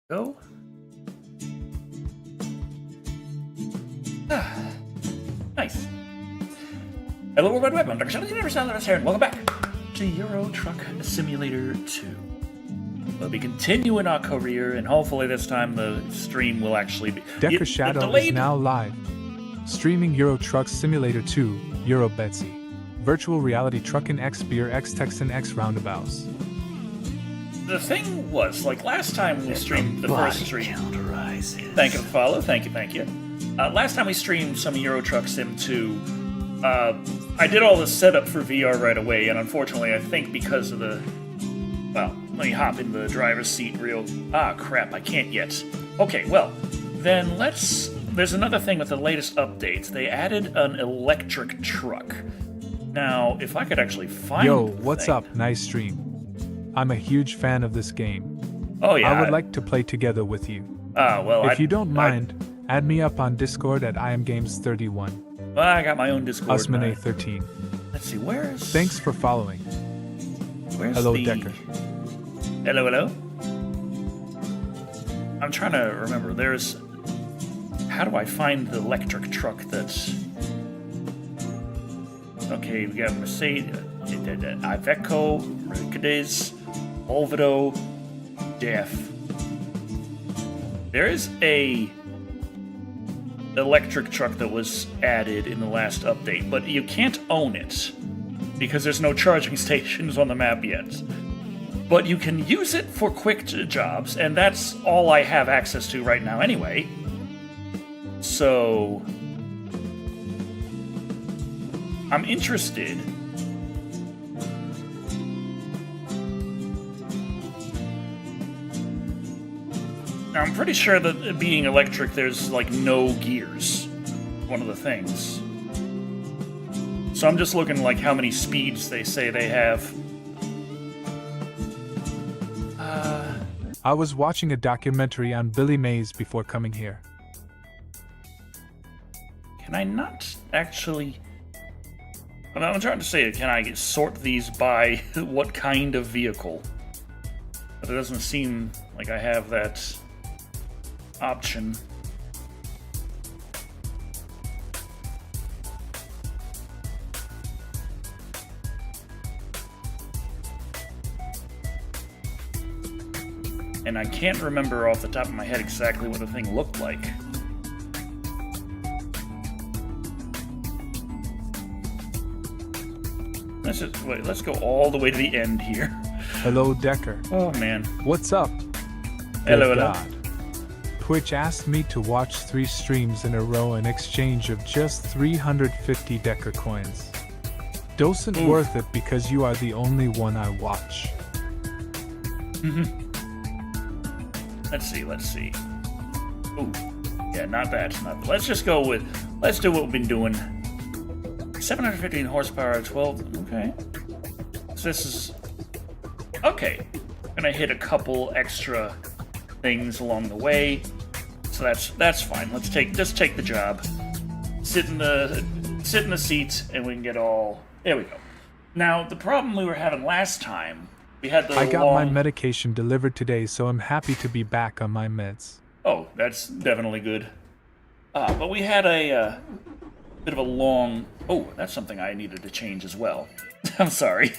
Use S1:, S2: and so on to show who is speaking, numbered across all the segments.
S1: Go. Ah, nice. Hello, World Wide Web. I'm Dr. Shado, the Universal here, and welcome back to Euro Truck Simulator 2. We'll be continuing our career, and hopefully this time the stream will actually be...
S2: Decker Shado is now live. Streaming Euro Truck Simulator 2, Euro Betsy. Virtual reality truckin' X beer X Texan X roundabouts.
S1: The thing was, like last time we streamed the first stream... Thank you for the follow, thank you. Last time we streamed some Euro Truck Sim 2, I did all the setup for VR right away, and unfortunately I think because of the... Well, let me hop in the driver's seat real... Ah, crap, I can't yet. Okay, well, then let's... There's another thing with the latest updates. They added an electric truck. Now, if I could actually find
S2: Yo, what's up? Nice stream. I'm a huge fan of this game.
S1: Oh, yeah.
S2: I would like to play together with you.
S1: Well,
S2: if you don't mind, add me up on Discord at IamGames31.
S1: Well, I got my own Discord.
S2: Usmane13.
S1: Let's see, where's...
S2: Thanks for following.
S1: Where's
S2: Hello,
S1: the...
S2: Decker.
S1: Hello? I'm trying to remember. There's... How do I find the electric truck that's... Okay, we got Mercedes, Iveco, Mercedes, Volvo, Def. There is a electric truck that was added in the last update, but you can't own it because there's no charging stations on the map yet. But you can use it for quick jobs, and that's all I have access to right now anyway. So... I'm interested. Now, I'm pretty sure that being electric, there's like no gears. One of the things. So I'm just looking like how many speeds they say they have.
S2: I was watching a documentary on Billy Mays before coming here.
S1: Can I not actually... What I'm trying to say, can I sort these by what kind of vehicle? But it doesn't seem like I have that option. And I can't remember off the top of my head exactly what the thing looked like. Let's go all the way to the end here.
S2: Hello, Decker.
S1: Oh, man.
S2: What's up?
S1: Hello.
S2: God. Twitch asked me to watch 3 streams in a row in exchange of just 350 Decker coins. Doesn't worth it because you are the only one I watch.
S1: Let's see. Ooh. Yeah, not that. Let's just go with... Let's do what we've been doing. 715 horsepower, 12... Okay. So this is... Okay. Gonna hit a couple extra things along the way. So that's fine. Let's just take the job. Sit in the seat, and we can get all... There we go. Now, the problem we were having last time, we had the
S2: I got my medication delivered today, so I'm happy to be back on my meds.
S1: Oh, that's definitely good. But we had a... bit of a long... Oh, that's something I needed to change as well. I'm sorry.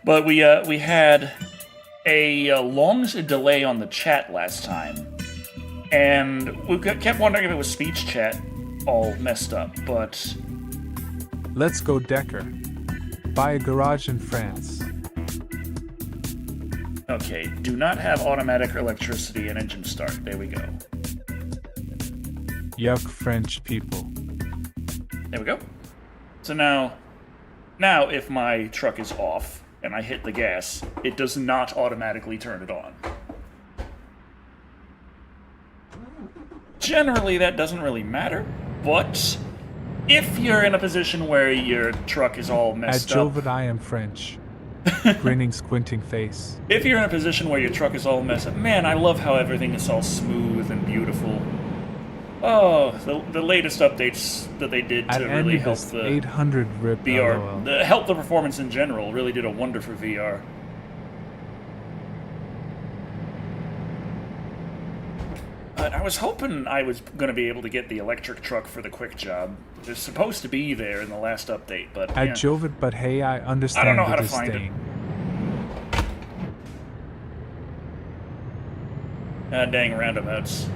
S1: But we had a long delay on the chat last time. And we kept wondering if it was speech chat all messed up, but...
S2: Let's go, Decker. Buy a garage in France.
S1: Okay, do not have automatic electricity and engine start. There we go.
S2: Yuck, French people.
S1: There we go. So now if my truck is off and I hit the gas, it does not automatically turn it on. Generally, that doesn't really matter, but if you're in a position where your truck is all messed
S2: At
S1: up...
S2: Jovid, I am French. Grinning, squinting face.
S1: If you're in a position where your truck is all messed up... Man, I love how everything is all smooth and beautiful. Oh, the latest updates that they did to really help the
S2: 800 rip
S1: VR, help the performance in general, really did a wonder for VR. But I was hoping I was going to be able to get the electric truck for the quick job. It's supposed to be there in the last update, but
S2: I drove it, but hey, I understand
S1: I don't know
S2: the
S1: how to find it.
S2: disdain.
S1: Ah, dang roundabouts.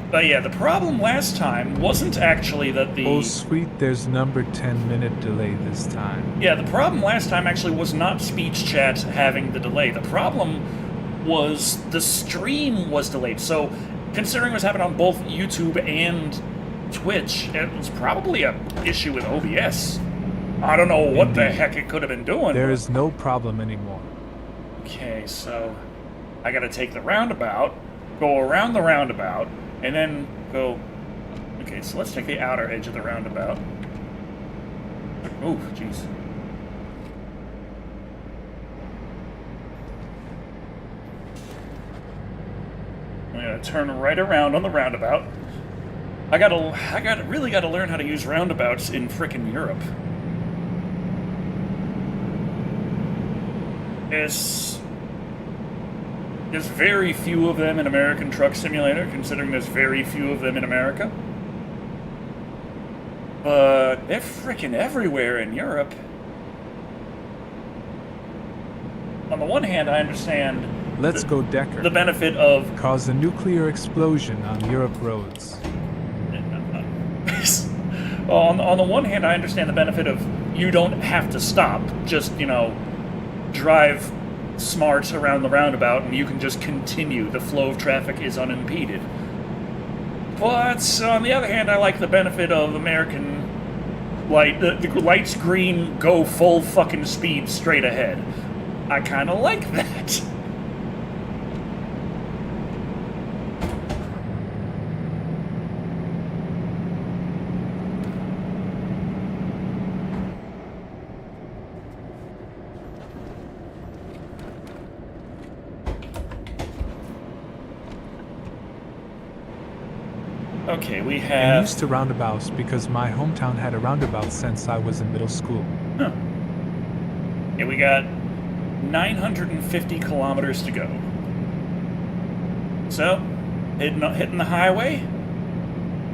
S1: But yeah, the problem last time wasn't actually that the...
S2: Oh sweet, there's number 10-minute delay this time.
S1: Yeah, the problem last time actually was not speech chat having the delay. The problem was the stream was delayed. So, considering it was happening on both YouTube and Twitch, it was probably an issue with OBS. I don't know what the heck it could have been doing.
S2: There is no problem anymore.
S1: Okay, so I gotta take the roundabout, go around the roundabout, and then go... Okay, so let's take the outer edge of the roundabout. Ooh, jeez. I'm gonna turn right around on the roundabout. Really gotta learn how to use roundabouts in frickin' Europe. There's very few of them in American Truck Simulator, considering there's very few of them in America. But they're frickin' everywhere in Europe. On the one hand, I understand
S2: Let's go Decker.
S1: the benefit of...
S2: Cause a nuclear explosion on Europe roads.
S1: On the one hand, I understand the benefit of you don't have to stop. Just, you know, drive smart around the roundabout and you can just continue. The flow of traffic is unimpeded. But on the other hand, I like the benefit of American light. The light's green, go full fucking speed straight ahead. I kind of like that. Okay, we
S2: I'm
S1: have...
S2: used to roundabouts because my hometown had a roundabout since I was in middle school.
S1: Huh. Yeah, we got 950 kilometers to go. So, hitting the highway,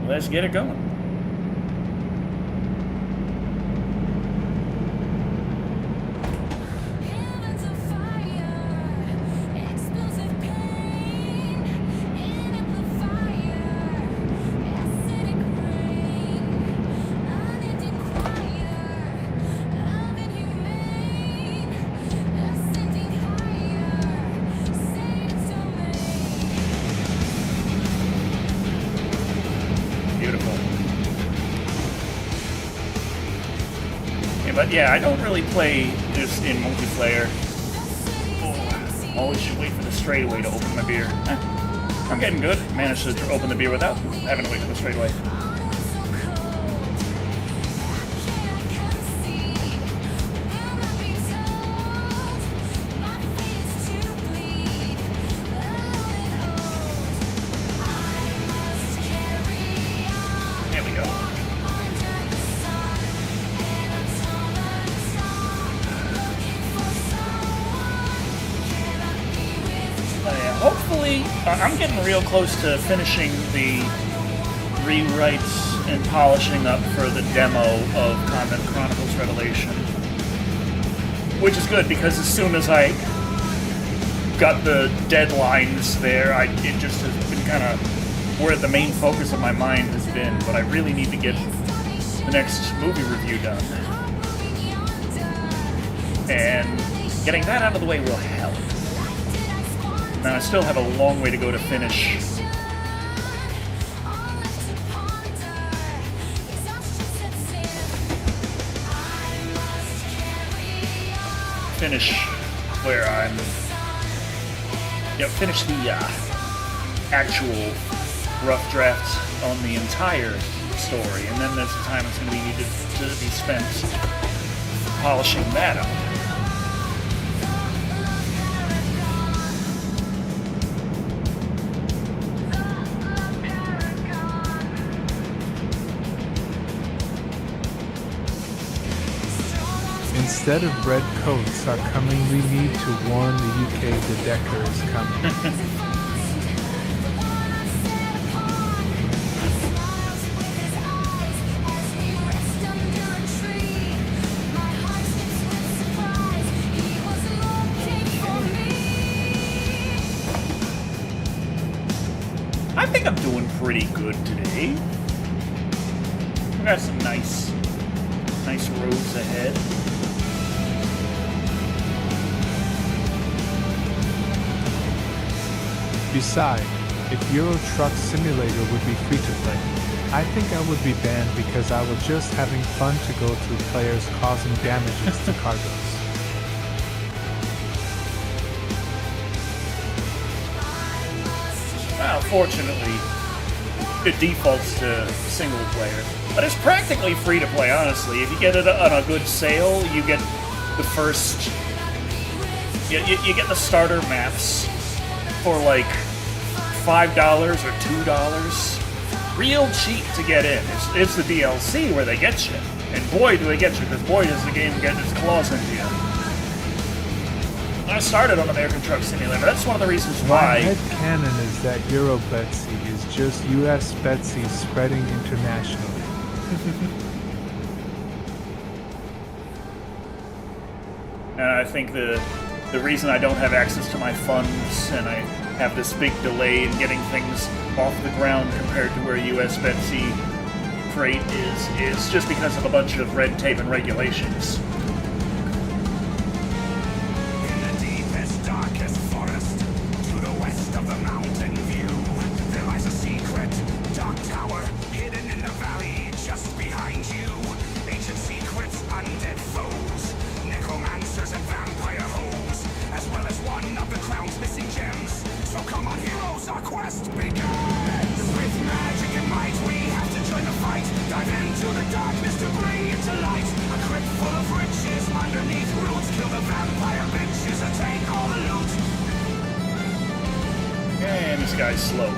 S1: let's get it going. But yeah, I don't really play this in multiplayer. Oh, always should wait for the straightaway to open my beer. I'm getting good. Managed to open the beer without having to wait for the straightaway. There we go. Hopefully, I'm getting real close to finishing the rewrites and polishing up for the demo of Convent Chronicles Revelation. Which is good, because as soon as I got the deadlines there, it just has been kind of where the main focus of my mind has been, but I really need to get the next movie review done. And getting that out of the way will help. Now, I still have a long way to go to finish where I'm... finish the actual rough draft on the entire story, and then there's the time it's going to be needed to be spent polishing that up.
S2: Instead of red coats are coming, we need to warn the UK the Decker is coming.
S1: I think I'm doing pretty good today. We got some nice roads ahead.
S2: Besides, if Euro Truck Simulator would be free to play, I think I would be banned because I was just having fun to go through players causing damages to cargoes.
S1: Well, fortunately, it defaults to single player. But it's practically free to play, honestly. If you get it on a good sale, you get the first... You get the starter maps for like $5 or $2. Real cheap to get in. It's the DLC where they get you. And boy, do they get you, because boy, does the game get its claws into you. I started on American Truck Simulator. That's one of the reasons why...
S2: My headcanon is that Euro Betsy is just US Betsy spreading internationally.
S1: And I think the reason I don't have access to my funds and I have this big delay in getting things off the ground compared to where US Betsy Freight is just because of a bunch of red tape and regulations. And this guy's slow.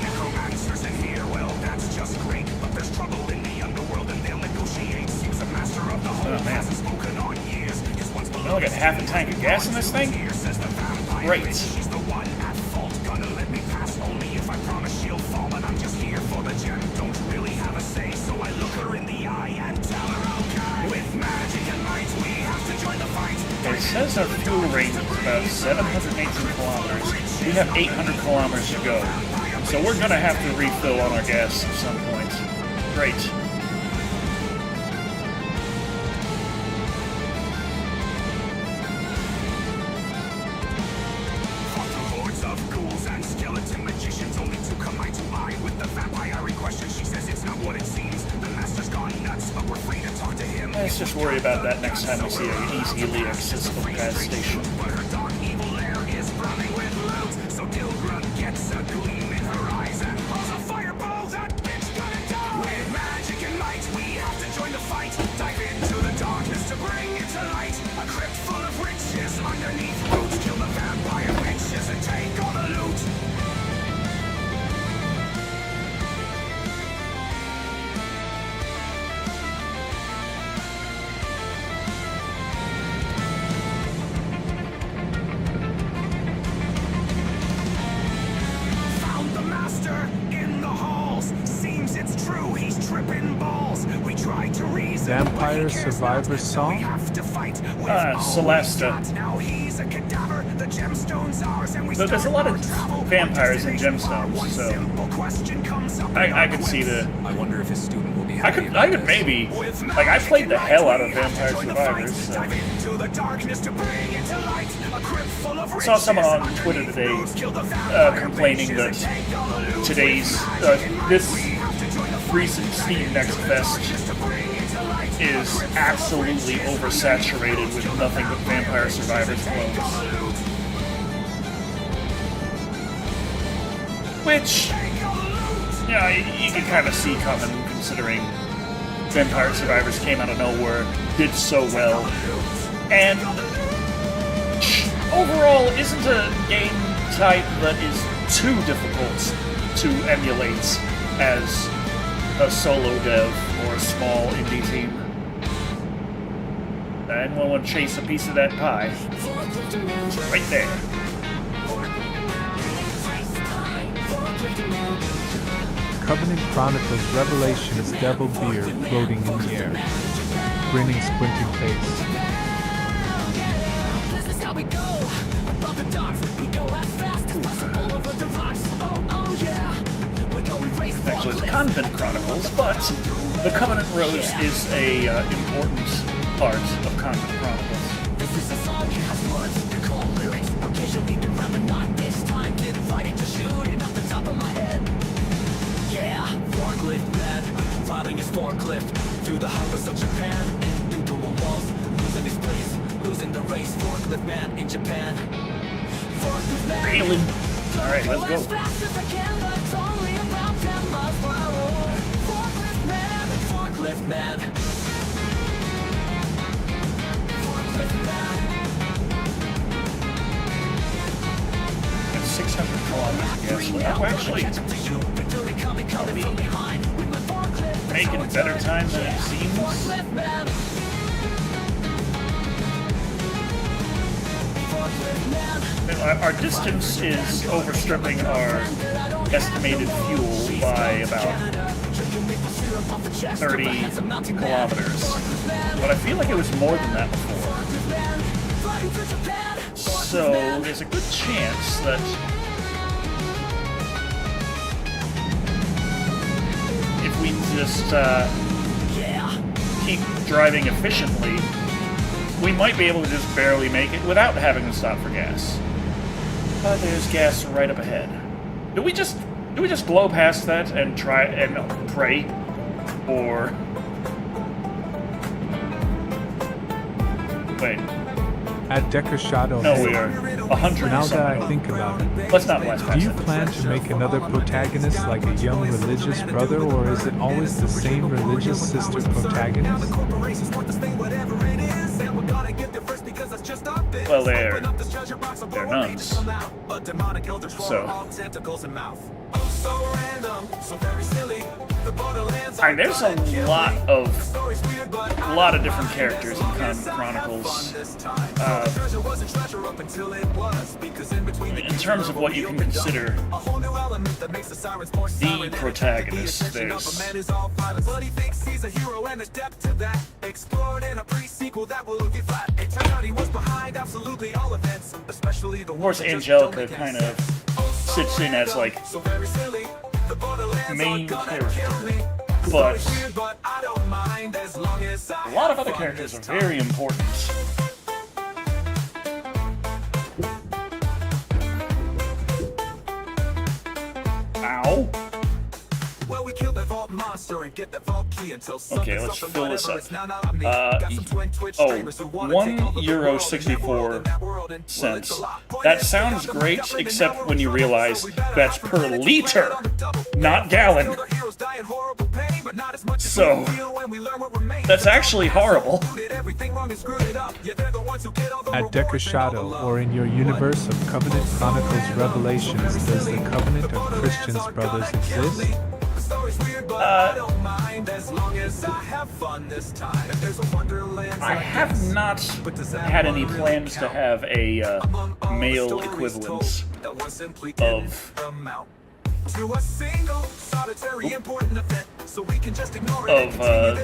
S3: Necromancers in here, well, that's just great. But there's trouble in the underworld and they'll negotiate. Seems a master of the whole hasn't spoken on years.
S1: I only got half a tank of gas in this thing? Great.
S3: She's the one at fault. Gonna let me pass only if I promise she'll fall. And I'm just here for the gem. Don't really have a say, so I look her in the eye and tell her okay. With magic and might, we have to join the fight.
S1: It says our fuel range is about 718 kilometers. We have 800 kilometers to go. So we're gonna have to refill on our gas at some point. Great. Let's just worry about that next time we see an easily accessible gas station.
S2: Vampire Survivor song?
S1: Celesta. So there's a lot of vampires in gemstones, so I could see the.
S3: I wonder if his student will be
S1: I could maybe, like, I played the hell out of Vampire Survivors. So. I saw someone on Twitter today complaining that today's this recent Steam Next Fest is absolutely oversaturated with nothing but Vampire Survivors clones. Which, yeah, you can kind of see coming, considering Vampire Survivors came out of nowhere, did so well, and overall isn't a game type that is too difficult to emulate. as a solo dev or a small indie team. And we'll want to chase a piece of that pie. Right there.
S2: Covenant Chronicles Revelation is devil beer floating in the air. Grinning, squinting face.
S4: This is how we go. Above the docks, we go as fast as possible over the rocks. Oh yeah. We're going race.
S1: Actually, it's Convent Chronicles, but the Covenant Rose is a important part of Convent Chronicles.
S4: This is a song that has words to call lyrics. Occasionally we rhyme, but not this time. Didn't write it, just shooting off the top of my head. Yeah, forklift man, riding his forklift through the highways of Japan and into the walls, losing his place, losing the race. Forklift man in Japan. Forklift man.
S1: Really? Alright, let's
S4: As
S1: go.
S4: fast as I can, but it's only about 10 miles per hour. Forklift man, forklift man. Forklift man.
S1: It's 600 kilometers. Yes, we're actually making better time than it seems.
S4: Forklift man. Forklift man.
S1: Our distance is overstripping our estimated fuel by about 30 kilometers. But I feel like it was more than that before. So there's a good chance that if we just keep driving efficiently, we might be able to just barely make it without having to stop for gas. But there's gas right up ahead. Do we just blow past that and try and pray? Or wait.
S2: At Decker Shado.
S1: No, we are 100.
S2: Now that I think about it,
S1: Let's not blast
S2: do
S1: past
S2: you
S1: it.
S2: plan to make another protagonist like a young religious brother, or is it always the same religious sister protagonist?
S1: Well, they're nuns. So. Alright, there's a lot of different characters in Convent Chronicles. In terms of what you can consider the protagonist, there's of course Angelica kind of sits in as like main character, but a lot of other characters are very important. Ow. Okay, let's fill this up. €1.64. That sounds great, except when you realize that's per liter, not gallon. So, that's actually horrible.
S2: At Decker Shado, or in your universe of Covenant Chronicles Revelations, does the Covenant of Christians Brothers exist?
S1: I have not had any plans to have a male equivalent of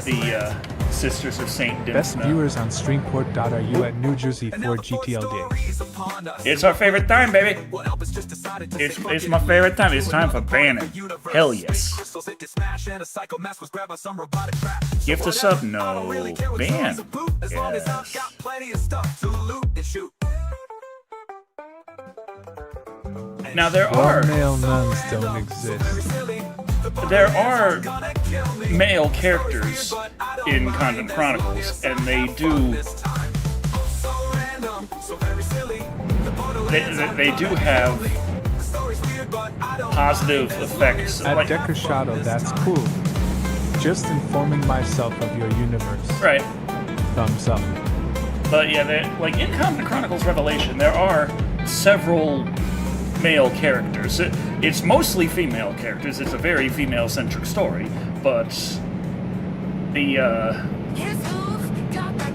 S1: the Sisters of Saint
S2: Best
S1: Dimsna.
S2: viewers on Streamport.ru at New Jersey for GTLD.
S1: It's our favorite time, baby. It's my favorite time. It's time for banning. Hell yes. Gift a sub? No. Ban. Yes. Now there are
S2: Male nuns don't exist.
S1: male characters in Convent Chronicles, and they do have positive effects.
S2: At
S1: Like,
S2: Decker Shado, that's cool. Just informing myself of your universe.
S1: right.
S2: Thumbs up.
S1: But yeah, like in Convent Chronicles Revelation, there are several male characters. It's mostly female characters. It's a very female-centric story, but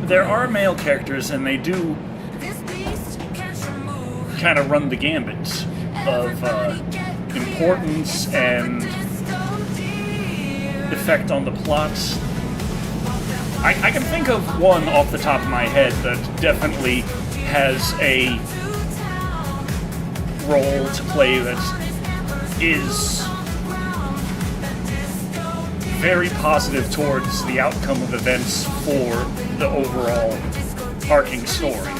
S1: there are male characters, and they do kind of run the gambit of importance and effect on the plot. I can think of one off the top of my head that definitely has a role to play that is very positive towards the outcome of events for the overall arcing story.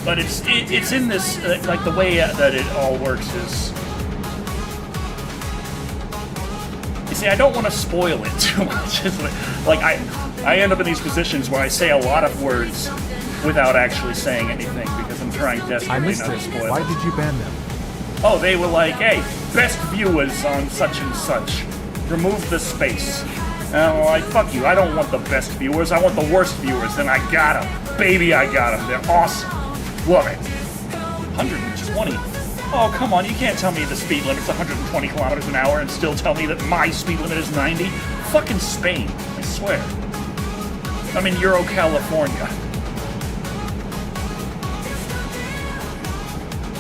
S1: But it's in this, like, the way that it all works is... You see, I don't want to spoil it too much. Like, I end up in these positions where I say a lot of words without actually saying anything because I'm trying desperately not to spoil it.
S2: Why did you ban them?
S1: Oh, they were like, hey, best viewers on such and such. Remove the space. And I'm like, fuck you, I don't want the best viewers, I want the worst viewers, and I got them. Baby, I got them. They're awesome. Love it. 120. Oh, come on, you can't tell me the speed limit's 120 kilometers an hour and still tell me that my speed limit is 90. Fucking Spain, I swear. I'm in Euro, California.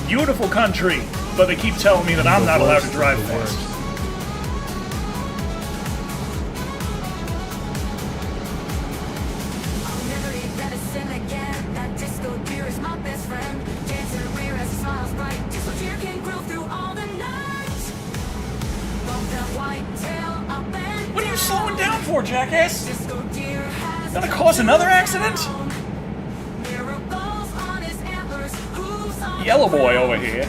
S1: Beautiful country, but they keep telling me that I'm not allowed to drive fast. What are you slowing down for, jackass? Gonna cause another accident? Yellow boy over here.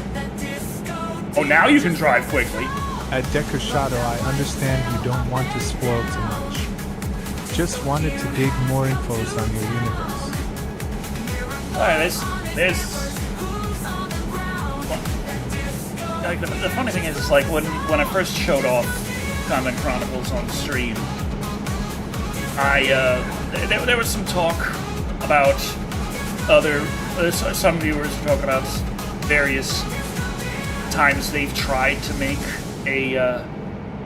S1: Oh, now you can drive quickly.
S2: At Shado, I understand you don't want to spoil too much. Just wanted to dig more infos on your universe.
S1: Alright, there's... Like, the funny thing is, like, when I first showed off Convent Chronicles on stream, there was some talk about some viewers talk about various times they've tried to make a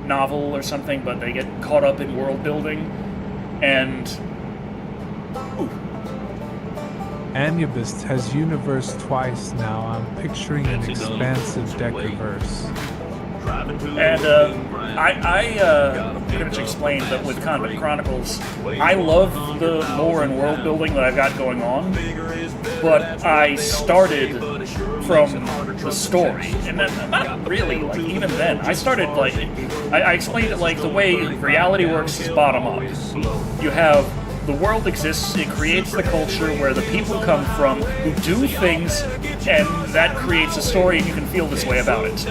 S1: novel or something, but they get caught up in world building, and... Ooh.
S2: Anubis has universe twice now. I'm picturing an expansive Deckerverse.
S1: And I pretty much explained that with Convent Chronicles, I love the lore and world building that I've got going on, but I started from the story, and then, not really, like, even then. I started, like, I explained it like the way reality works is bottom up. You have the world exists, it creates the culture where the people come from who do things, and that creates a story, and you can feel this way about it.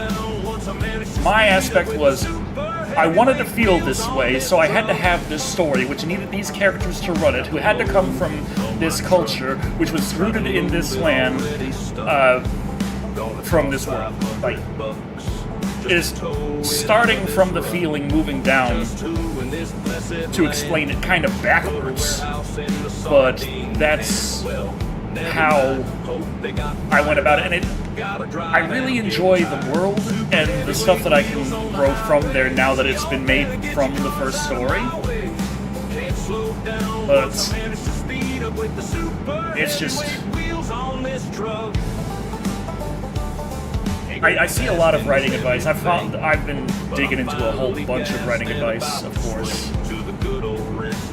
S1: My aspect was, I wanted to feel this way, so I had to have this story, which needed these characters to run it, who had to come from this culture, which was rooted in this land, from this world. Like, it is starting from the feeling, moving down, to explain it kind of backwards, but that's how I went about it, and I really enjoy the world and the stuff that I can grow from there now that it's been made from the first story. But it's just... I see a lot of writing advice. I've been digging into a whole bunch of writing advice, of course.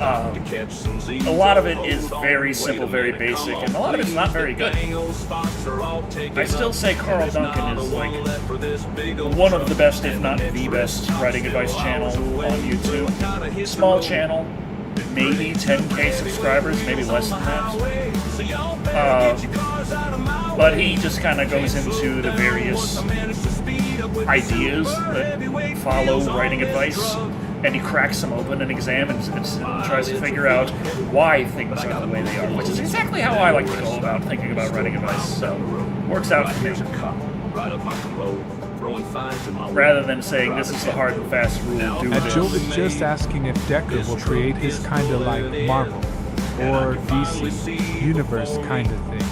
S1: A lot of it is very simple, very basic, and a lot of it's not very good. I still say Carl Duncan is like one of the best, if not the best, writing advice channel on YouTube. Small channel, maybe 10k subscribers, maybe less than that. But he just kind of goes into the various ideas that follow writing advice, and he cracks them open and examines it and tries to figure out why things are the way they are, which is exactly how I like to go about thinking about writing advice, so works out for me. Rather than saying this is the hard and fast rule, do this.
S2: Joe is just asking if Decker will create his kinda like Marvel or DC universe kind of thing.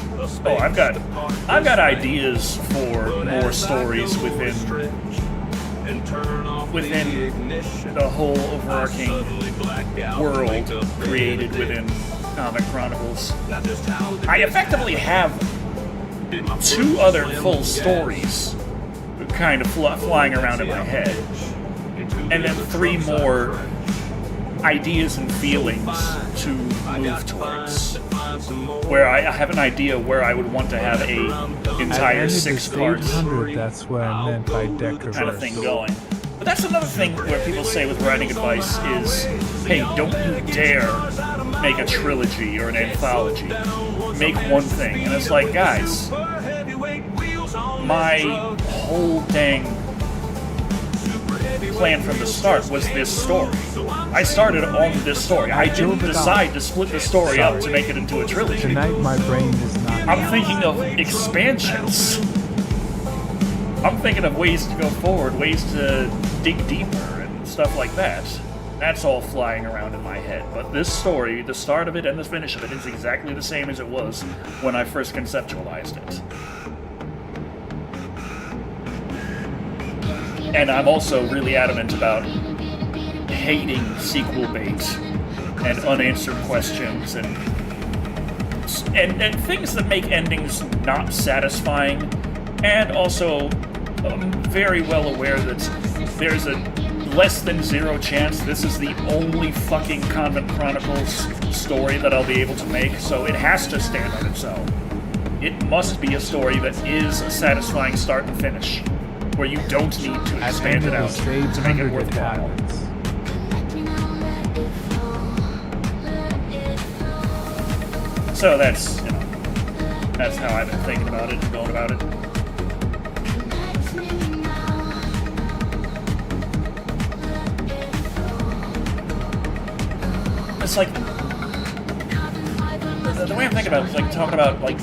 S1: Oh, I've got ideas for more stories within the whole overarching world created within Comic Chronicles. I effectively have 2 other full stories kind of flying around in my head, and then 3 more ideas and feelings to move towards, where I have an idea where I would want to have a entire 6-part
S2: 800, that's what I meant by Decker
S1: kind of thing going. But that's another thing where people say with writing advice is, hey, don't you dare make a trilogy or an anthology. Make one thing. And it's like, guys, my whole dang plan from the start was this story. I started on this story. I didn't decide to split the story up to make it into a trilogy.
S2: Tonight my brain is not.
S1: I'm thinking of expansions. I'm thinking of ways to go forward, ways to dig deeper and stuff like that. That's all flying around in my head. But this story, the start of it and the finish of it, is exactly the same as it was when I first conceptualized it. And I'm also really adamant about hating sequel bait and unanswered questions and things that make endings not satisfying, and also I'm very well aware that there's a less than 0 chance this is the only fucking Convent Chronicles story that I'll be able to make, so it has to stand on its own. It must be a story that is a satisfying start and finish, where you don't need to expand it out to make it worthwhile. So that's, that's how I've been thinking about it and going about it. It's like, the way I'm thinking about it is like talking about like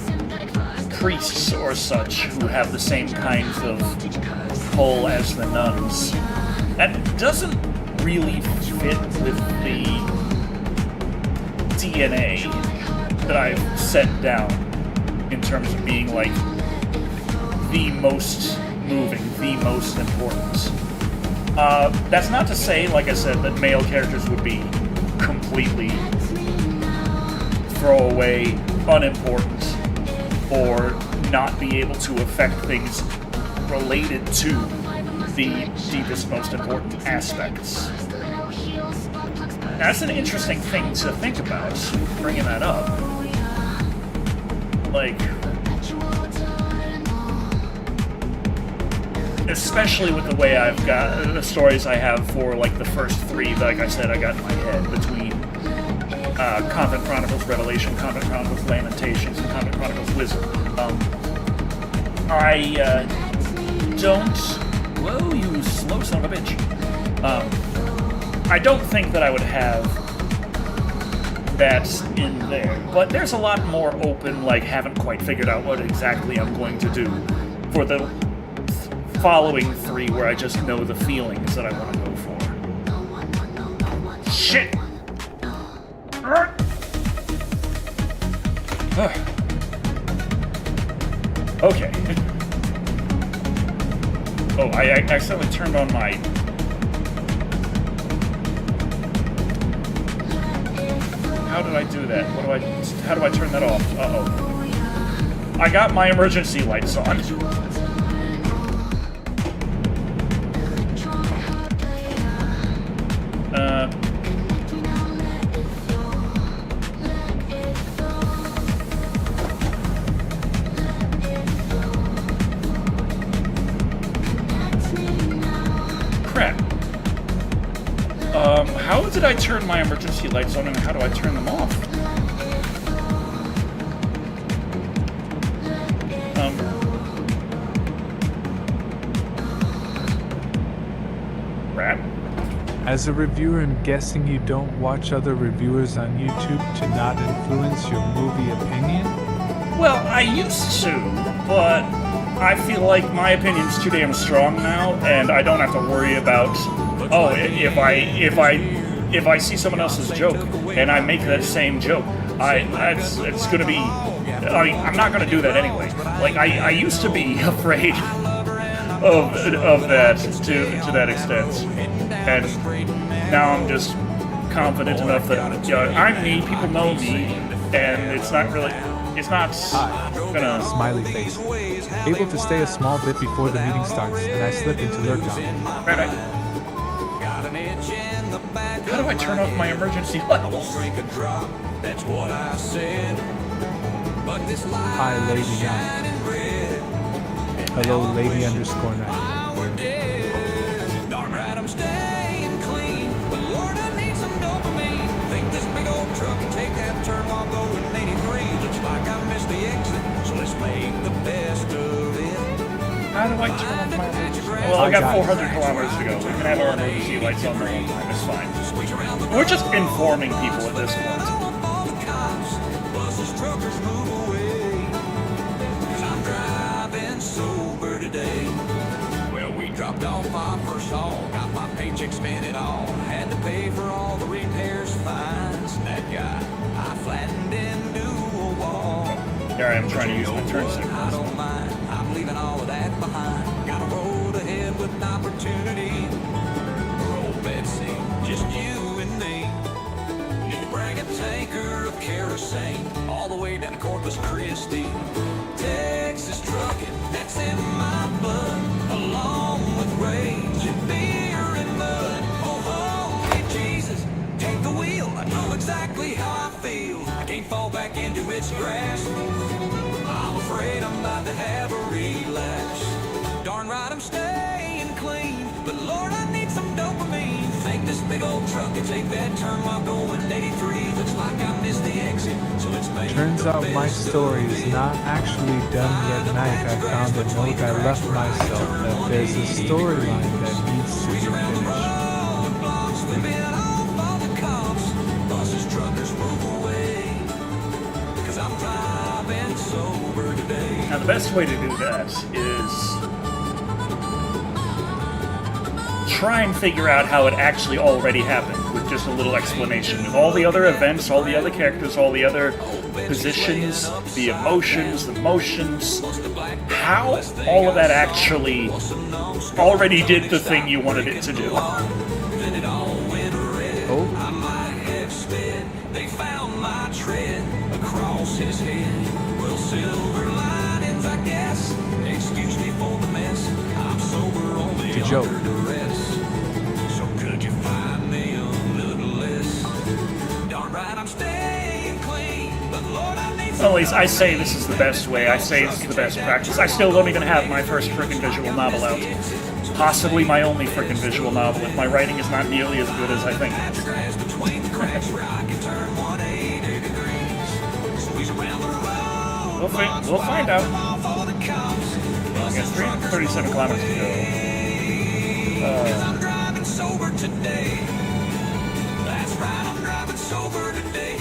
S1: priests or such who have the same kinds of pull as the nuns. That doesn't really fit with the DNA that I've set down in terms of being like the most moving, the most important. That's not to say, like I said, that male characters would be completely throwaway, unimportant, or not be able to affect things related to the deepest, most important aspects. That's an interesting thing to think about, bringing that up. Like, especially with the way I've got the stories I have for like the first 3, like I said, I got in my head between Convent Chronicles Revelation, Convent Chronicles Lamentations, and Convent Chronicles Wisdom. I don't. Whoa, you slow son of a bitch. I don't think that I would have that in there, but there's a lot more open, like, haven't quite figured out what exactly I'm going to do for the following 3 where I just know the feelings that I want to go for. Shit! Okay. Oh, I accidentally turned on my... How did I do that? How do I turn that off? Uh-oh. I got my emergency lights on. Crap. How did I turn my emergency lights on and how do I turn them off? Crap.
S2: As a reviewer, I'm guessing you don't watch other reviewers on YouTube to not influence your movie opinion?
S1: Well, I used to, but I feel like my opinion's too damn strong now, and I don't have to worry about, oh, if I see someone else's joke and I make that same joke, it's gonna be I mean, I'm not gonna do that anyway. Like, I used to be afraid of that to that extent, and now I'm just confident enough that I'm me, people know me, and it's not gonna...
S2: Smiley face. Able to stay a small bit before the meeting starts, and I slip into lurk mode.
S1: Right. How do I turn off my emergency lights?
S3: That's what I said. But this
S2: Hi, Lady Young. Hello, Lady _9.
S3: darn right, I'm staying clean. But Lord, I need some dopamine. Think this big old truck can take that turn while going 83. Looks like I missed the exit, so let's make the best of it.
S1: How do I turn off my emergency? Well, I got 400 kilometers to go. We can have our emergency lights on the whole time. It's fine. We're just informing people at this point.
S3: Buses, truckers move away. 'Cause I'm driving sober today. Well, we dropped off our first haul. Got my paycheck spent it all. Had to pay for all the repairs, fines. That guy, I flattened into a wall.
S1: Here I am trying to use my turn
S3: I
S1: signals.
S3: don't mind. I'm leaving all of that behind. Got a road ahead with opportunity. Oh, Betsy, just you and me. You bring a tanker of kerosene all the way down to Corpus Christi. Texas trucking, that's in my blood, along with rage and beer and mud. Oh, holy Jesus, take the wheel. I know exactly how I feel. I can't fall back into its grasp. I'm afraid I'm about to have a relapse. Darn right, I'm staying clean, but Lord, I need some dopamine. Think this big old truck can take that turn while going 83. Looks like I missed the exit, so it's made.
S2: Turns out my story is not actually done yet. Night, I found a note I left myself that there's a storyline that needs to be finished.
S3: Buses, truckers move away. 'Cause I'm driving sober today.
S1: Now, the best way to do that is try and figure out how it actually already happened with just a little explanation. With all the other events, all the other characters, all the other positions, the emotions, the motions, how all of that actually already did the thing you wanted it to do.
S3: Then it all went red.
S2: Oh.
S3: I might have sped. They found my tread across his head. Well, silver linings, I guess. Excuse me for the mess. I'm sober only
S2: To joke.
S3: under duress. So could you find me a little less? Darn right, I'm staying clean. But Lord, I need
S1: Well, at least I say this is the best way. I say this is the best practice. I still don't even have my first frickin' visual novel out. Possibly my only frickin' visual novel if my writing is not nearly as good as I think.
S3: grass between the cracks where I can turn 180 degrees. Squeeze around the road.
S1: We'll find out.
S3: All for the cops.
S1: I got 337 kilometers to go.
S3: I'm driving sober today. That's right, I'm driving sober today.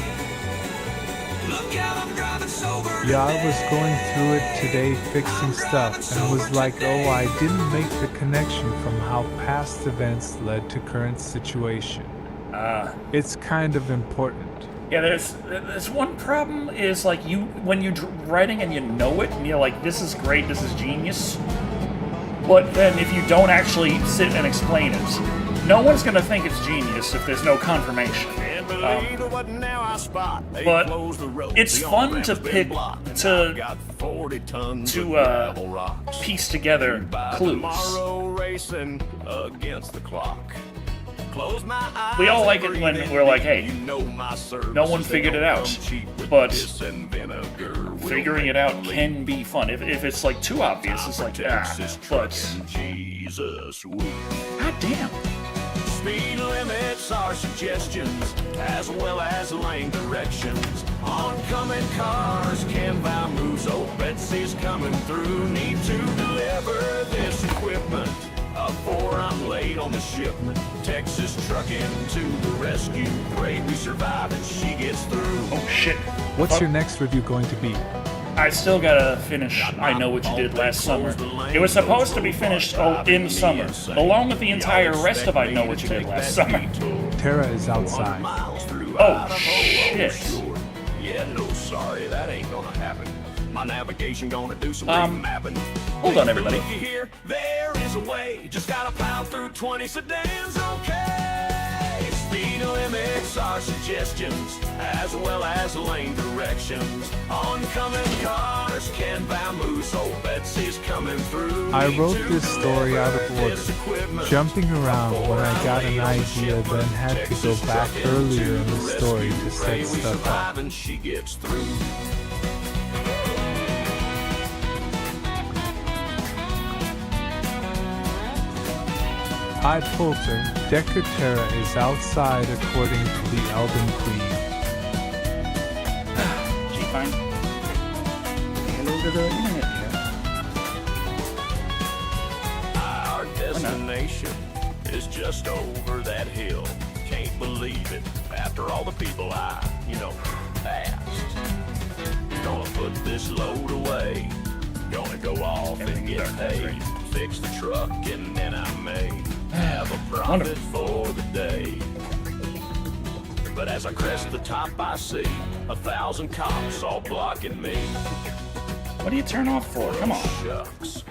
S3: Look out, I'm driving sober today.
S2: Yeah, I was going through it today fixing stuff and was like, oh, I didn't make the connection from how past events led to current situation. It's kind of important.
S1: Yeah, there's one problem is like when you're writing and you know it and you're like, this is great, this is genius. But then if you don't actually sit and explain it, no one's gonna think it's genius if there's no confirmation. But it's fun to pick to piece together clues. We all like it when we're like, hey, no one figured it out. But figuring it out can be fun. If it's like too obvious, it's like, but god damn.
S3: Speed limits are suggestions, as well as lane directions. Oncoming cars, can buy moves. Oh, Betsy's coming through. Need to deliver this equipment before I'm late on the shipment. Texas trucking to the rescue. Great, we survive and she gets through.
S1: Oh shit.
S2: What's your next review going to be?
S1: I still gotta finish I Know What You Did Last Summer. It was supposed to be finished in summer, along with the entire rest of I Know What You Did Last Summer.
S2: Tara is outside.
S1: Oh shit.
S3: Yeah, no, sorry, that ain't gonna happen. My navigation gonna do some mapping.
S1: Hold on, everybody.
S3: Looky here, there is a way. Just gotta plow through 20 sedans, okay? Speed limits are suggestions, as well as lane directions. Oncoming cars can vamoose. Old Betsy's coming through.
S2: I
S3: Need
S2: wrote
S3: to
S2: this story out of
S3: deliver this
S2: order,
S3: equipment
S2: jumping around when I
S3: before
S2: got an
S3: lay on
S2: idea, then
S3: shipment.
S2: had to go
S3: Texas
S2: back
S3: trucking
S2: earlier in
S3: to
S2: the story
S3: rescue.
S2: to
S3: Pray
S2: set
S3: we
S2: stuff
S3: survive
S2: up.
S3: and she gets through.
S2: I told her Decaterra is outside according to the Elven Queen.
S1: She fine. Hello to the internet here.
S3: Our destination is just over that hill. Can't believe it. After all the people I, passed. Gonna put this load away. Gonna go off and get paid. Fix the truck and then I may have a profit for the day. But as I crest the top, I see 1,000 cops all blocking me.
S1: What do you turn off for? Come on.
S3: Shucks.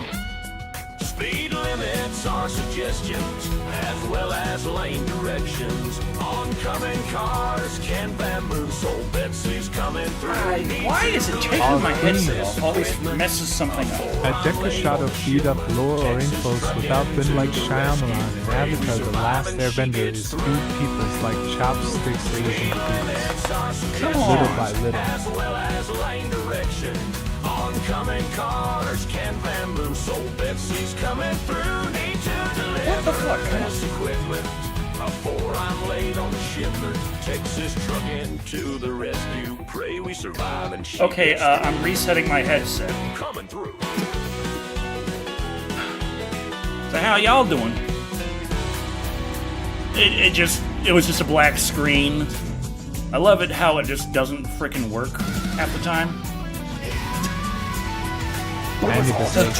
S3: Speed limits are suggestions, as well as lane directions. Oncoming cars can vamoose. Old Betsy's coming through.
S1: Why is it taking my headset off? Always messes something up.
S2: At Deca Shado feed up lore or infos without been like Shyamalan and Avatar The Last Airbender is food peoples like chopsticks Asian foods.
S1: Come
S2: Little
S1: on.
S2: by little.
S3: As well as lane directions. Oncoming cars can vamoose. Old Betsy's coming through. Need to deliver
S1: What the fuck?
S3: this equipment before I'm late on the shipment. Texas trucking to the rescue. Pray we survive and she
S1: Okay,
S3: gets
S1: I'm resetting my headset.
S3: coming through.
S1: So how y'all doing? It was just a black screen. I love it how it just doesn't frickin' work half the time.
S2: Andy the 600.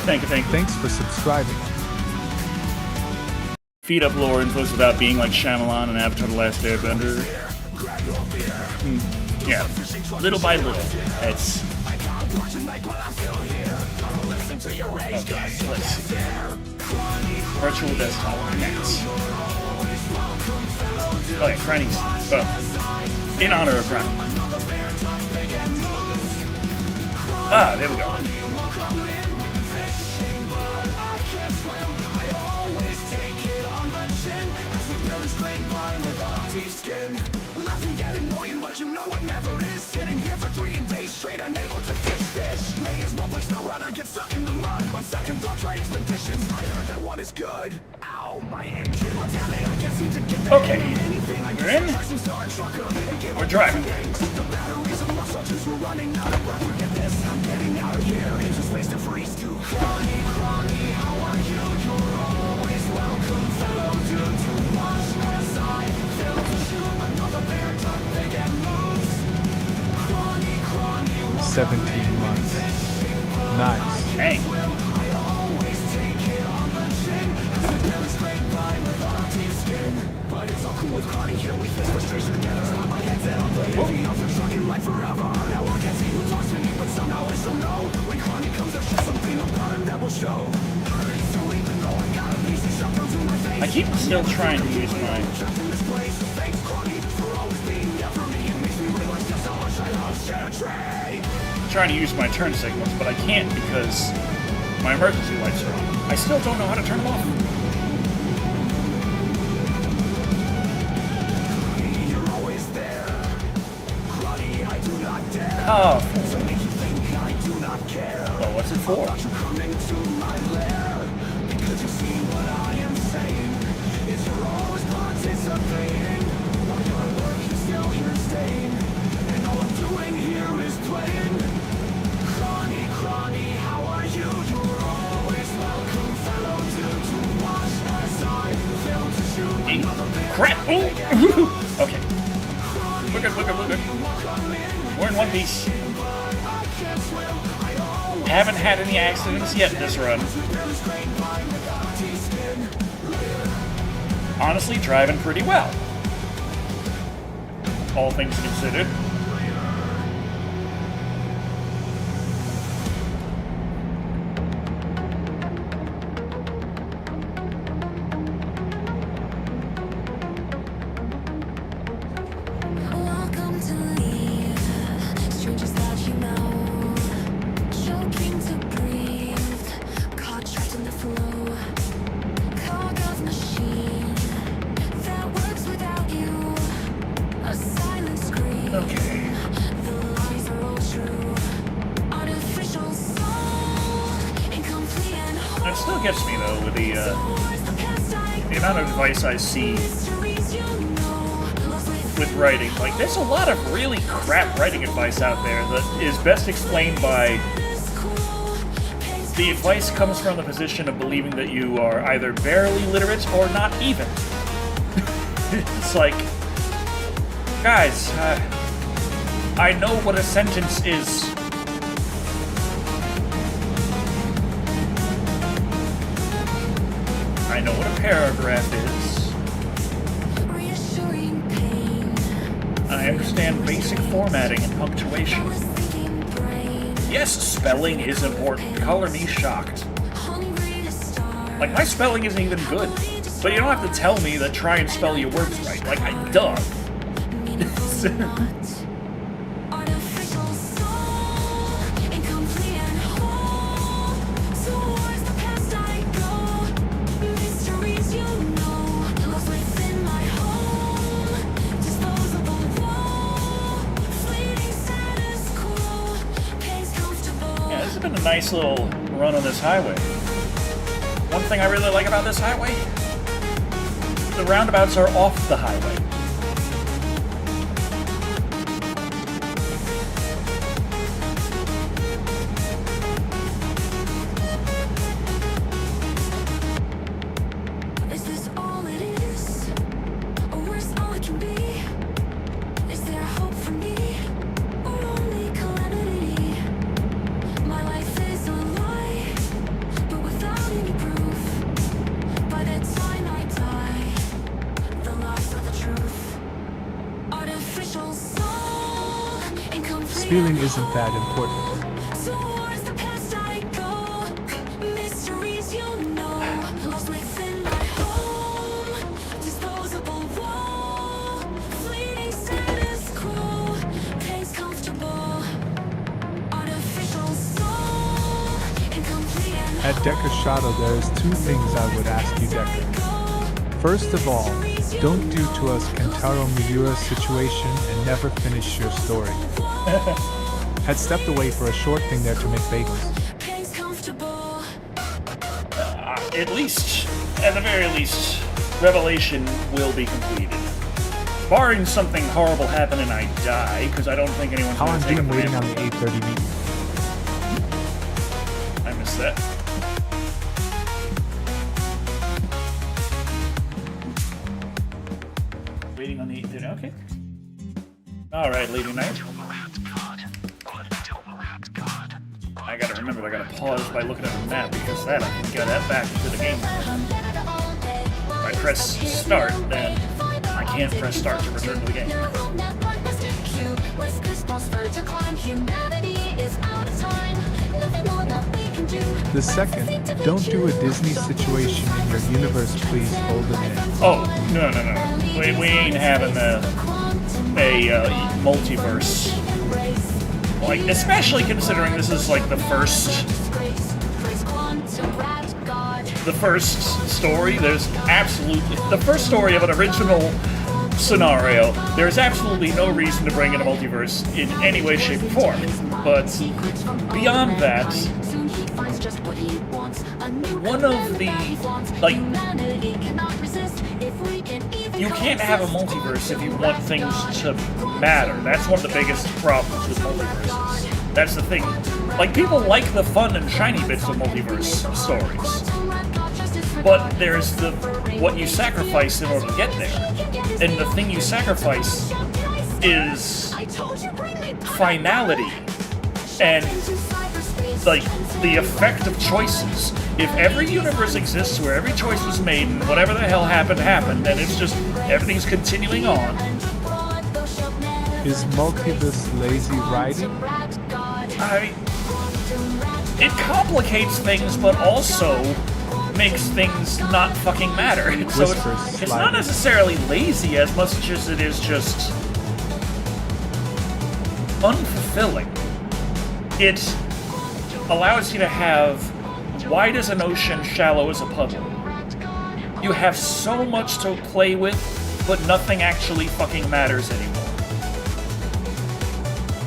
S1: Thank you.
S2: Thanks for subscribing.
S1: Feed up lore infos without being like Shyamalan and Avatar The Last Airbender. Yeah, little by little. It's... Okay, let's see. Virtual desktop connects. Oh yeah, grinding. Oh, in honor of grinding. Ah, there we go. Okay, we're in. We're driving.
S2: $17 months. Nice.
S1: Hey. I keep still trying to use my... trying to use my turn signals, but I can't because my emergency lights are on. I still don't know how to turn them off. Oh. Well, what's it for? Crap! Oh. Okay. We're good. We're in one piece. Haven't had any accidents yet this run. Honestly, driving pretty well. All things considered. amount of advice I see with writing. Like, there's a lot of really crap writing advice out there that is best explained by the advice comes from the position of believing that you are either barely literate or not even. It's like, guys, I know what a sentence is. I know what a paragraph is. I understand basic formatting and punctuation. Yes, spelling is important. Color me shocked. Like, my spelling isn't even good. But you don't have to tell me that try and spell your words right. Like, duh. Yeah, this has been a nice little run on this highway. One thing I really like about this highway, the roundabouts are off the highway.
S5: Is this all it is? Or worse, all it can be? Is there hope for me? Or only calamity? My life is a lie, but without any proof. By the time I die, the loss of the truth. Artificial soul, incomplete.
S2: Spelling isn't that important.
S5: Towards the past I go. Mysteries you know, lost within my home. Disposable wall, fleeting status quo. Pace comfortable. Artificial soul, incomplete and
S2: At Decker Shado, there is two things I would ask you, Decker. First of all, don't do to us Kentaro Miura situation and never finish your story. Had stepped away for a short thing there to make bagels.
S5: pace comfortable.
S1: At least, at the very least, Revelation will be completed. Barring something horrible happen and I die, because I don't think anyone's
S2: How
S1: going
S2: I'm
S1: to take
S2: doing
S1: a
S2: waiting on
S1: plan.
S2: the 8:30 meeting.
S1: I missed that. Waiting on the 8:30. Okay. All right, Lady Knight. I gotta remember, I gotta pause by looking at the map because that I can get that back into the game. If I press start, then I can't press start to return to the game.
S2: The second, don't do a Disney situation in your universe, please hold it in.
S1: Oh, no. We ain't having a multiverse. Like, especially considering this is like the first story. There's absolutely the first story of an original scenario. There's absolutely no reason to bring in a multiverse in any way, shape, or form. But beyond that, one of the you can't have a multiverse if you want things to matter. That's one of the biggest problems with multiverses. That's the thing. Like, people like the fun and shiny bits of multiverse stories. But there's what you sacrifice in order to get there. And the thing you sacrifice is finality. And, like, the effect of choices. If every universe exists where every choice was made and whatever the hell happened, then it's just everything's continuing on.
S2: Is multiverse lazy writing?
S1: It complicates things, but also makes things not fucking matter. So it's not necessarily lazy as much as it is just unfulfilling. It allows you to have wide as an ocean, shallow as a puddle. You have so much to play with, but nothing actually fucking matters anymore.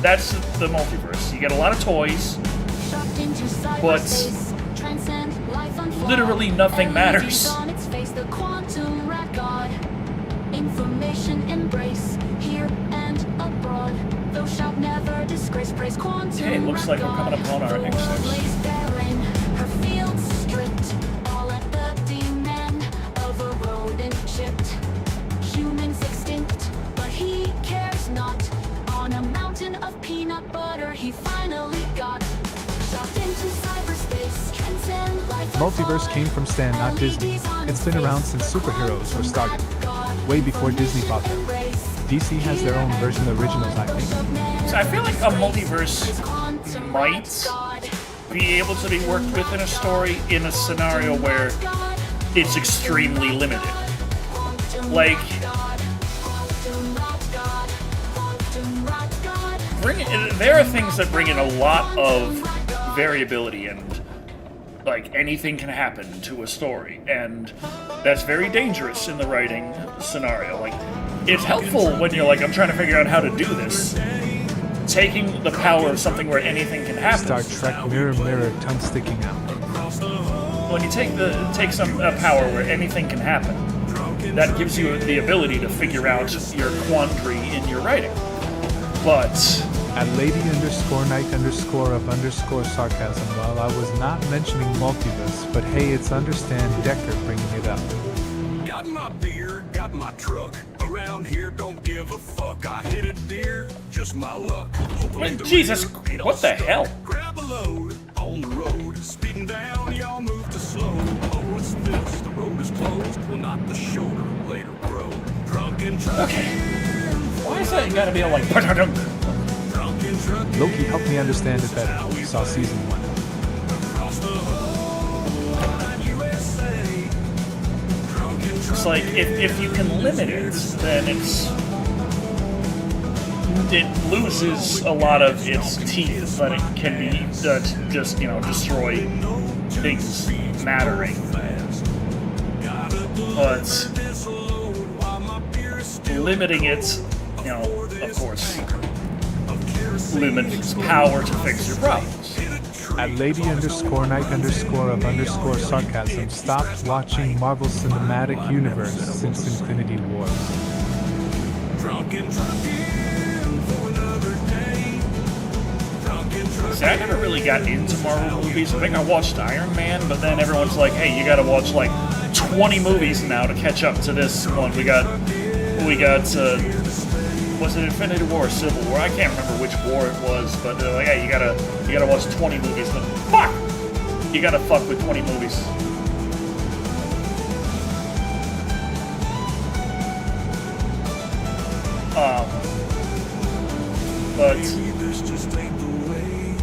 S1: That's the multiverse. You get a lot of toys, but literally nothing matters.
S5: transformation embrace here and abroad. Thou shalt never disgrace, praise quantum.
S1: Okay, it looks like we're coming up on our
S5: The world
S1: exits.
S5: lays barren, her fields stripped, all at the demand of a rodent chipped. Humans extinct, but he cares not. On a mountain of peanut butter he finally got. Shot into cyberspace, transcend life.
S2: Multiverse came from Stan, not Disney. It's been around since superheroes were started, way before Disney bought them. DC has their own version of originals, I think.
S1: So I feel like a multiverse might be able to be worked with in a story in a scenario where it's extremely limited. Like, there are things that bring in a lot of variability, and like anything can happen to a story, and that's very dangerous in the writing scenario. Like, it's helpful when you're like, I'm trying to figure out how to do this. Taking the power of something where anything can happen.
S2: Star Trek Mirror Mirror, tongue sticking out.
S1: When you take some power where anything can happen, that gives you the ability to figure out your quandary in your writing. But
S2: At lady_night_of_sarcasm, well, I was not mentioning multiverse, but hey, it's understand Decker bringing it up.
S3: Got my beer, got my truck. Around here, don't give a fuck. I hit a deer, just my luck. Hopefully the
S1: Jesus,
S3: rear ain't
S1: what
S3: all
S1: the
S3: stuck.
S1: hell?
S3: Grab a load on the road, speeding down, y'all move too slow. Oh, what's this? The road is closed. Well, not the shoulder, later grow. Drunk and trucking.
S1: why is that gotta be all like?
S3: Drunk and trucking.
S2: Loki helped me understand it better. We saw season 1.
S3: Across the whole USA. Drunk and
S1: It's like if you can limit it, then it loses a lot of its teeth that it can be just destroy things mattering. But limiting it, of course, limits its power to fix your problems.
S2: At lady_night_of_sarcasm stopped watching Marvel Cinematic Universe since Infinity War.
S3: Drunk and trucking for another day. Drunk and trucking.
S1: See, I never really got into Marvel movies. I think I watched Iron Man, but then everyone's like, hey, you gotta watch like 20 movies now to catch up to this one. We got was it Infinity War or Civil War? I can't remember which war it was, but they're like, hey, you gotta watch 20 movies. But fuck! You gotta fuck with 20 movies. But
S3: This just ain't the way.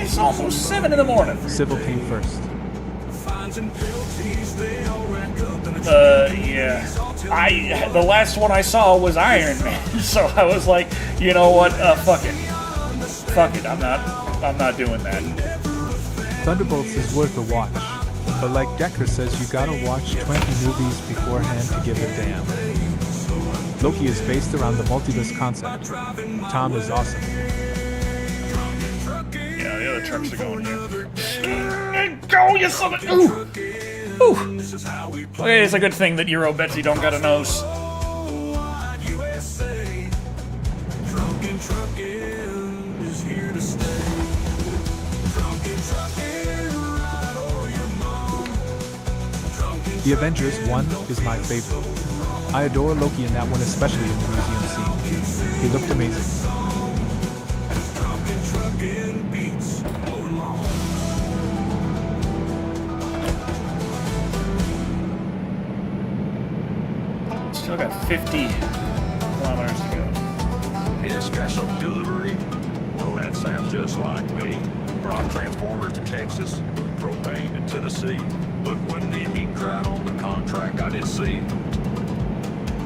S1: it's almost 7 in the morning.
S2: Civil came first.
S3: Fines and penalties, they all rack up in a
S1: Yeah. The last one I saw was Iron Man, so I was like, you know what? Fuck it. Fuck it. I'm not doing that.
S2: Thunderbolts is worth a watch, but like Decker says, you gotta watch 20 movies beforehand to give a damn. Loki is based around the multiverse concept. Tom is awesome.
S1: Yeah, the other trucks are going here. Go, you son of... Ooh! Ooh! Okay, it's a good thing that Euro Betsy don't got a nose.
S3: USA. Drunk and trucking is here to stay. Drunk and trucking, ride or your mom. Drunk and
S2: The Avengers 1 is my favorite. I adore Loki in that one, especially in the museum scene. He looked amazing.
S3: drunk and trucking beats along.
S1: Still got 50 kilometers to go.
S3: His special delivery? Well, that sounds just like me. Brought transformers to Texas, propane to Tennessee. But when the heat cried on the contract, I did see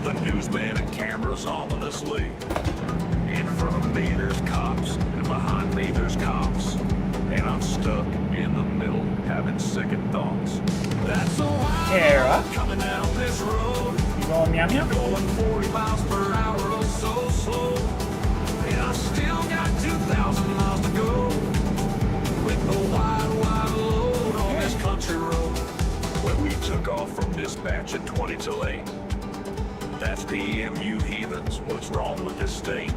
S3: the newsman and cameras ominously. In front of me there's cops, and behind me there's cops. And I'm stuck in the middle, having second thoughts. That's so wild,
S1: Kara,
S3: coming down this road.
S1: you going meow meow?
S3: Going 40 miles per hour, oh so slow. And I still got 2,000 miles to go. With the wide, wide load on this country road. When we took off from dispatch at 20 till 8. That's PM, you heathens. What's wrong with this state?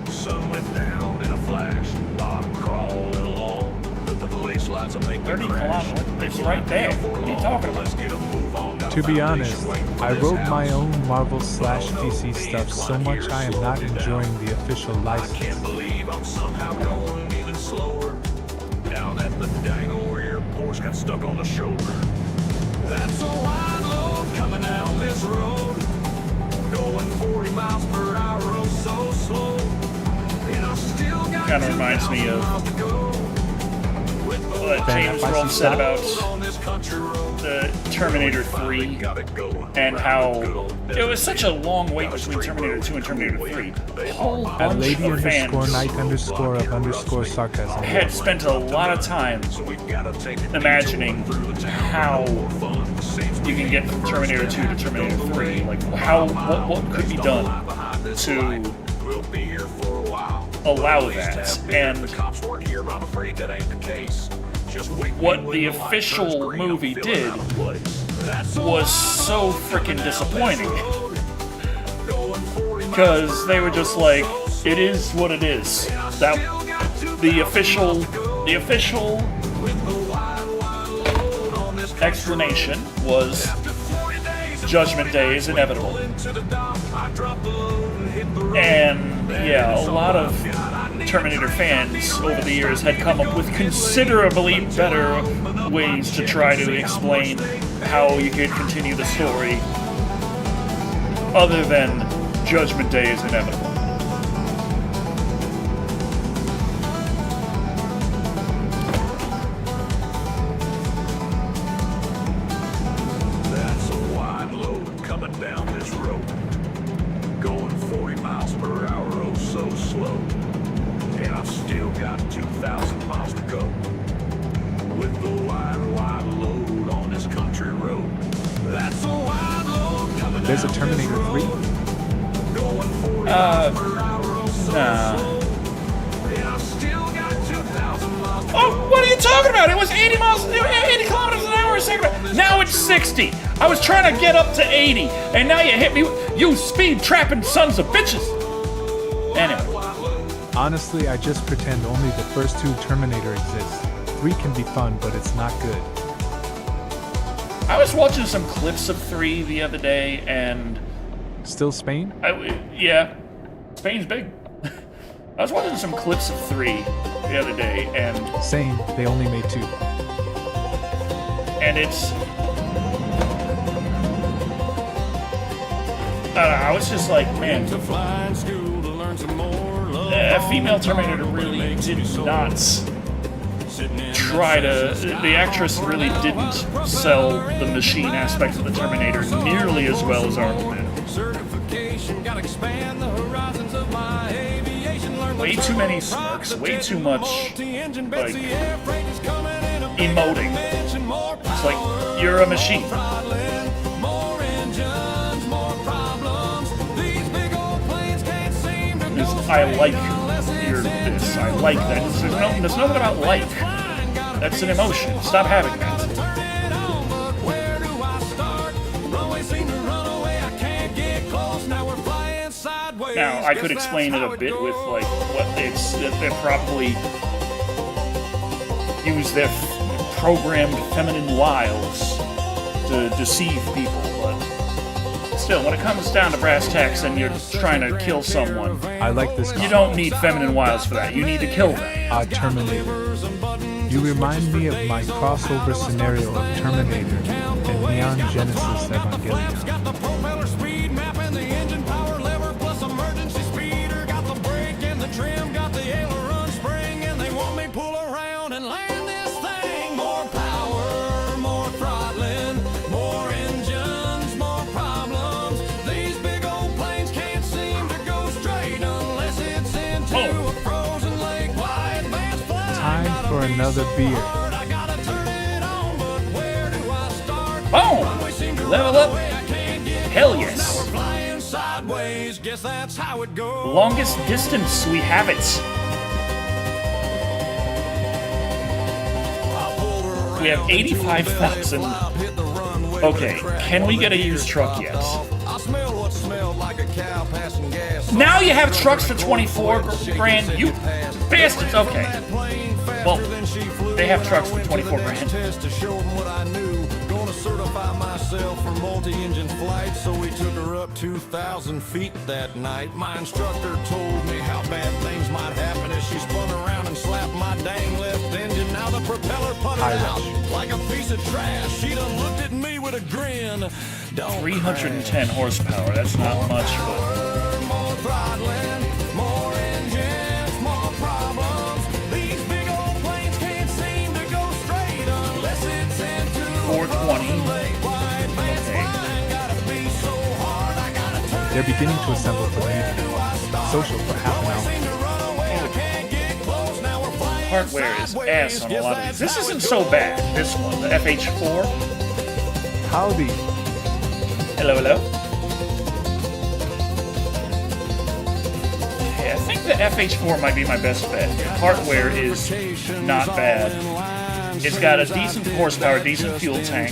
S3: Sun went down in a flash. I'm crawling along. The police lights will make me
S1: 30
S3: crash.
S1: kilometers. It's right there. What are you talking about?
S3: Let's get a move on. Got a
S2: To be
S3: foundation
S2: honest,
S3: waiting for
S2: I
S3: this
S2: wrote
S3: house.
S2: my own Marvel/DC stuff so much I am not enjoying the official
S3: I
S2: license.
S3: can't believe I'm somehow going even slower. Down at the dangle where your Porsche got stuck on the shoulder. That's a wide load coming down this road. Going 40 miles per hour, oh so slow. And I still got
S1: Kinda reminds me
S3: 2,000
S1: of
S3: miles to go. With the
S1: what
S2: Ben,
S1: James
S2: if I
S1: Rolfe
S2: see
S1: said
S2: stop-
S1: about
S3: on this country road.
S1: the Terminator 3
S3: Got it going.
S1: and how it was such a long wait between Terminator 2 and Terminator 3. A whole
S2: At
S1: bunch
S2: lady
S1: of
S2: underscore
S1: fans
S2: night underscore of underscore sarcasm.
S1: had spent a lot of time imagining how you can get from Terminator 2 to Terminator 3. Like, what could be done to
S3: We'll be here for a while.
S1: allow that. And
S3: The cops weren't here, but I'm afraid that ain't the case. Just wait
S1: what
S3: when
S1: the
S3: light
S1: official
S3: turns green, I'm
S1: movie
S3: feeling
S1: did
S3: out of place. That's a
S1: was
S3: wild
S1: so
S3: road
S1: freaking
S3: coming down this
S1: disappointing.
S3: road. Going 40 miles
S1: because they were
S3: per
S1: just
S3: hour,
S1: like,
S3: so slow.
S1: it is what it is.
S3: And I
S1: That
S3: still got 2,000
S1: the official
S3: miles to go. With the wide load on this country
S1: explanation
S3: road.
S1: was
S3: After 40 days of
S1: Judgment
S3: pulling
S1: Day is inevitable.
S3: pulling to the dock, I dropped the load and hit the road.
S1: And yeah, a
S3: So
S1: lot of
S3: God, I need
S1: Terminator
S3: a drink,
S1: fans
S3: I need a
S1: over the
S3: rest.
S1: years had come up with considerably better ways to try to explain how you could continue the story other than Judgment Day is inevitable.
S3: That's a wide load coming down this road. Going 40 miles per hour, oh so slow. And I've still got 2,000 miles to go. With the wide load on this country road. That's a wide load coming
S2: There's a
S3: down
S2: Terminator
S3: this
S2: 3?
S3: road. Going 40 miles per hour, oh so
S1: nah.
S3: slow. And I've still got 2,000 miles to go.
S1: Oh, what are you talking about? It was 80 kilometers an hour a second. Now it's 60. I was trying to get up to 80, and now you hit me. You speed trapping sons of bitches. Anyway,
S2: Honestly, I just pretend only the first two Terminator exist. 3 can be fun, but it's not good.
S1: I was watching some clips of 3 the other day, and
S2: Still Spain?
S1: yeah, Spain's big. I was watching some clips of 3 the other day, and
S2: Same, they only made 2.
S1: it's. I don't know, I was just like, man,
S3: To flying school to learn some more love.
S1: female Terminator really did not try to. The actress really didn't sell the machine aspect of the Terminator nearly as well as Armament.
S3: Certification, gotta expand the horizons of my aviation. Learn
S1: Way too many smirks, way too much
S3: multi-engine
S1: like
S3: Betsy air freight is coming in a big
S1: emoting.
S3: dimension. More
S1: It's like you're a machine.
S3: throttling, more engines, more problems. These big old planes can't seem to go
S1: I like
S3: unless it's
S1: your this. I like that. There's nothing about like. That's an emotion. Stop having that.
S3: turn it on, but where do I start? Runway seem to run away, I can't get close. Now we're flying sideways.
S1: Now, I could
S3: Guess
S1: explain it
S3: that's
S1: a
S3: how
S1: bit
S3: goes.
S1: with, like, what it's that they probably use their programmed feminine wiles to deceive people, but still, when it comes down to brass tacks and you're trying to kill someone,
S2: I like this
S1: you don't need feminine wiles for that. You need to kill them.
S2: Terminator. You remind me of my crossover scenario of Terminator and Neon Genesis Evangelion.
S3: Got the propeller speed map and the engine power lever plus emergency speeder. Got the brake and the trim, got the aileron spring, and they want me pull around and land this thing. More power, more throttling, more engines, more problems. These big old planes can't seem to go straight unless it's into
S1: Oh.
S3: a frozen lake. Why advance flight?
S2: Time for another beer.
S3: I gotta turn it on, but where do I start?
S1: Boom! Level up.
S3: I can't get
S1: Hell
S3: close.
S1: yes.
S3: Now we're flying sideways. Guess that's how it goes.
S1: Longest distance, we have it. We have 85,000. Okay, can we get a used truck yet?
S3: I smell what smells
S6: like a cow passing gas.
S1: Now you have trucks for 24 grand. You bastards. Okay. Well, they have trucks for 24 grand.
S6: Test to show them what I knew. Gonna certify myself for multi-engine flight, so we took her up 2,000 feet that night. My instructor told me how bad things might happen as she spun around and slapped my dang left engine. Now the propeller puttered out like a piece of trash. She done looked at me with a grin. Don't
S1: 310 horsepower. That's not much, but
S6: more throttling, more engines, more problems. These big old planes can't seem to go straight unless it's into
S1: 420.
S2: They're beginning to assemble for the meeting. Social for half an hour.
S1: Hardware is ass on a lot of these. This isn't so bad. This one, the FH4.
S2: Howdy.
S1: Hello, hello. Okay, I think the FH4 might be my best bet. Hardware is not bad. It's got a decent horsepower, decent fuel tank.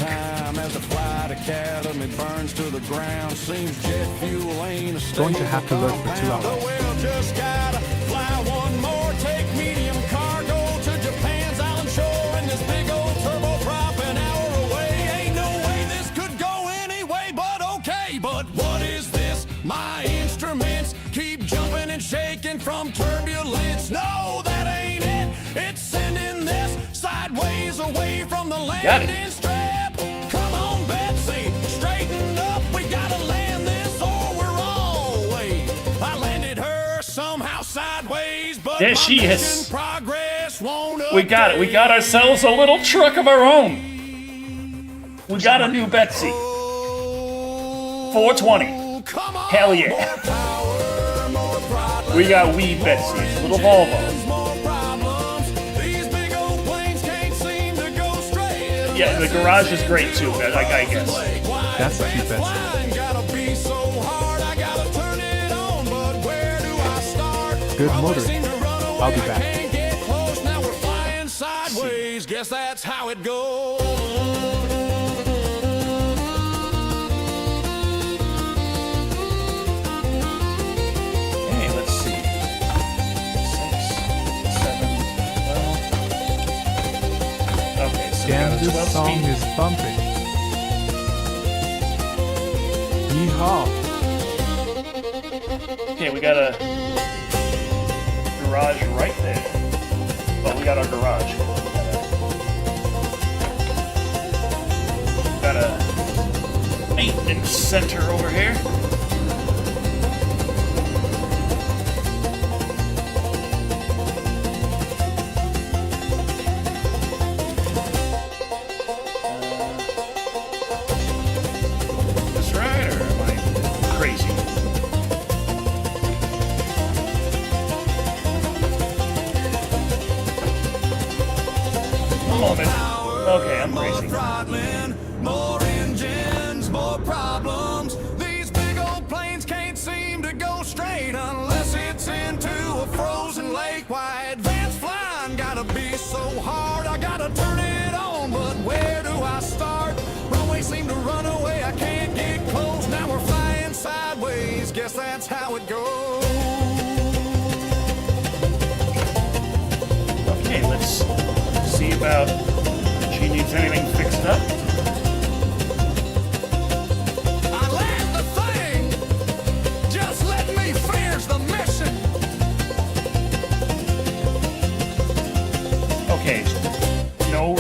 S2: Going to have to lurk for 2 hours.
S6: Just gotta fly one more, take medium cargo to Japan's island shore, and this big old turboprop an hour away. Ain't no way this could go anyway, but okay. But what is this? My instruments keep jumping and shaking from turbulence. No, that ain't it. It's sending this sideways away from the landing strap. Come on, Betsy, straighten up. We gotta land this or we're all away. I landed her somehow sideways, but
S1: There she is.
S6: progress won't
S1: We got it. We got ourselves a little truck of our own. We got a new Betsy. 420.
S6: Come on,
S1: Hell yeah.
S6: more power, more throttling,
S1: We got wee Betsy, little Volvo.
S6: more problems. These big old planes can't seem to go straight.
S1: Yeah, the garage is great too, I guess.
S2: That's a cute Betsy.
S6: Gotta be so hard, I gotta turn it on, but where do I start?
S2: Good
S6: Always
S2: motoring.
S6: seem to run away,
S2: I'll be
S6: I
S2: back.
S6: can't get close, now we're flying sideways. Guess that's how it goes.
S1: Hey, let's see. 6, 7, 12. Okay, so we
S2: Damn,
S1: got a 12
S2: this song
S1: speed.
S2: is bumping. Yeehaw.
S1: Okay, we got a garage right there. Well, we got our garage. We got a maintenance center over here. This right, or am I crazy? Moment. Okay, I'm crazy.
S6: Throttling, more engines, more problems. These big old planes can't seem to go straight unless it's into a frozen lake. Why advanced flying gotta be so hard? I gotta turn it on, but where do I start? Runways seem to run away, I can't get close. Now we're flying sideways, guess that's how it goes.
S1: Okay, let's see about if she needs anything fixed up.
S6: I land the thing! Just let me finish the mission!
S1: Okay, no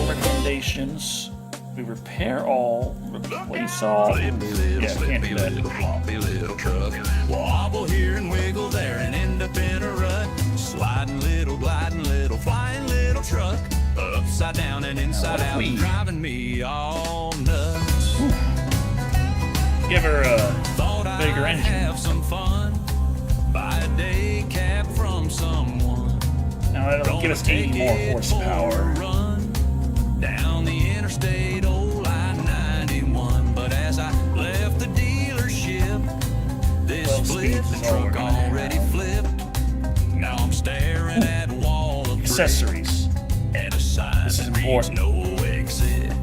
S1: recommendations. We repair all, replace all. Yeah, can't do that.
S3: Floppy little truck. Wobble here and wiggle there and end up in a rut. Sliding little, gliding little, flying little truck. Upside down and inside out, driving me all nuts.
S1: Give her a
S3: Thought
S1: bigger
S3: I'd
S1: engine.
S3: have some fun. Buy a day cab from someone.
S1: Now that'll give us 80 more horsepower.
S3: Run down the interstate, old I-91. But as I left the dealership, this
S1: 12
S3: split
S1: speeds
S3: the
S1: is all we're
S3: truck
S1: gonna have.
S3: already flipped. Now I'm staring at a wall of bricks
S1: Accessories.
S3: and a sign
S1: This is
S3: that reads
S1: important.
S3: no exit.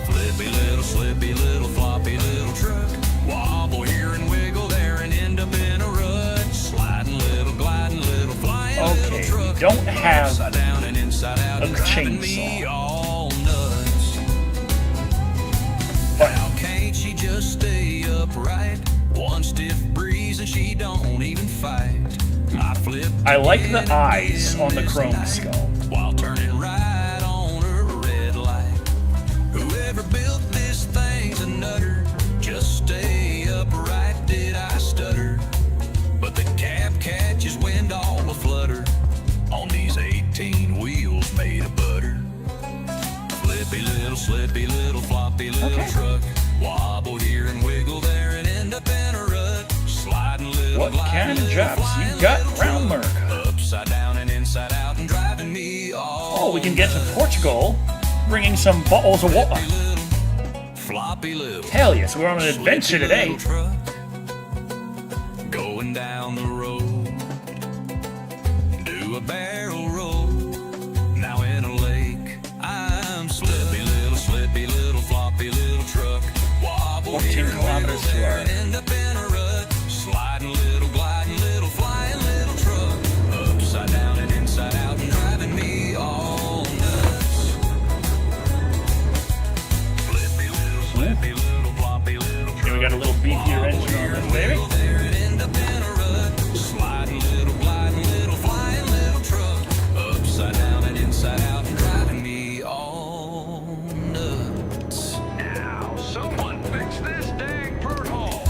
S3: Flippy little
S6: slippy little floppy little truck. Wobble here and wiggle there and end up in a rut. Sliding little, gliding little, flying little
S1: Okay,
S6: truck.
S1: we don't have
S6: Upside down and inside out
S1: a
S6: and driving me
S1: chainsaw.
S6: all nuts. How can't she just stay upright? One stiff breeze and she don't even fight.
S1: I like the eyes on the chrome skull.
S6: While turning right on a red light. Whoever built this thing's a nutter. Just stay upright, did I stutter? But the cab catches wind all aflutter on these 18 wheels made of butter. Slippy little, floppy little truck. Wobble here and wiggle there and end up in a rut. Sliding little,
S1: What kind of jobs you got around America?
S6: Upside down and inside out and driving me all.
S1: Oh, we can get to Portugal, bringing some bottles of water.
S6: Floppy little.
S1: Hell yes, we're on an adventure today.
S6: Truck, going down the road. Do a barrel roll. Now in a lake, I'm slippy little, floppy little truck. Wobble
S1: 14
S6: here and
S1: kilometers
S6: wiggle
S1: to
S6: there
S1: our-
S6: and end up in a rut. Sliding little, gliding little, flying little truck. Upside down and inside out and driving me all nuts. Flippy little, floppy little truck.
S1: Here we got a little beefier engine on this baby.
S6: There and end up in a rut. Sliding little, gliding little, flying little truck. Upside down and inside out and driving me all nuts.
S3: Now, someone fix this dang bird hole.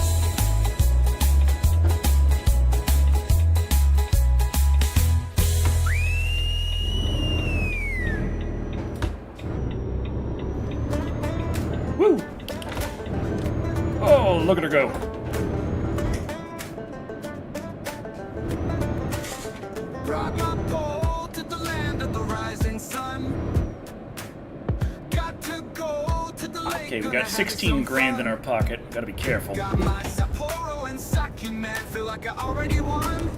S1: Woo! Oh, look at her go.
S3: Brought my boat to the land of the rising sun. Got to go to the lake.
S1: Okay, we got 16 grand in our pocket. Gotta be careful.
S3: Got my Sapporo and sake, man. Feel like I already won.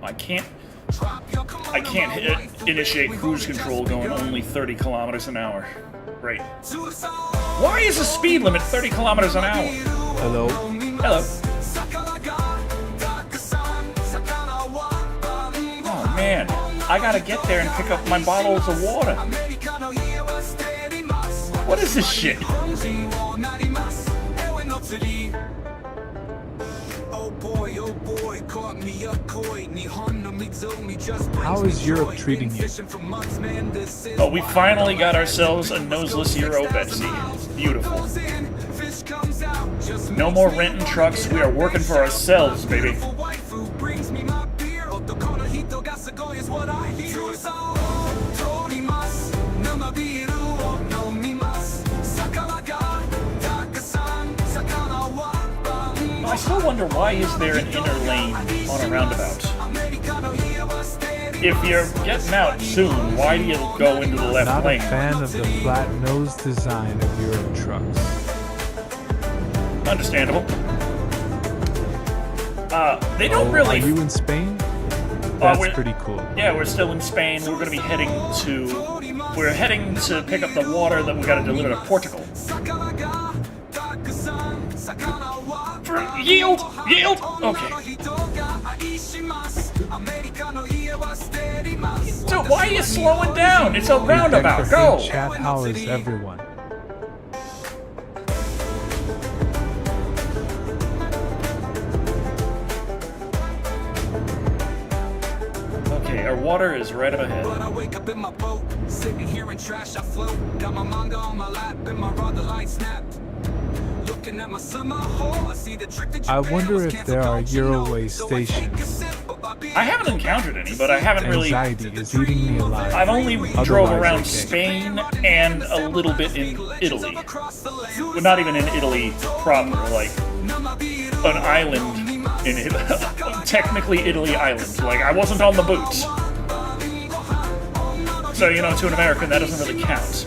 S1: I can't
S3: Drop your kimono,
S1: I can't
S3: my
S1: hit,
S3: wife,
S1: initiate
S3: we
S1: cruise
S3: only
S1: control
S3: just
S1: going
S3: begun.
S1: only 30 kilometers an hour. Great.
S3: Suicide.
S1: Why is the speed limit 30 kilometers an hour?
S2: Hello?
S1: Hello. Oh man, I gotta get there and pick up my bottles of water. What is this shit?
S2: How is Europe treating you?
S1: Oh, we finally got ourselves a noseless Euro, Betsy. Beautiful. No more renting trucks. We are working for ourselves, baby. I still wonder, why is there an inner lane on a roundabout? If you're getting out soon, why do you go into the left
S2: Not a
S1: lane?
S2: fan of the flat nose design of Euro trucks.
S1: Understandable. They don't
S2: Oh,
S1: really.
S2: Are you in Spain? That's
S1: we're-
S2: pretty cool.
S1: Yeah, we're still in Spain. We're going to be heading to. We're heading to pick up the water that we got to deliver to Portugal. For yield, yield. Okay. So why are you slowing down? It's a roundabout. Go.
S2: Chat, how is everyone?
S1: Okay, our water is right up ahead.
S3: But I wake up in my boat, sitting here in trash I float. Got my manga on my lap and my rod the light snapped. Looking at my summer hole, I see the trick that you
S2: I
S3: failed.
S2: wonder if
S3: Can't
S2: there are
S3: forget, you know.
S2: Euroway
S3: So I take a
S2: stations.
S3: sip of my beer.
S1: I haven't encountered any, but I haven't really.
S2: Anxiety is eating me alive.
S1: I've only
S2: Otherwise,
S1: drove around
S2: okay.
S1: Spain and a little bit in Italy. Well, not even in Italy proper, like an island in Italy. Technically Italy island. Like, I wasn't on the boots. So, you know, to an American, that doesn't really count.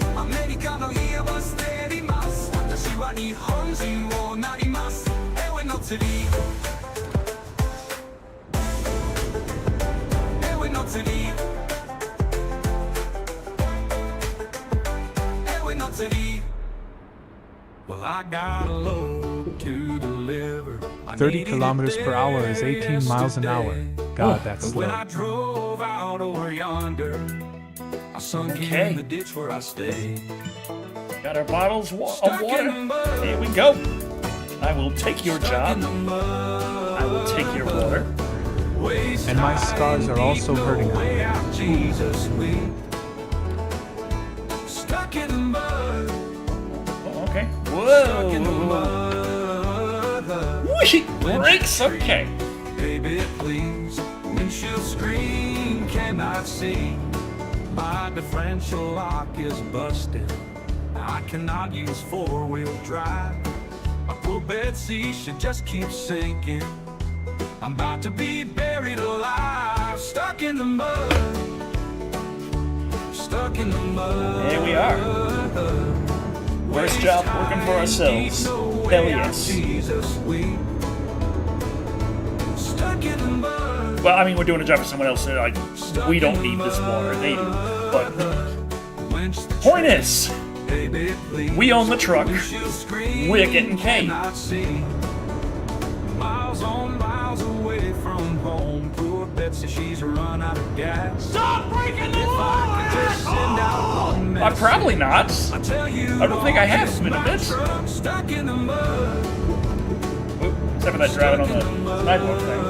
S3: Well, I got a load to deliver. I
S2: 30
S3: needed
S2: kilometers
S3: it
S2: per hour is
S3: there
S2: 18 miles an hour.
S3: yesterday.
S2: God, that's
S3: When
S2: slow.
S3: I drove out over yonder, I sunk
S1: Okay.
S3: in the ditch where I stayed.
S1: Got our bottles of
S3: Stuck in the
S1: water.
S3: mud.
S1: Here we go. I will take your
S3: Stuck
S1: job.
S3: in the mud.
S1: I will take your water.
S3: Waist
S2: And my
S3: high
S2: scars are
S3: deep,
S2: also
S3: no
S2: hurting.
S3: way out, Jesus, we stuck in the mud.
S1: Oh, okay.
S3: Stuck in the
S1: Whoa.
S3: mud.
S1: Whee! Brakes. Okay.
S3: Baby, please. Windshield screen cannot see. My differential lock is busted. I cannot use four-wheel drive. My poor Betsy should just keep sinking. I'm about to be buried alive. Stuck in the mud. Stuck in the mud.
S1: There we are. Worst job working for ourselves. Hell yes.
S3: Jesus, we stuck in the mud.
S1: Well, I mean, we're doing a job for someone else. We don't need this water. They do. But point is, we own the truck. We're getting paid.
S3: Miles on miles away from home. Poor Betsy, she's run out of gas.
S6: Stop breaking the law!
S3: Just send out one message.
S1: Probably not.
S3: I tell you,
S1: I don't think I have been a bit.
S3: Stuck in the mud.
S1: Except for that driving on the sidewalk thing.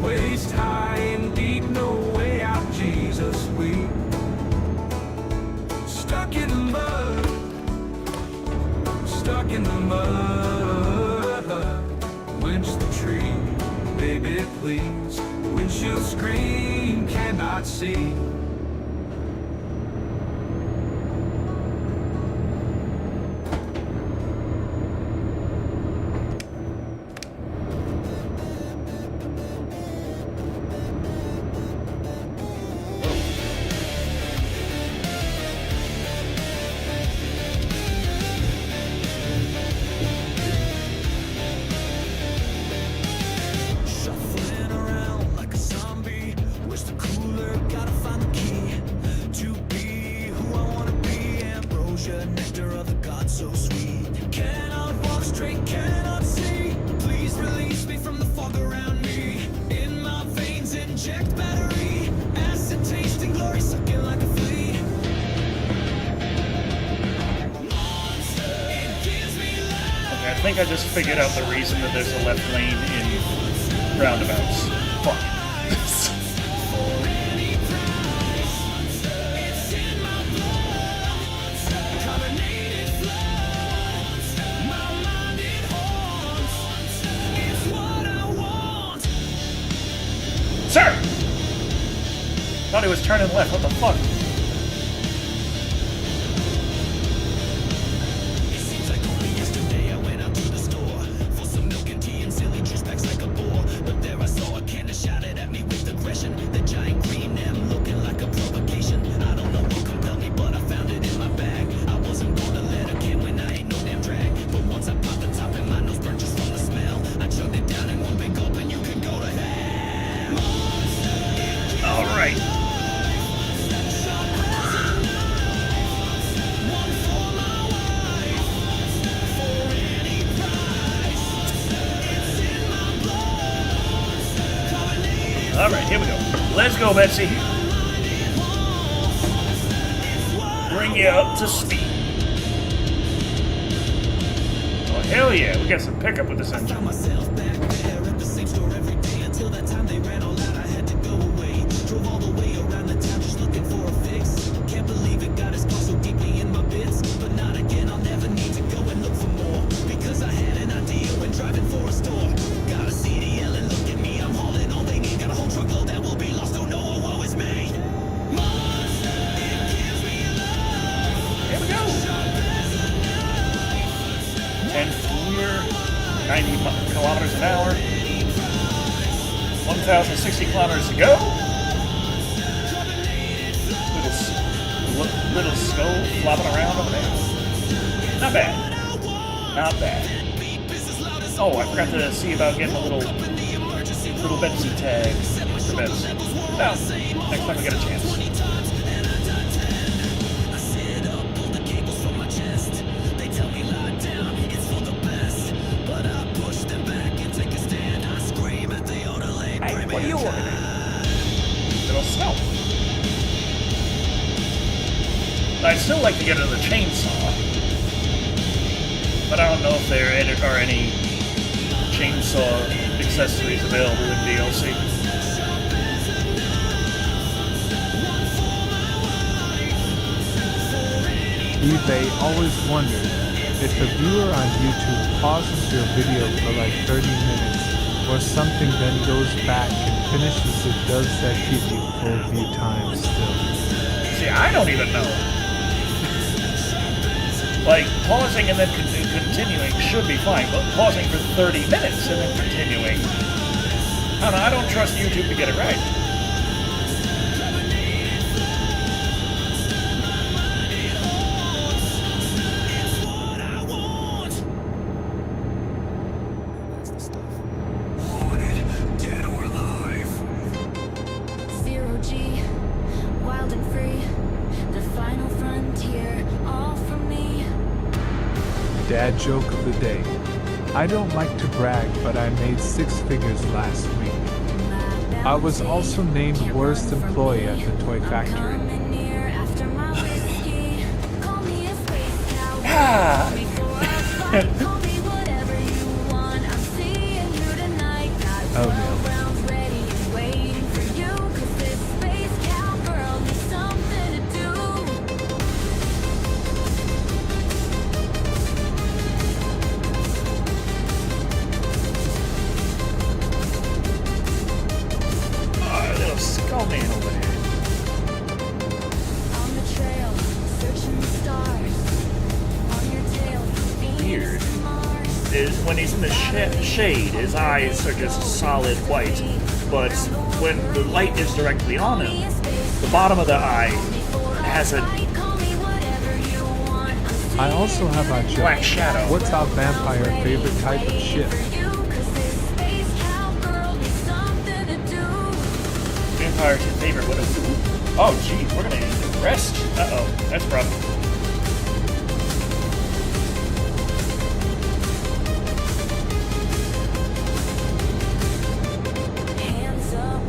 S3: Waist high and deep, no way out, Jesus, we stuck in the mud. Stuck in the mud. Winch the tree, baby, please. Windshield screen cannot see.
S4: Shuffling around like a zombie. Where's the cooler? Gotta find the key to be who I wanna be. Ambrosia, nectar of the gods so sweet. Cannot walk straight, cannot see. Please release me from the fog around me. In my veins, inject battery. Acid tasting glory, sucking like a flea. Monster, it gives me life.
S1: Okay, I think I just figured out the reason that there's a left lane in roundabouts. Fuck. Sir! Thought he was turning left. What the fuck?
S4: It seems like only yesterday I went out to the store for some milk and tea and silly juice packs like a bore. But there I saw a can that shouted at me with aggression. The giant green M looking like a provocation. I don't know what compelled me, but I found it in my bag. I wasn't gonna let her can when I ain't no damn drag. But once I popped the top and my nose burnt just from the smell, I chugged it down in one big gulp and you can go to hell.
S1: All right. All right, here we go. Let's go, Betsy. Bring you up to speed. Oh, hell yeah. We got some pickup with this engine.
S4: Found myself back there at the same store every day until that time they ran all out. I had to go away. Drove all the way around the town just looking for a fix. Can't believe it got as close so deeply in my bits. But not again, I'll never need to go and look for more. Because I had an idea when driving for a store. Got a CDL and look at me, I'm hauling all they need. Got a whole truckload that will be lost, don't know what woe is me. Monster, it gives me life.
S1: Here we go. And we're 90 kilometers an hour. 1,060 kilometers to go. Little skull flopping around over there. Not bad. Not bad. Oh, I forgot to see about getting a little Betsy tag for Betsy. Well, next time we get a chance.
S4: I sit up, pull the cables from my chest. They tell
S1: you looking at? It'll snow. I'd still like to get another chainsaw, but I don't know if there are any chainsaw accessories available in DLC.
S2: eBay always wondered if a viewer on YouTube pauses your video for like 30 minutes or something, then goes back and finishes it, does that give you full view time still?
S1: See, I don't even know. Like, pausing and then continuing should be fine, but pausing for 30 minutes and then continuing, I don't know, I don't trust YouTube to get it right.
S3: Dead or alive.
S5: Zero G, wild and free, the final frontier, all for me.
S2: Dad joke of the day. I don't like to brag, but I made 6 figures last week. I was also named worst employee at the toy factory.
S1: Ah!
S2: Oh no.
S1: Little skull man over there.
S5: On the trail, searching the stars. On your tail,
S1: Weird.
S5: Venus and Mars.
S1: Is when he's in the shade, his eyes are just solid white, but when the light is directly on him, the bottom of the eye has a
S2: I also have a joke.
S1: black shadow.
S2: What's our vampire favorite type of ship?
S1: Vampire's your favorite. What is it? Oh, geez, we're gonna need to rest. Uh-oh, that's a problem.
S5: Hands up,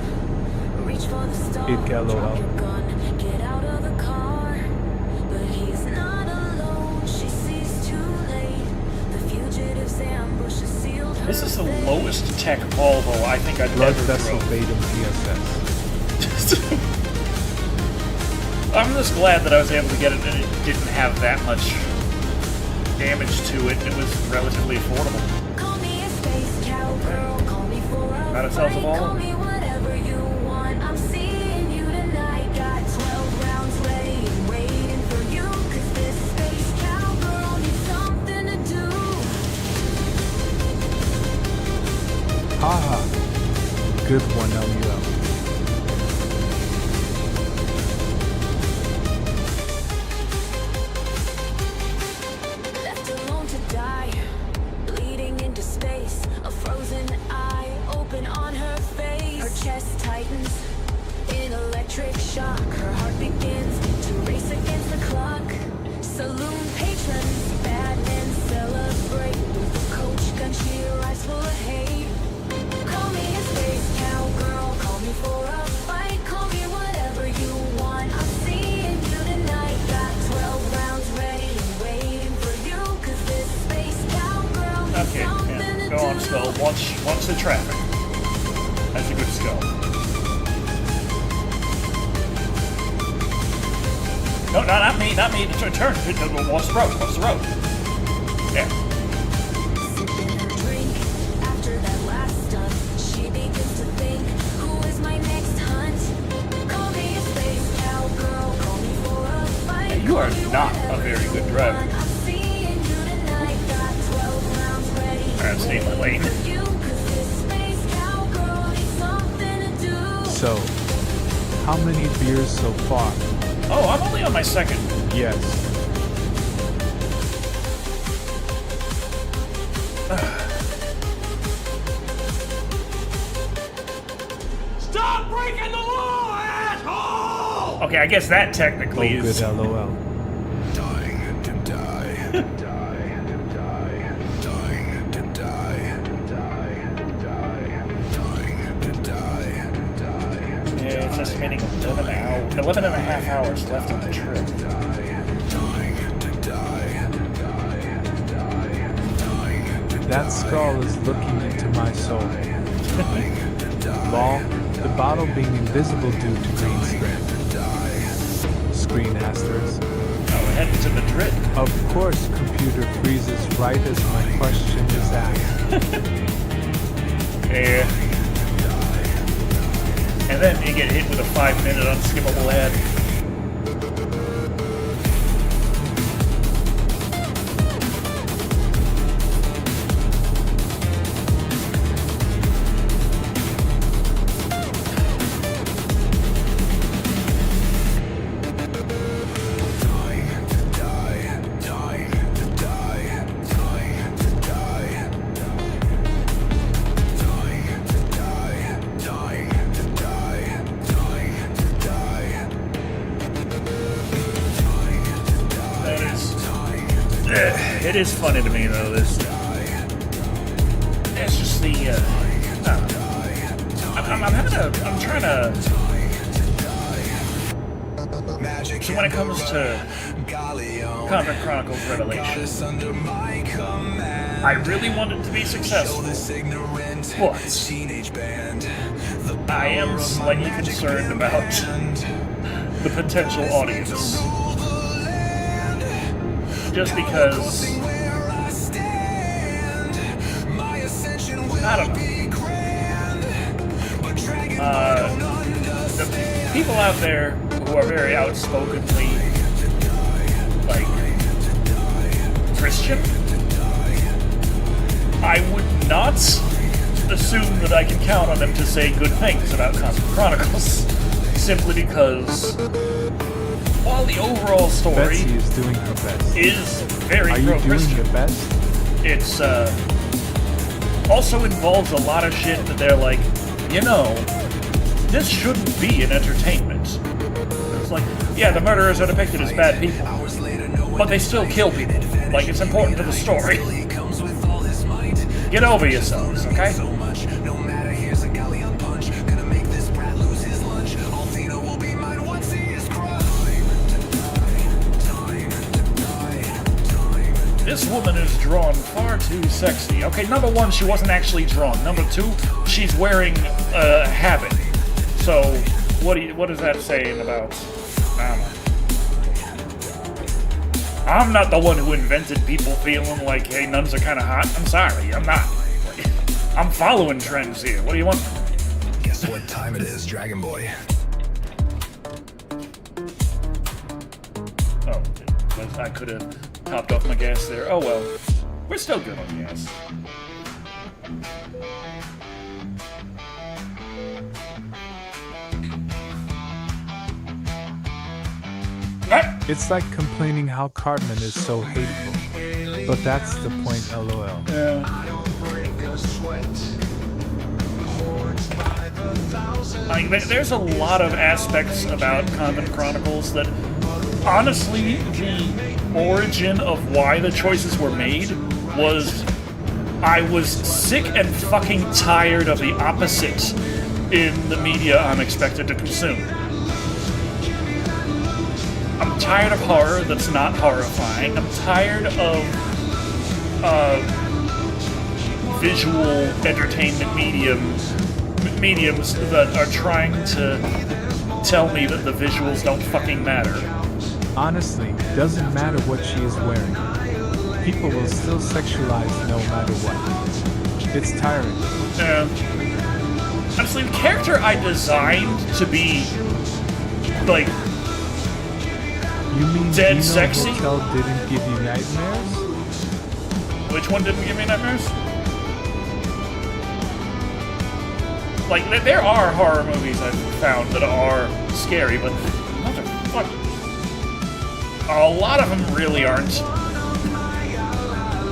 S5: reach for the stars.
S2: It got low.
S5: Drop your gun, get out of the car. But he's not alone. She sees too late. The fugitives ambush a sealed her
S1: This is the
S5: fate.
S1: lowest tech Volvo I think I've
S2: Blood
S1: ever
S2: vessel
S1: drove.
S2: Batum PSS.
S1: I'm just glad that I was able to get it and it didn't have that much damage to it. It was relatively affordable.
S5: Call me a space cowgirl. Call me for a
S1: Got ourselves a
S5: fight.
S1: ball.
S5: Call me whatever you want. I'm seeing you tonight. Got 12 rounds ready and waiting for you. 'Cause this space cowgirl needs something to do.
S2: Haha. Good one, LUL.
S5: Left alone to die, bleeding into space. A frozen eye open on her face. Her chest tightens in electric shock. Her heart begins to race against the clock. Saloon patrons, bad men celebrate. With a coach gun, she arrives full of hate. Call me a space cowgirl. Call me for a fight. Call me whatever you want. I'm seeing you tonight. Got 12 rounds ready and waiting for you. 'Cause this space cowgirl needs
S1: Okay,
S5: something
S1: yeah.
S5: to
S1: Go on,
S5: do.
S1: Skull. Watch the traffic. That's a good skull. No, not me. Turn. Watch the road. Watch the road. Yeah.
S5: Sipping her drink after that last stunt, she begins to think, who is my next hunt? Call me a space cowgirl, call me for a fight.
S1: Yeah, you are
S5: call me
S1: not a
S5: whatever
S1: very
S5: you
S1: good driver.
S5: want. I'm seeing you tonight, got 12 rounds ready.
S1: Alright, stay in my lane.
S5: For you, 'cause this space cowgirl needs something to do.
S2: So, how many beers so far?
S1: Oh, I'm only on my second.
S2: Yes.
S6: Stop breaking the law, asshole!
S1: Okay, I guess that
S2: Oh,
S1: technically
S2: good
S1: is.
S2: LOL.
S3: Dying to die. Dying to die. Dying to die. Dying to die. Dying to die.
S1: estimating 11 and a half hours left on the trip.
S2: That skull is looking into my soul. Lol, the bottle being invisible due to green screen. Screen asterisk.
S1: Now we're heading to Madrid.
S2: Of course, computer freezes right as my question is asked.
S1: Yeah. And then you get hit with a 5-minute unskippable ad. It is funny to me though. It's just the. I don't know. I'm trying to. So when it comes to Convent Chronicles Revelation, I really want it to be successful, but I am slightly concerned about the potential audience. Just because, I don't know, the people out there who are very outspokenly, like, Christian, I would not assume that I can count on them to say good things about Convent Chronicles, simply because while the overall story
S2: Betsy is doing her best.
S1: is very
S2: Are you doing
S1: pro-Christian,
S2: your best?
S1: it's also involves a lot of shit that they're like, you know, this shouldn't be an entertainment. It's like, yeah, the murderers are depicted as bad people, but they still kill people. Like, it's important to the story. Get over yourselves, okay? This woman is drawn far too sexy. Okay, number one, she wasn't actually drawn. Number two, she's wearing a habit. So, what is that saying about? I don't know. I'm not the one who invented people feeling like, hey, nuns are kind of hot. I'm sorry, I'm not. I'm following trends here. What do you want?
S3: Guess what time it is, Dragon Boy?
S1: Oh, I could have topped off my gas there. Oh well. We're still good on gas.
S2: It's like complaining how Cartman is so hateful. But that's the point, lol.
S1: Yeah. There's a lot of aspects about Convent Chronicles that, honestly, the origin of why the choices were made was I was sick and fucking tired of the opposite in the media I'm expected to consume. I'm tired of horror that's not horrifying. I'm tired of visual entertainment mediums that are trying to tell me that the visuals don't fucking matter.
S2: Honestly, doesn't matter what she is wearing. People will still sexualize no matter what. It's tiring.
S1: Yeah. Honestly, the character I designed to be, like,
S2: You mean
S1: Dead
S2: Dino
S1: sexy?
S2: Hotel didn't give you nightmares?
S1: which one didn't give me nightmares? Like, there are horror movies I've found that are scary, but motherfucker, a lot of them really aren't.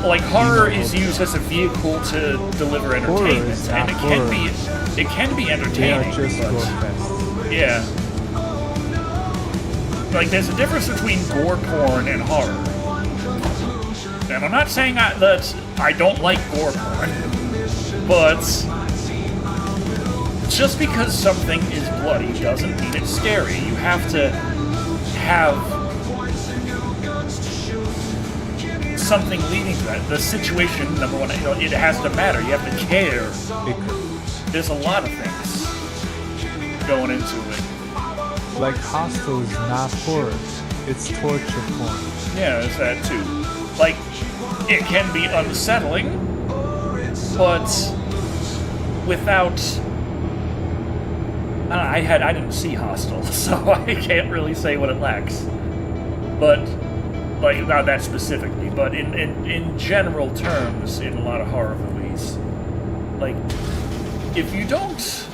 S1: Like, horror is used as a vehicle to deliver entertainment,
S2: is
S1: and
S2: not
S1: it can be
S2: They are
S1: entertaining.
S2: just
S1: but,
S2: gore fest.
S1: yeah. Like, there's a difference between gore porn and horror. And I'm not saying that I don't like gore porn, but just because something is bloody doesn't mean it's scary. You have to have something leading to that. The situation, number one, it has to matter. You have to care. There's a lot of things going into it.
S2: Like Hostel is not horror, it's torture porn.
S1: Yeah, there's that too. Like, it can be unsettling, but without... I didn't see Hostel, so I can't really say what it lacks. But, like, not that specifically, but in general terms, in a lot of horror movies, like, if you don't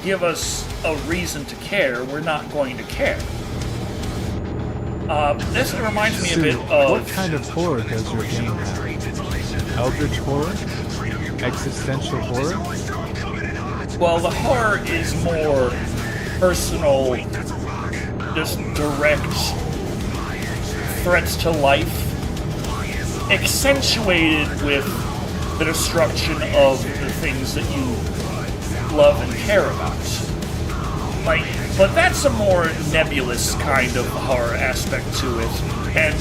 S1: give us a reason to care, we're not going to care. This reminds me a bit of...
S2: What kind of horror does your game have? Eldritch horror? Existential horror?
S1: Well, the horror is more personal, just direct threats to life, accentuated with the destruction of the things that you love and care about. Like, but that's a more nebulous kind of horror aspect to it, and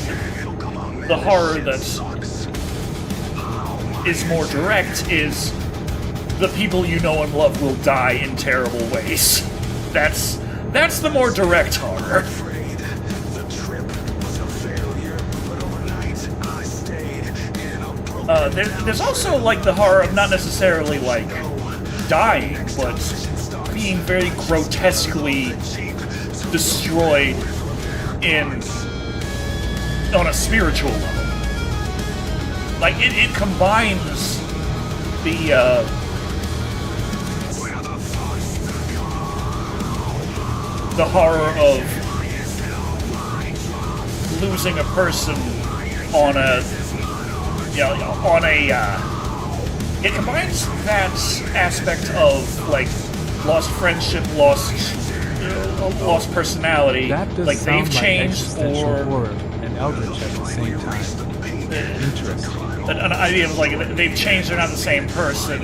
S1: the horror that is more direct is the people you know and love will die in terrible ways. That's the more direct horror. There's also like the horror of not necessarily like dying, but being very grotesquely destroyed on a spiritual level. Like it combines the horror of losing a person on it combines that aspect of like lost friendship, lost personality.
S2: That does
S1: like
S2: sound
S1: they've changed
S2: existential
S1: or
S2: horror and Eldritch at the same time. Interesting.
S1: an idea of like they've changed, they're not the same person.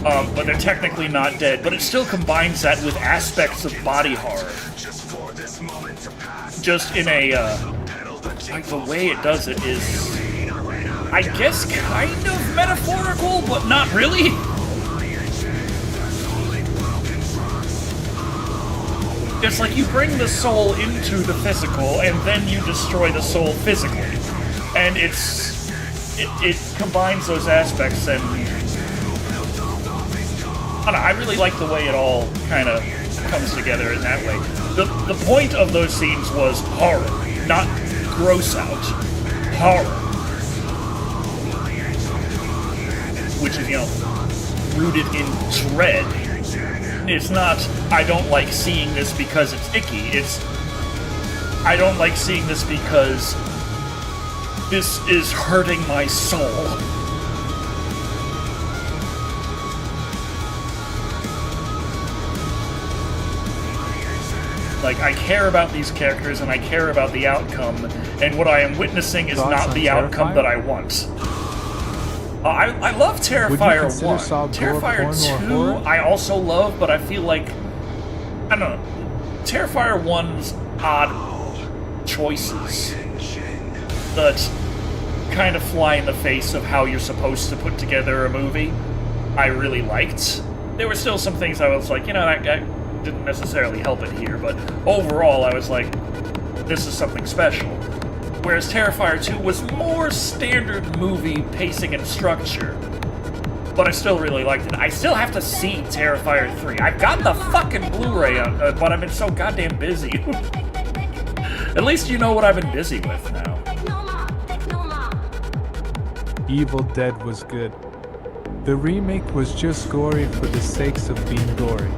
S1: But they're technically not dead. But it still combines that with aspects of body horror. Just in a, like the way it does it is, I guess, kind of metaphorical, but not really. It's like you bring the soul into the physical, and then you destroy the soul physically. And it combines those aspects, and I don't know, I really like the way it all kind of comes together in that way. The point of those scenes was horror, not gross out. Horror. Which is, rooted in dread. It's not, I don't like seeing this because it's icky. It's, I don't like seeing this because this is hurting my soul. Like, I care about these characters, and I care about the outcome, and what I am witnessing is not the outcome that I want. I love Terrifier 1. Terrifier 2, I also love, but I feel like, I don't know, Terrifier 1's odd choices that kind of fly in the face of how you're supposed to put together a movie, I really liked. There were still some things I was like, that didn't necessarily help it here, but overall I was like, this is something special. Whereas Terrifier 2 was more standard movie pacing and structure. But I still really liked it. I still have to see Terrifier 3. I've got the fucking Blu-ray on, but I've been so goddamn busy. At least you know what I've been busy with now.
S2: Evil Dead was good. The remake was just gory for the sakes of being gory.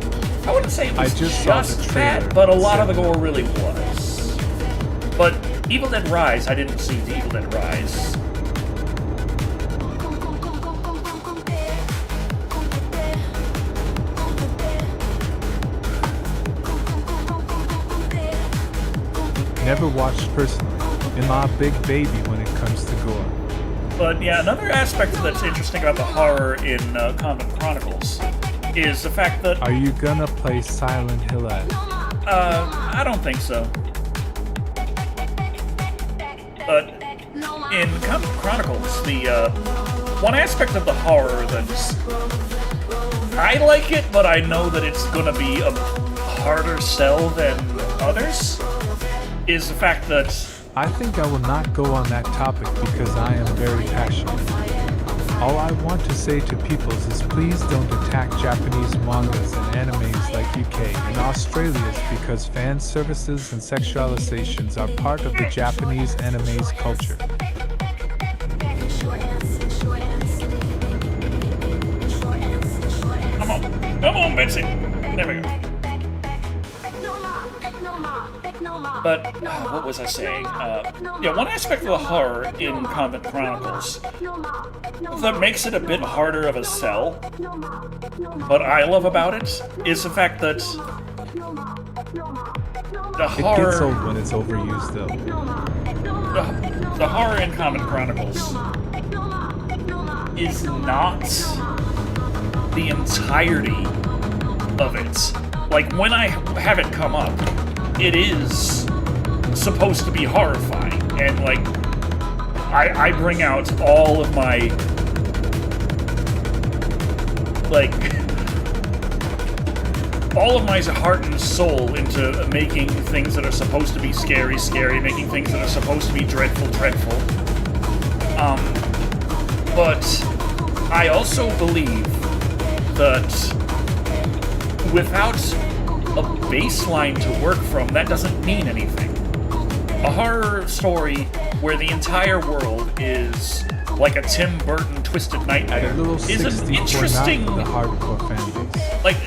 S1: I wouldn't say it was
S2: just saw the trailer,
S1: that, but a lot of the gore really was. But Evil Dead Rise, I didn't see the Evil Dead Rise.
S2: Never watched personally. Am I a big baby when it comes to gore?
S1: But yeah, another aspect that's interesting about the horror in Convent Chronicles is the fact that
S2: Are you gonna play Silent Hill Ed?
S1: I don't think so. But in Chronicles, the one aspect of the horror that's I like it, but I know that it's gonna be a harder sell than others, is the fact that
S2: I think I will not go on that topic because I am very passionate. All I want to say to peoples is please don't attack Japanese mangas and animes like UK and Australia's because fan services and sexualizations are part of the Japanese anime's culture.
S1: come on, Betsy. There we go. But what was I saying? Yeah, one aspect of the horror in Convent Chronicles that makes it a bit harder of a sell, what I love about it, is the fact that the horror...
S2: It gets old when it's overused, though.
S1: The horror in Convent Chronicles is not the entirety of it. Like, when I have it come up, it is supposed to be horrifying, and like I bring out all of my like all of my heart and soul into making things that are supposed to be scary, making things that are supposed to be dreadful. But I also believe that without a baseline to work from, that doesn't mean anything. A horror story where the entire world is like a Tim Burton Twisted Nightmare is an interesting.
S2: The hardcore fan base.
S1: Like,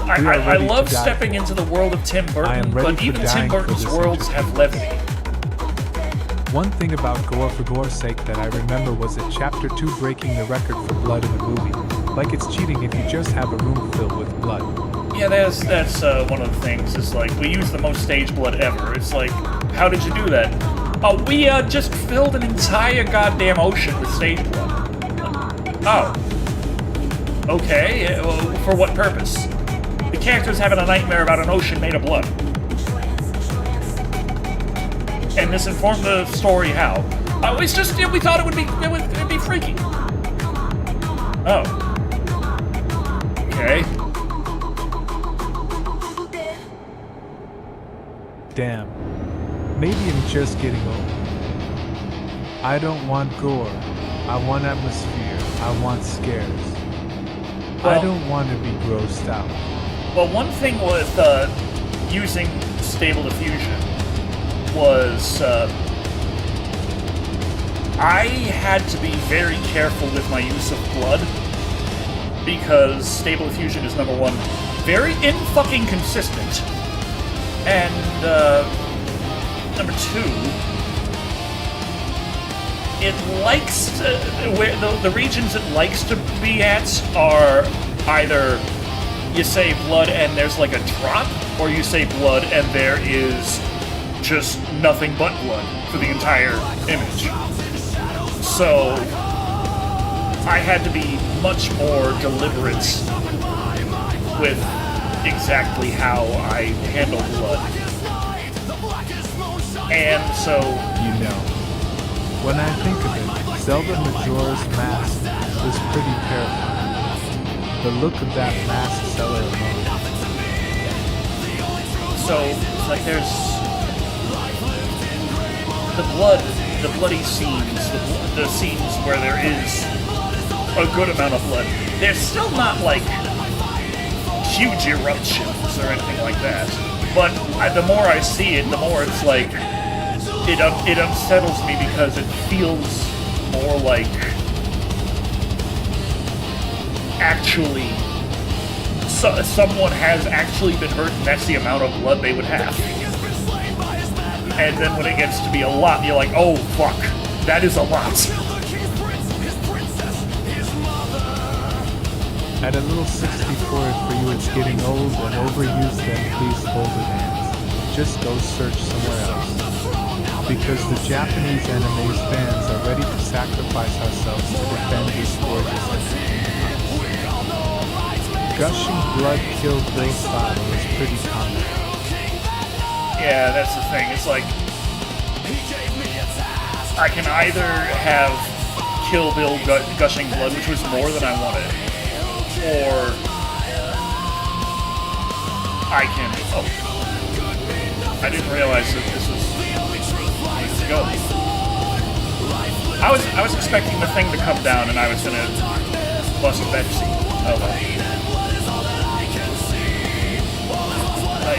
S1: I love stepping into the world of Tim Burton, but even Tim Burton's worlds have levity.
S2: One thing about gore for gore's sake that I remember was at Chapter 2 breaking the record for blood in a movie. Like it's cheating if you just have a room filled with blood.
S1: Yeah, that's one of the things. It's like, we use the most stage blood ever. It's like, how did you do that? Oh, we just filled an entire goddamn ocean with stage blood. Oh. Okay, for what purpose? The character's having a nightmare about an ocean made of blood. And this informed the story how? Oh, it's just, we thought it would be freaky. Oh. Okay.
S2: Damn. Maybe I'm just getting old. I don't want gore. I want atmosphere. I want scares. I don't want to be grossed out.
S1: Well, one thing with using Stable Diffusion was I had to be very careful with my use of blood because Stable Diffusion is, number one, very in-fucking consistent, and number two, it likes to, where the regions it likes to be at are either you say blood and there's like a drop, or you say blood and there is just nothing but blood for the entire image. So I had to be much more deliberate with exactly how I handle blood. And so,
S2: you know, when I think of it, Zelda Majora's Mask was pretty terrifying. The look of that mask seller alone.
S1: So it's like there's the bloody scenes, the scenes where there is a good amount of blood. There's still not like huge eruptions or anything like that. But the more I see it, the more it's like it unsettles me because it feels more like actually someone has actually been hurt, and that's the amount of blood they would have. And then when it gets to be a lot, you're like, oh fuck, that is a lot.
S2: At a little 64 for you it's getting old and overused, then please hold it hands. Just go search somewhere else. Because the Japanese anime's fans are ready to sacrifice ourselves to defend this gorgeous entertainment. gushing blood Kill Bill style is pretty common.
S1: Yeah, that's the thing. It's like I can either have Kill Bill gushing blood, which was more than I wanted, or I can. Oh, I didn't realize that this was ways to go. I was expecting the thing to come down, and I was gonna bust Betsy. Oh well.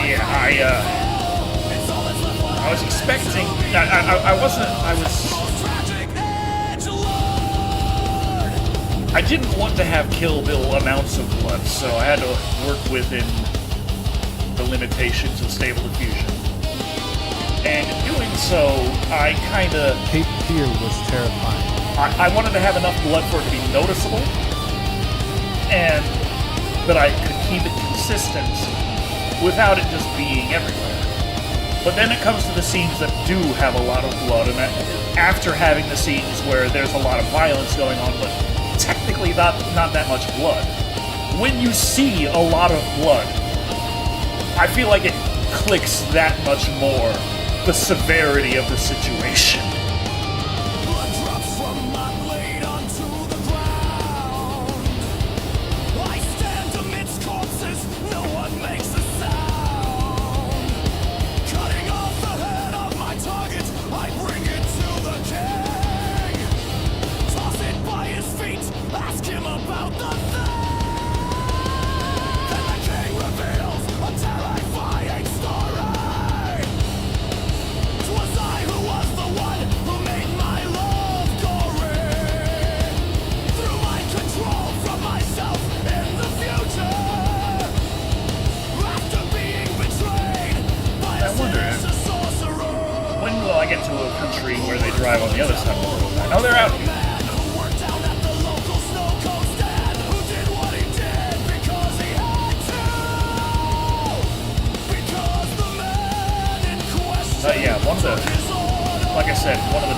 S1: Yeah, I was expecting. I wasn't. I didn't want to have Kill Bill amounts of blood, so I had to work within the limitations of Stable Diffusion. And in doing so, I kinda...
S2: Cape Fear was terrifying.
S1: I wanted to have enough blood for it to be noticeable, and that I could keep it consistent without it just being everywhere. But then it comes to the scenes that do have a lot of blood, and after having the scenes where there's a lot of violence going on, but technically not that much blood, when you see a lot of blood, I feel like it clicks that much more the severity of the situation.
S6: Blood drops from my blade onto the ground. I stand amidst corpses, no one makes a sound. Cutting off the head of my target, I bring it to the king. Toss it by his feet, ask him about the thing. Then the king reveals a terrifying story. 'Twas I who was the one who made my love gory. Through mind control from myself in the future. After being betrayed by
S1: I wonder,
S6: a sorcerer.
S1: when will I get to a country where they drive on the other side of the road? I know they're out here.
S6: Man who worked down at the local snow coast and who did what he did because he had to. Because the man in question
S1: Yeah, one of the... Like I said, one of the...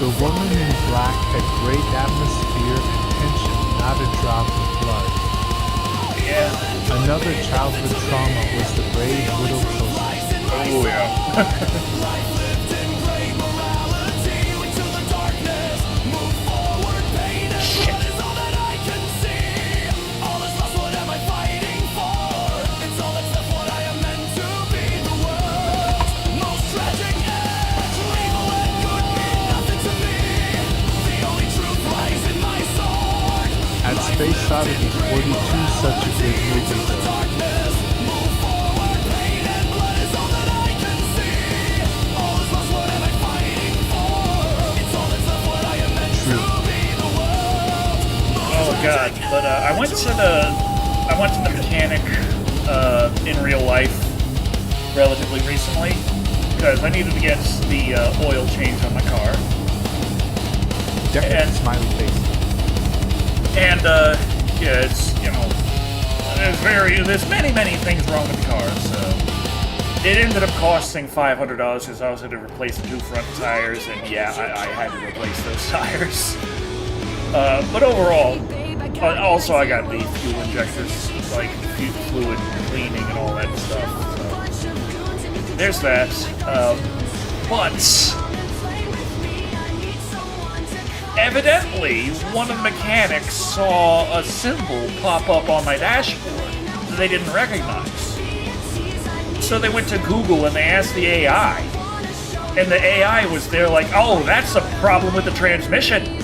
S2: The woman in black had great atmosphere and tension, not a drop of blood.
S1: Yeah.
S2: Another childhood trauma was the brave widow Cosette.
S1: Oh, yeah.
S6: life lived in gray morality into the darkness. Move forward, pain and blood is all that I can see. All is lost, what am I fighting for? It's all that's left, what I am meant to be. The world's most tragic end. Evil and good mean nothing to me. The only truth lies in my sword.
S2: At Space Oddity 42, such a good movie.
S6: Darkness, move forward, pain and blood is all that I can see. All is lost, what am I fighting for? It's all that's left, what I am meant to be. The world.
S1: Oh god, but I went to the mechanic in real life relatively recently because I needed to get the oil change on my car.
S2: Definitely
S1: And-
S2: smiley face.
S1: And yeah, it's, you know, there's many things wrong with the car, so it ended up costing $500 because I also had to replace the two front tires, and yeah, I had to replace those tires. But overall, also I got the fuel injectors, like fluid cleaning and all that stuff. So there's that. But evidently, one of the mechanics saw a symbol pop up on my dashboard that they didn't recognize. So they went to Google and they asked the AI. And the AI was there like, oh, that's a problem with the transmission.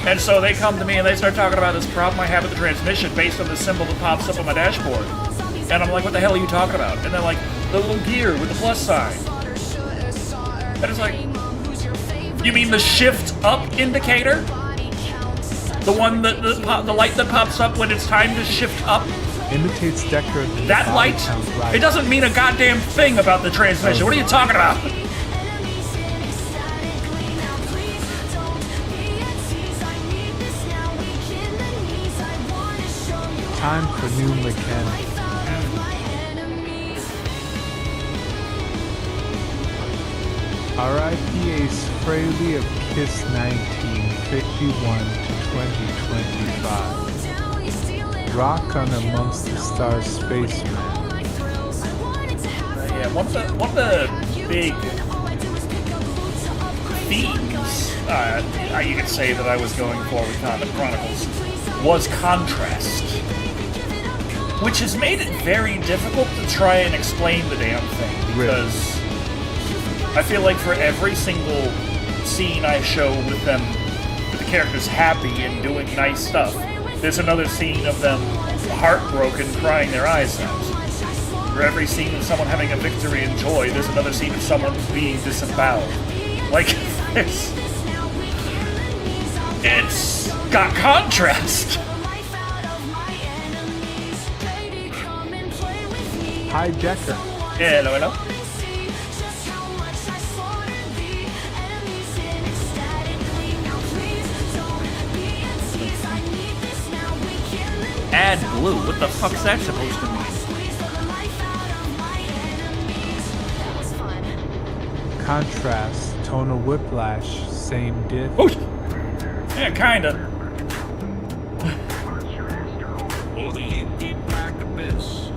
S1: And so they come to me and they start talking about this problem I have with the transmission based on the symbol that pops up on my dashboard. And I'm like, what the hell are you talking about? And they're like, the little gear with the plus sign. And it's like, you mean the shift up indicator? The one that the light that pops up when it's time to shift up?
S2: Imitates Decker.
S1: That light? It doesn't mean a goddamn thing about the transmission. What are you talking about?
S2: Time for new mechanic. R.I.P. Ace Frehley of KISS 1951 to 2025. rock on amongst the stars, spaceman.
S1: Yeah, one of the big themes you could say that I was going for with Comet Chronicles was contrast, which has made it very difficult to try and explain the damn thing, because I feel like for every single scene I show with them, with the characters happy and doing nice stuff, there's another scene of them heartbroken, crying their eyes out. For every scene of someone having a victory and joy, there's another scene of someone being disemboweled. Like, it's got contrast.
S2: Hi, Decker.
S1: Yeah, hello. Add blue. What the fuck's that supposed to mean?
S2: Contrast, tonal whiplash, same diff.
S1: Oh, yeah, kinda.
S3: Well, the deep back abyss.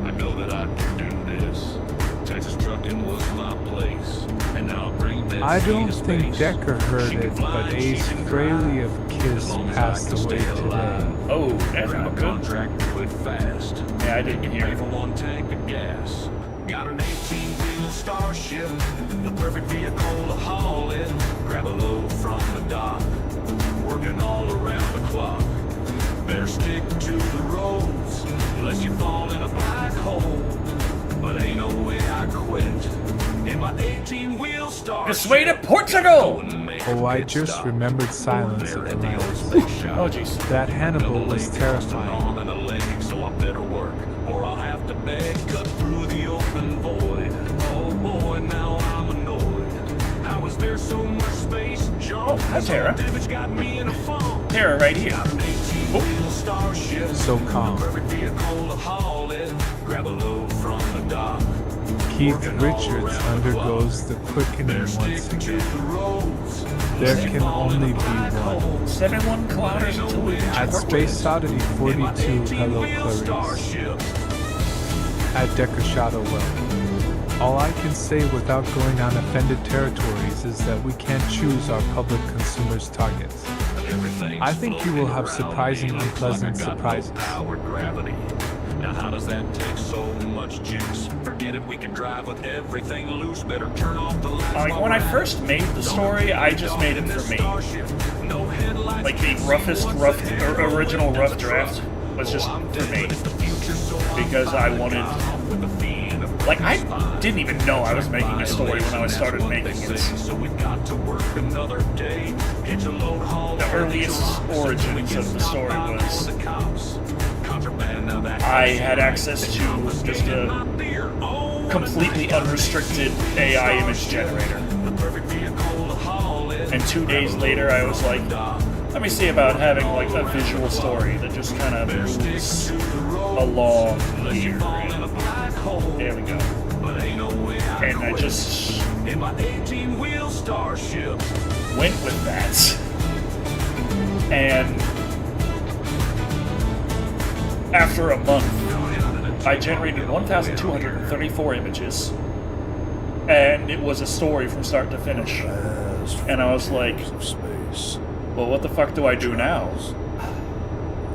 S3: I know that I can do this. Texas trucking was my place, and now I bring Betsy
S2: I don't
S3: to
S2: think
S3: space.
S2: Decker heard
S3: She can
S2: it,
S3: fly
S2: but
S3: and she
S2: Ace
S3: can
S2: Frehley
S3: drive.
S2: of Kiss
S3: As long as I
S2: passed
S3: can
S2: away
S3: stay
S2: today.
S3: alive.
S1: Oh, that's
S3: Grab
S1: not
S3: a
S1: good.
S3: contract to quit fast.
S1: Yeah, I didn't hear
S3: Pay
S1: it.
S3: for one tank of gas. Got an 18-wheel Starship, the perfect vehicle to haul it. Grab a load from the dock, working all around the clock. Better stick to the roads, unless you fall in a black hole. But ain't no way I quit. In my 18-wheel Starship.
S1: This way to Portugal!
S2: Oh, I just remembered Silence of the Lambs.
S1: Oh, jeez.
S2: That Hannibal was terrifying.
S3: Arm and a leg, so I better work, or I'll have to beg, cut through the open void. Oh boy, now I'm annoyed. How is there so much space?
S1: Oh, hi, Tara.
S3: Got me in a funk.
S1: Tara, right here.
S3: Got an 18-wheel Starship,
S2: So calm.
S3: perfect vehicle to haul it. Grab a load from the dock.
S2: Keith Richards undergoes the quickening once again. There can only be one.
S1: 71 kilometers until we reach
S2: At
S1: Portugal.
S2: Space Oddity 42, hello Clarice. At Decker Shado well. All I can say without going on offended territories is that we can't choose our public consumers' targets. I think you will have surprising, unpleasant surprises.
S3: Powered gravity. Now how does that take so much juice? Forget it, we can drive with everything loose. Better turn off the lights.
S1: Like, when I first made the story, I just made it for me. Like, the original rough draft was just for me. Because I wanted... Like, I didn't even know I was making a story when I started making it. The earliest origins of the story was... I had access to just a completely unrestricted AI image generator. And 2 days later, I was like, let me see about having like a visual story that just kind of moves along here. There we go. And I just went with that. And after a month, I generated 1,234 images, and it was a story from start to finish. And I was like, well, what the fuck do I do now?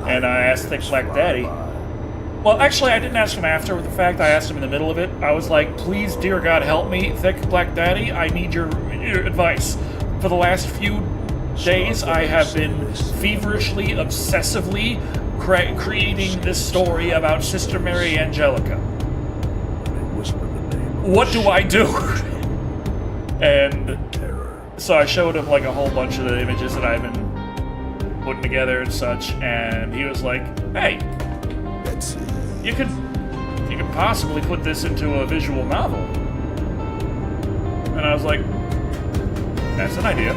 S1: And I asked Thick Black Daddy. Well, actually, I didn't ask him after the fact. I asked him in the middle of it. I was like, please, dear God, help me, Thick Black Daddy. I need your advice. For the last few days, I have been feverishly, obsessively creating this story about Sister Mary Angelica. What do I do? And so I showed him like a whole bunch of the images that I've been putting together and such, and he was like, hey,
S7: Betsy.
S1: you could possibly put this into a visual novel. And I was like, that's an idea.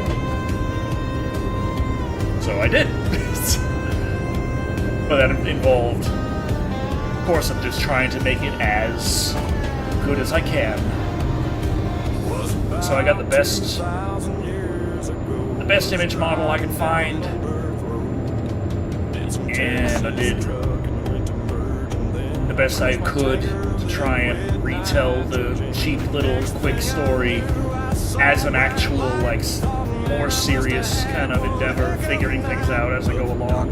S1: So I did. But that involved, of course, I'm just trying to make it as good as I can. So I got the best image model I could find, and I did the best I could to try and retell the cheap little quick story as an actual, like, more serious kind of endeavor, figuring things out as I go along.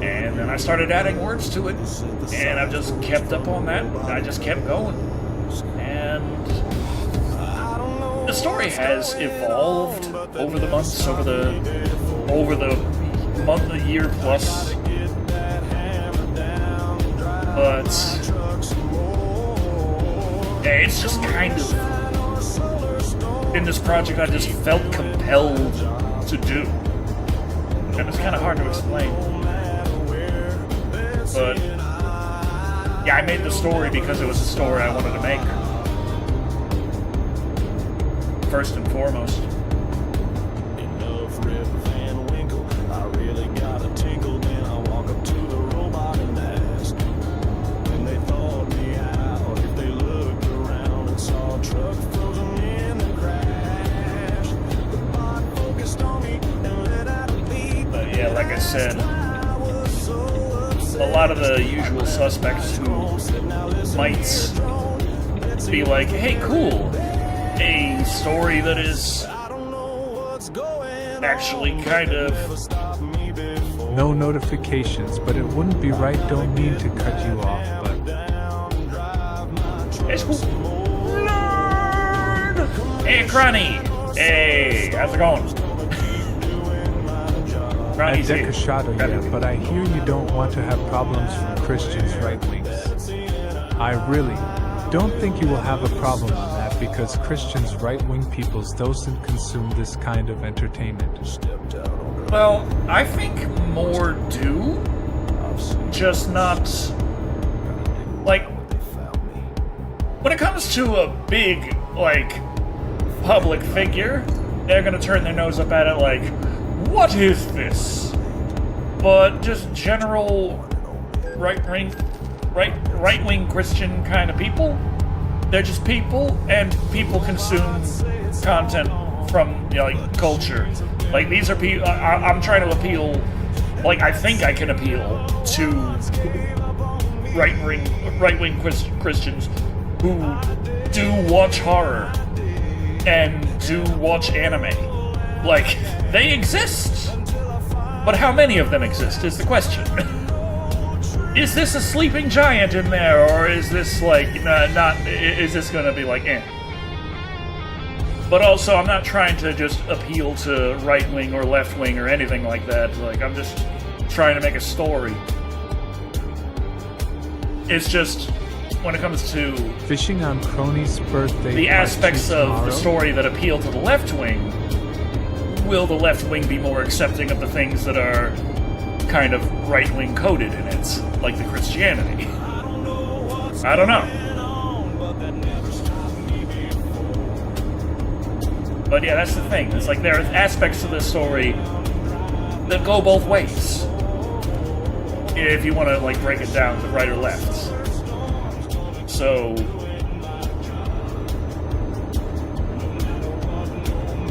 S1: And then I started adding words to it, and I've just kept up on that. I just kept going. And the story has evolved over the months, over the month, a year plus. But yeah, it's just kind of, in this project I just felt compelled to do. And it's kind of hard to explain. But yeah, I made the story because it was a story I wanted to make. First and foremost.
S3: Enough Rip Van Winkle. I really got a tinkle. Then I walk up to the robot and ask when they thawed me out. If they looked around and saw a truck frozen in the crash. The bot focused on me and let out a beat.
S1: But yeah, like I said, a lot of the usual suspects who might be like, hey, cool, a story that is actually kind of...
S2: No notifications, but it wouldn't be right. Don't mean to cut you off, but
S1: It's cool. Nerd! Hey, Crony! Hey, how's it going?
S2: at
S1: Crony's here.
S2: Shado, yeah, but I hear you don't want to have problems from Christians right wings. I really don't think you will have a problem on that because Christians right wing peoples doesn't consume this kind of entertainment.
S1: Well, I think more do. Just not... Like, when it comes to a big, like, public figure, they're gonna turn their nose up at it like, what is this? But just general right-wing Christian kind of people, they're just people, and people consume content from, you know, like, culture. Like, these are people, I'm trying to appeal, like, I think I can appeal to right-wing Christians who do watch horror and do watch anime. Like, they exist. But how many of them exist is the question. Is this a sleeping giant in there, or is this, like, is this gonna be like, eh? But also, I'm not trying to just appeal to right-wing or left-wing or anything like that. Like, I'm just trying to make a story. It's just, when it comes to
S2: Fishing on Crony's birthday.
S1: the aspects of
S2: tomorrow?
S1: the story that appeal to the left-wing, will the left-wing be more accepting of the things that are kind of right-wing coded in it, like the Christianity? I don't know. But yeah, that's the thing. It's like there are aspects of this story that go both ways. If you want to, like, break it down to right or left. So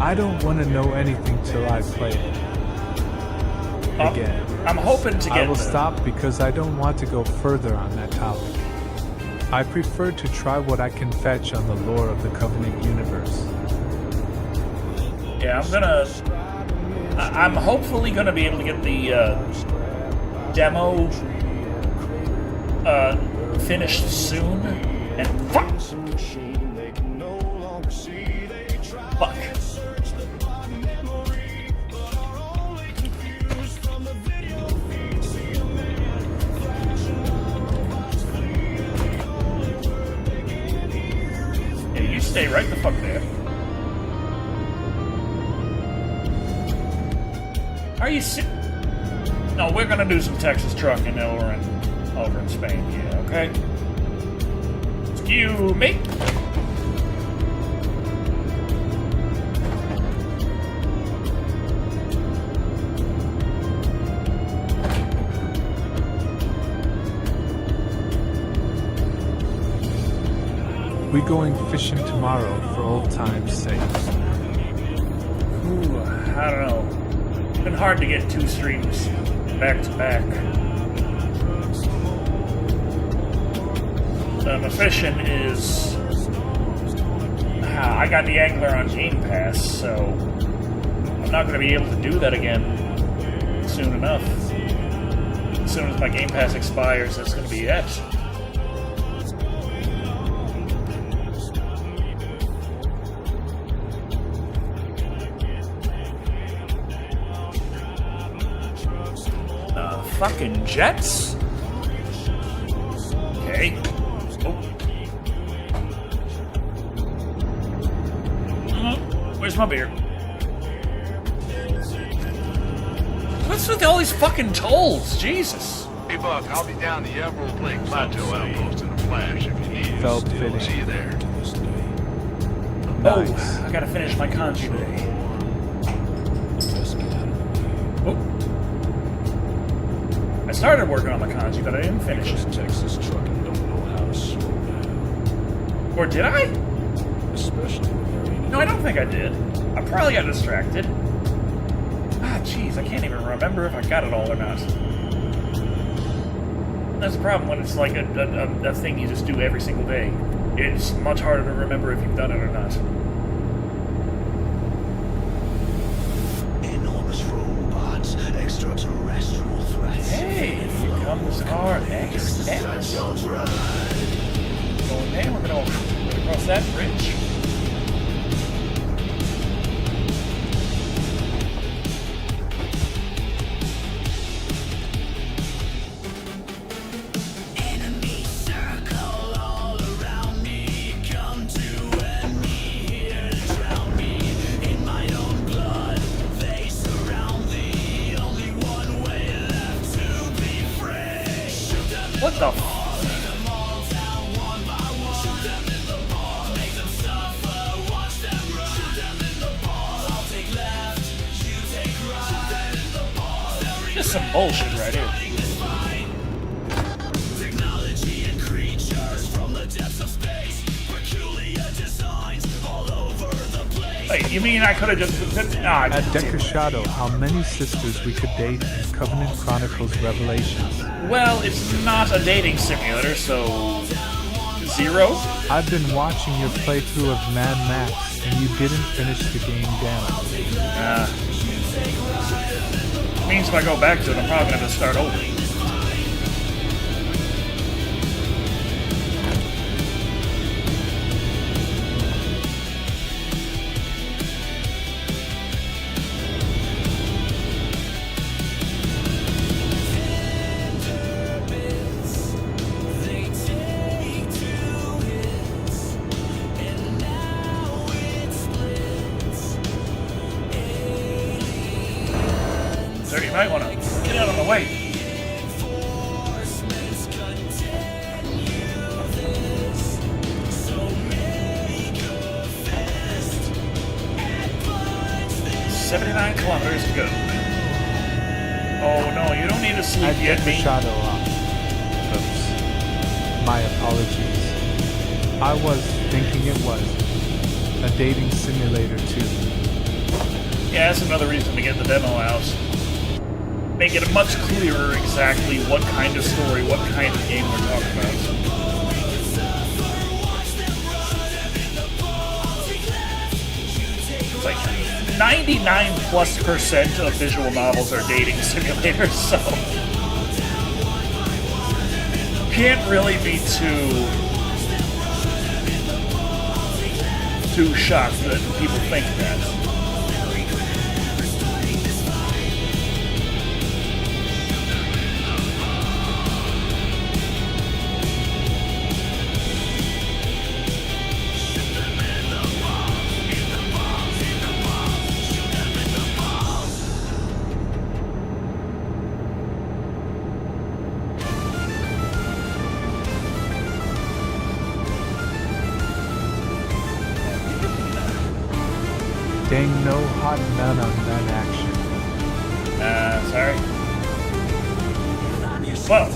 S2: I don't want to know anything till I play it. Again.
S1: I'm hoping to get
S2: I will
S1: the-
S2: stop because I don't want to go further on that topic. I prefer to try what I can fetch on the lore of the Covenant universe.
S1: Yeah, I'm hopefully gonna be able to get the demo finished soon. And fuck! Fuck. Yeah, you stay right the fuck there. Are you si- No, we're gonna do some Texas trucking over in Spain, yeah, okay? Excuse me.
S2: We going fishing tomorrow for old times' sake.
S1: Ooh, I don't know. It's been hard to get two streams back to back. my fishing is... I got the angler on Game Pass, so I'm not going to be able to do that again soon enough. As soon as my Game Pass expires, that's going to be it. Fucking jets? Okay. Oh. Where's my beer? What's with all these fucking tolls? Jesus.
S7: Hey, Buck, I'll be down the Emerald Lake Plateau outpost in a flash if you need it.
S2: Felt fitting.
S7: See you there.
S2: Nice.
S1: Oh, I gotta finish my kanji today. Oh. I started working on the kanji, but I didn't finish it.
S6: Texas trucking don't know how to slow down.
S1: Or did I?
S6: Especially when there ain't
S1: No, I don't think I did. I probably got distracted. Ah, jeez, I can't even remember if I got it all or not. That's the problem when it's like a thing you just do every single day. It's much harder to remember if you've done it or not.
S3: Enormous robots, extraterrestrial threats.
S1: Hey, here comes our next step. Going there, we're gonna cross that bridge.
S4: Enemy circle all around me. Come to end me, here to drown me. In my own blood, they surround thee. Only one way left to be free. Shoot them in
S1: What the f-
S4: take them all down one by one. Shoot them in the ball, make them suffer. Watch them run. Shoot them in the ball, I'll take left, you take right. Shoot them in the ball,
S1: Just some bullshit right here.
S4: technology and creatures from the depths of space. Peculiar designs all over the place.
S1: Wait, you mean I could have just... Ah,
S2: At Decker Shado, how many sisters we could date in Covenant Chronicles Revelations.
S1: well, it's not a dating simulator, so... 0?
S2: I've been watching your playthrough of Mad Max, and you didn't finish the game down.
S1: Means if I go back to it, I'm probably going to have to start over.
S4: They take 2 hits, and now it splits.
S1: So you might want to get out of the way.
S4: Reinforcements continue this, so make a fist and punch this.
S1: 79 kilometers to go. Oh no, you don't need to sleep
S2: At
S1: yet,
S2: Decker
S1: me.
S2: Shado, oops. My apologies. I was thinking it was a dating simulator too.
S1: Yeah, that's another reason to get the demo out. Make it much clearer exactly what kind of story, what kind of game we're talking about. It's like 99+% of visual novels are dating simulators, so can't really be too shocked that people think that.
S2: Dang, no hot none on that action.
S1: Sorry. Well,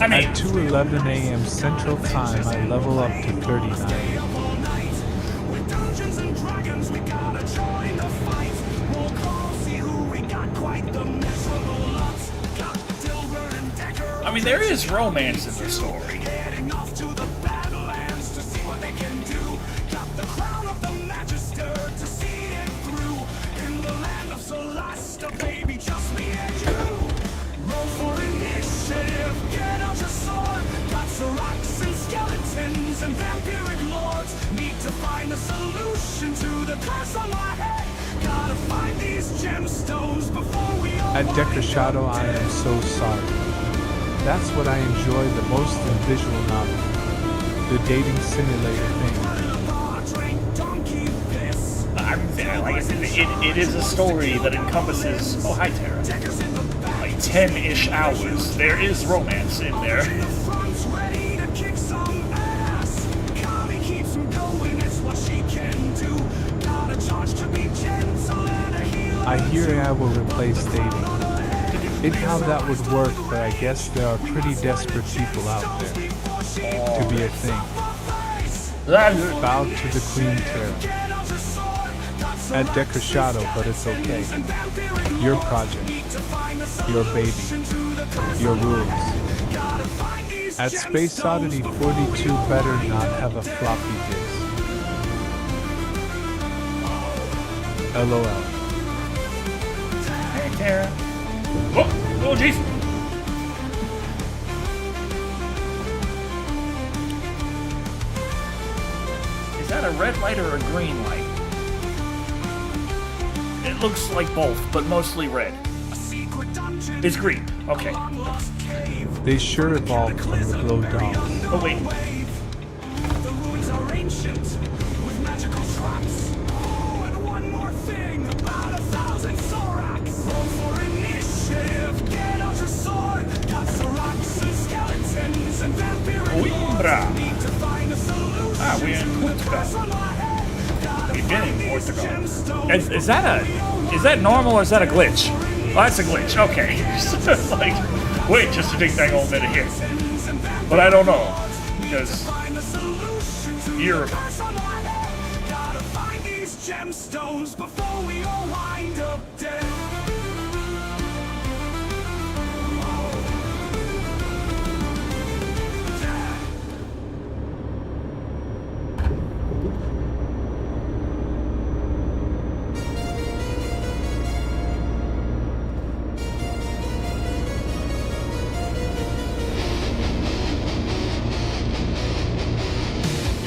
S1: I mean,
S2: At 2:11 a.m. Central Time, I level up to 39.
S3: With Dungeons and Dragons, we gotta join the fight. Roll call, see who we got. Quite the miserable lots. Got Dilbert and Decker.
S1: I mean, there is romance in the story.
S3: Heading off assassins and vampiric lords need to find a solution to the curse on my head. Gotta find these gemstones before we all
S2: At Decker Shado, I am so sorry. That's what I enjoy the most in visual novels. The dating simulator thing.
S1: Like I said, it is a story that encompasses, oh hi Tara, like 10-ish hours. There is romance in there.
S2: I hear I will replace dating. It how that would work, but I guess there are pretty desperate people out there to be a thing. Bow to the Queen Tara. At Decker Shado, but it's okay. Your project. Your baby. Your rules. At Space Oddity 42, better not have a floppy disk. LOL.
S1: Hey Tara. Oh jeez. Is that a red light or a green light? It looks like both, but mostly red. It's green. Okay.
S2: They sure evolved from the glow dolls.
S1: Oh wait.
S3: The ruins are ancient with magical traps. Oh, and one more thing about 1,000 Sorax. Roll for initiative. Get out your sword. Got Sorax and skeletons and vampiric lords need to find a solution.
S1: Ah, we're in Portugal. We've been in Portugal. Is that normal or is that a glitch? Oh, that's a glitch. Okay. Like, wait just a ding dang old minute here. But I don't know because Europe.
S3: Gotta find these gemstones before we all wind up dead.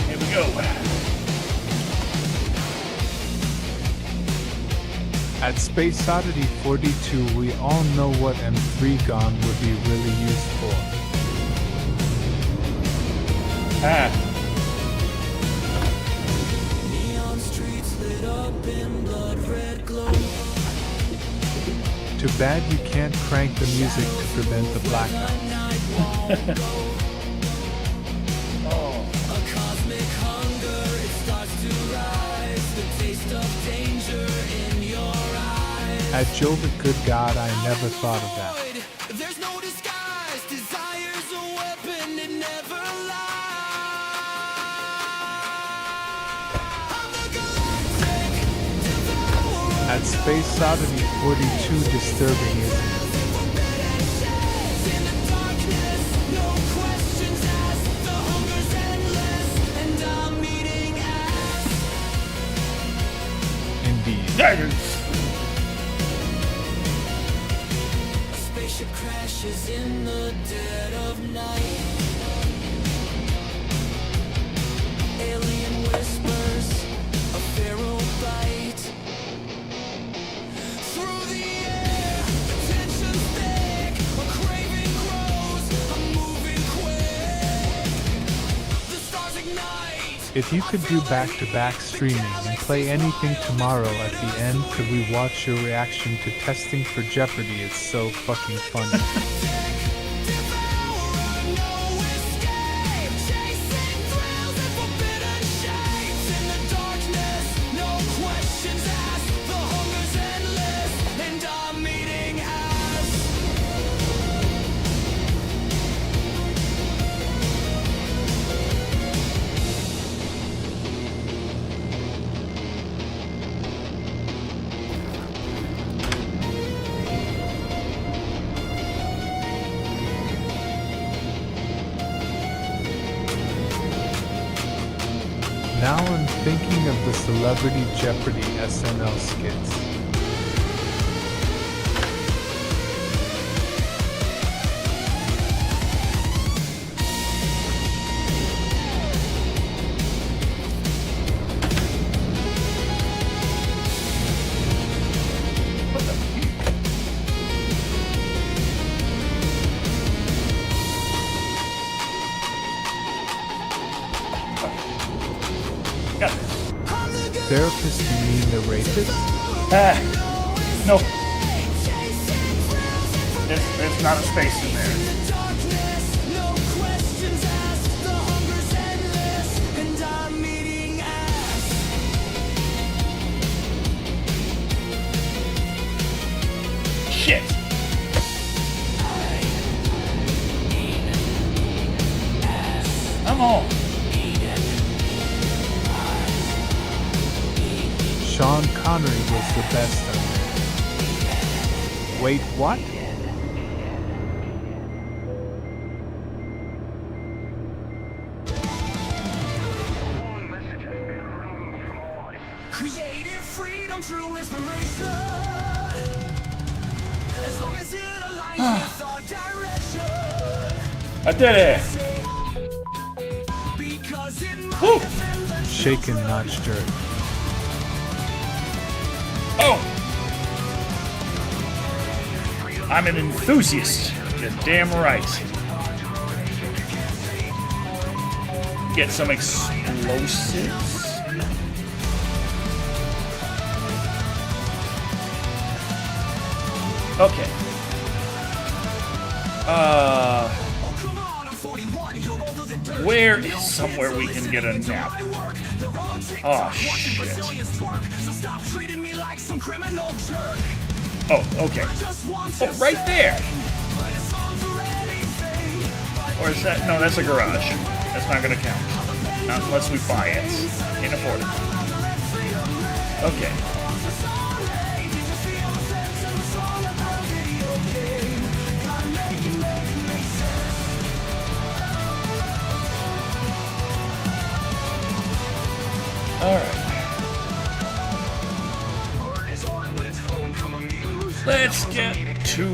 S1: Here we go.
S2: At Space Oddity 42, we all know what M3 Gone would be really used for.
S1: Ah.
S4: Neon streets lit up in blood red glow.
S2: Too bad you can't crank the music to prevent the blackout.
S4: A cosmic hunger, it starts to rise. The taste of danger in your eyes.
S2: At Jova, good God, I never thought of that.
S4: There's no disguise. Desire's a weapon, it never lies. I'm the galactic devourer.
S2: At Space Oddity 42, disturbing isn't it?
S4: In the darkness, no questions asked. The hunger's endless, and I'm eating ass.
S2: Indeed.
S4: A spaceship crashes in the dead of night. Alien whispers, a feral bite. Through the air, the tension's thick. A craving grows, I'm moving quick. The stars ignite.
S2: If you could do back-to-back streaming and play anything tomorrow at the end, could we watch your reaction to testing for Jeopardy? It's so fucking funny.
S4: Devourer, no escape. Chasing thrills and forbidden shapes. In the darkness, no questions asked. The hunger's endless, and I'm eating ass.
S2: Now I'm thinking of the Celebrity Jeopardy SNL skits. therapist, you mean the rapist?
S1: Ah, no. There's not a space in there. Shit. I'm home.
S2: Sean Connery was the best of it. Wait, what?
S4: Creative freedom, true inspiration. As long as it aligns with our direction.
S1: I did it.
S4: Because it
S1: Woo.
S2: Shaken, not stirred.
S1: Oh! I'm an enthusiast. You're damn right. Get some explosives. Okay. Where is somewhere we can get a nap? Oh, shit. Oh, okay. Oh, right there. Or is that... No, that's a garage. That's not gonna count. Not unless we buy it. Can't afford it. Okay. Alright. Let's get to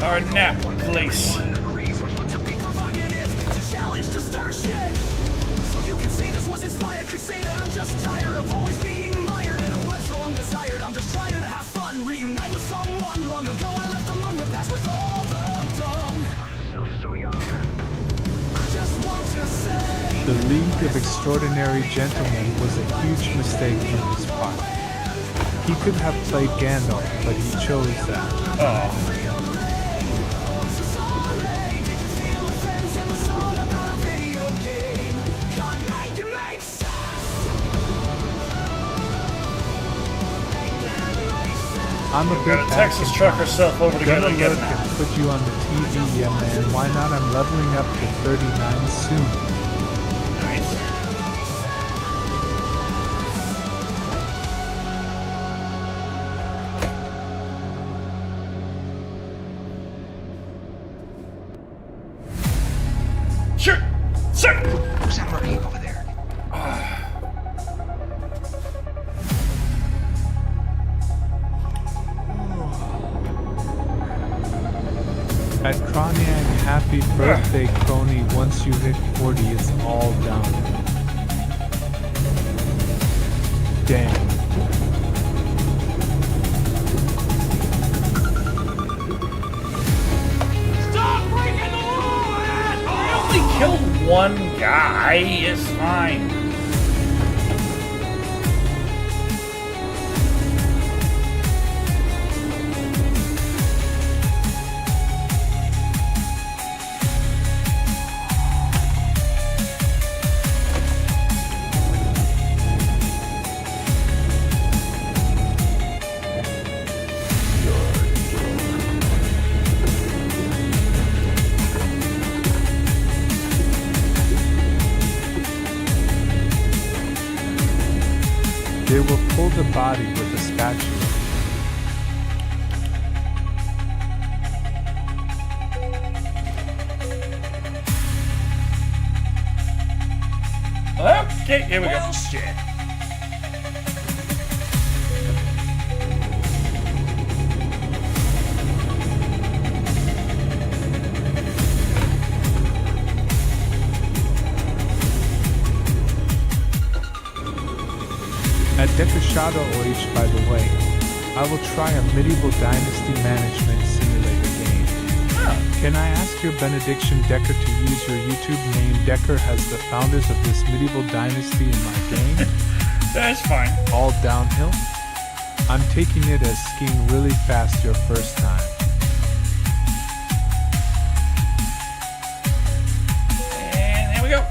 S1: our nap place.
S2: The League of Extraordinary Gentlemen was a huge mistake on his part. He could have played Gandalf, but he chose that.
S1: Oh.
S2: I'm a
S1: Got
S2: bit
S1: a Texas truck herself over to
S2: gonna
S1: get
S2: look
S1: it now.
S2: and put you on the TV, yeah man. Why not? I'm leveling up to 39 soon.
S1: Nice. Sure. Sir.
S8: Who's that murky over there?
S2: At Kronyang, happy birthday, Crony. Once you hit 40, it's all down. Damn.
S6: Stop breaking the law, asshole!
S1: I only killed one guy. It's fine.
S2: They will pull the body with a spatula.
S1: Okay, here we go.
S6: Well, shit.
S2: At Shado, by the way, I will try a medieval dynasty management simulator game. Can I ask your benediction, Decker, to use your YouTube name? Decker has the founders of this medieval dynasty in my game.
S1: That's fine.
S2: All downhill? I'm taking it as skiing really fast your first time.
S1: And there we go.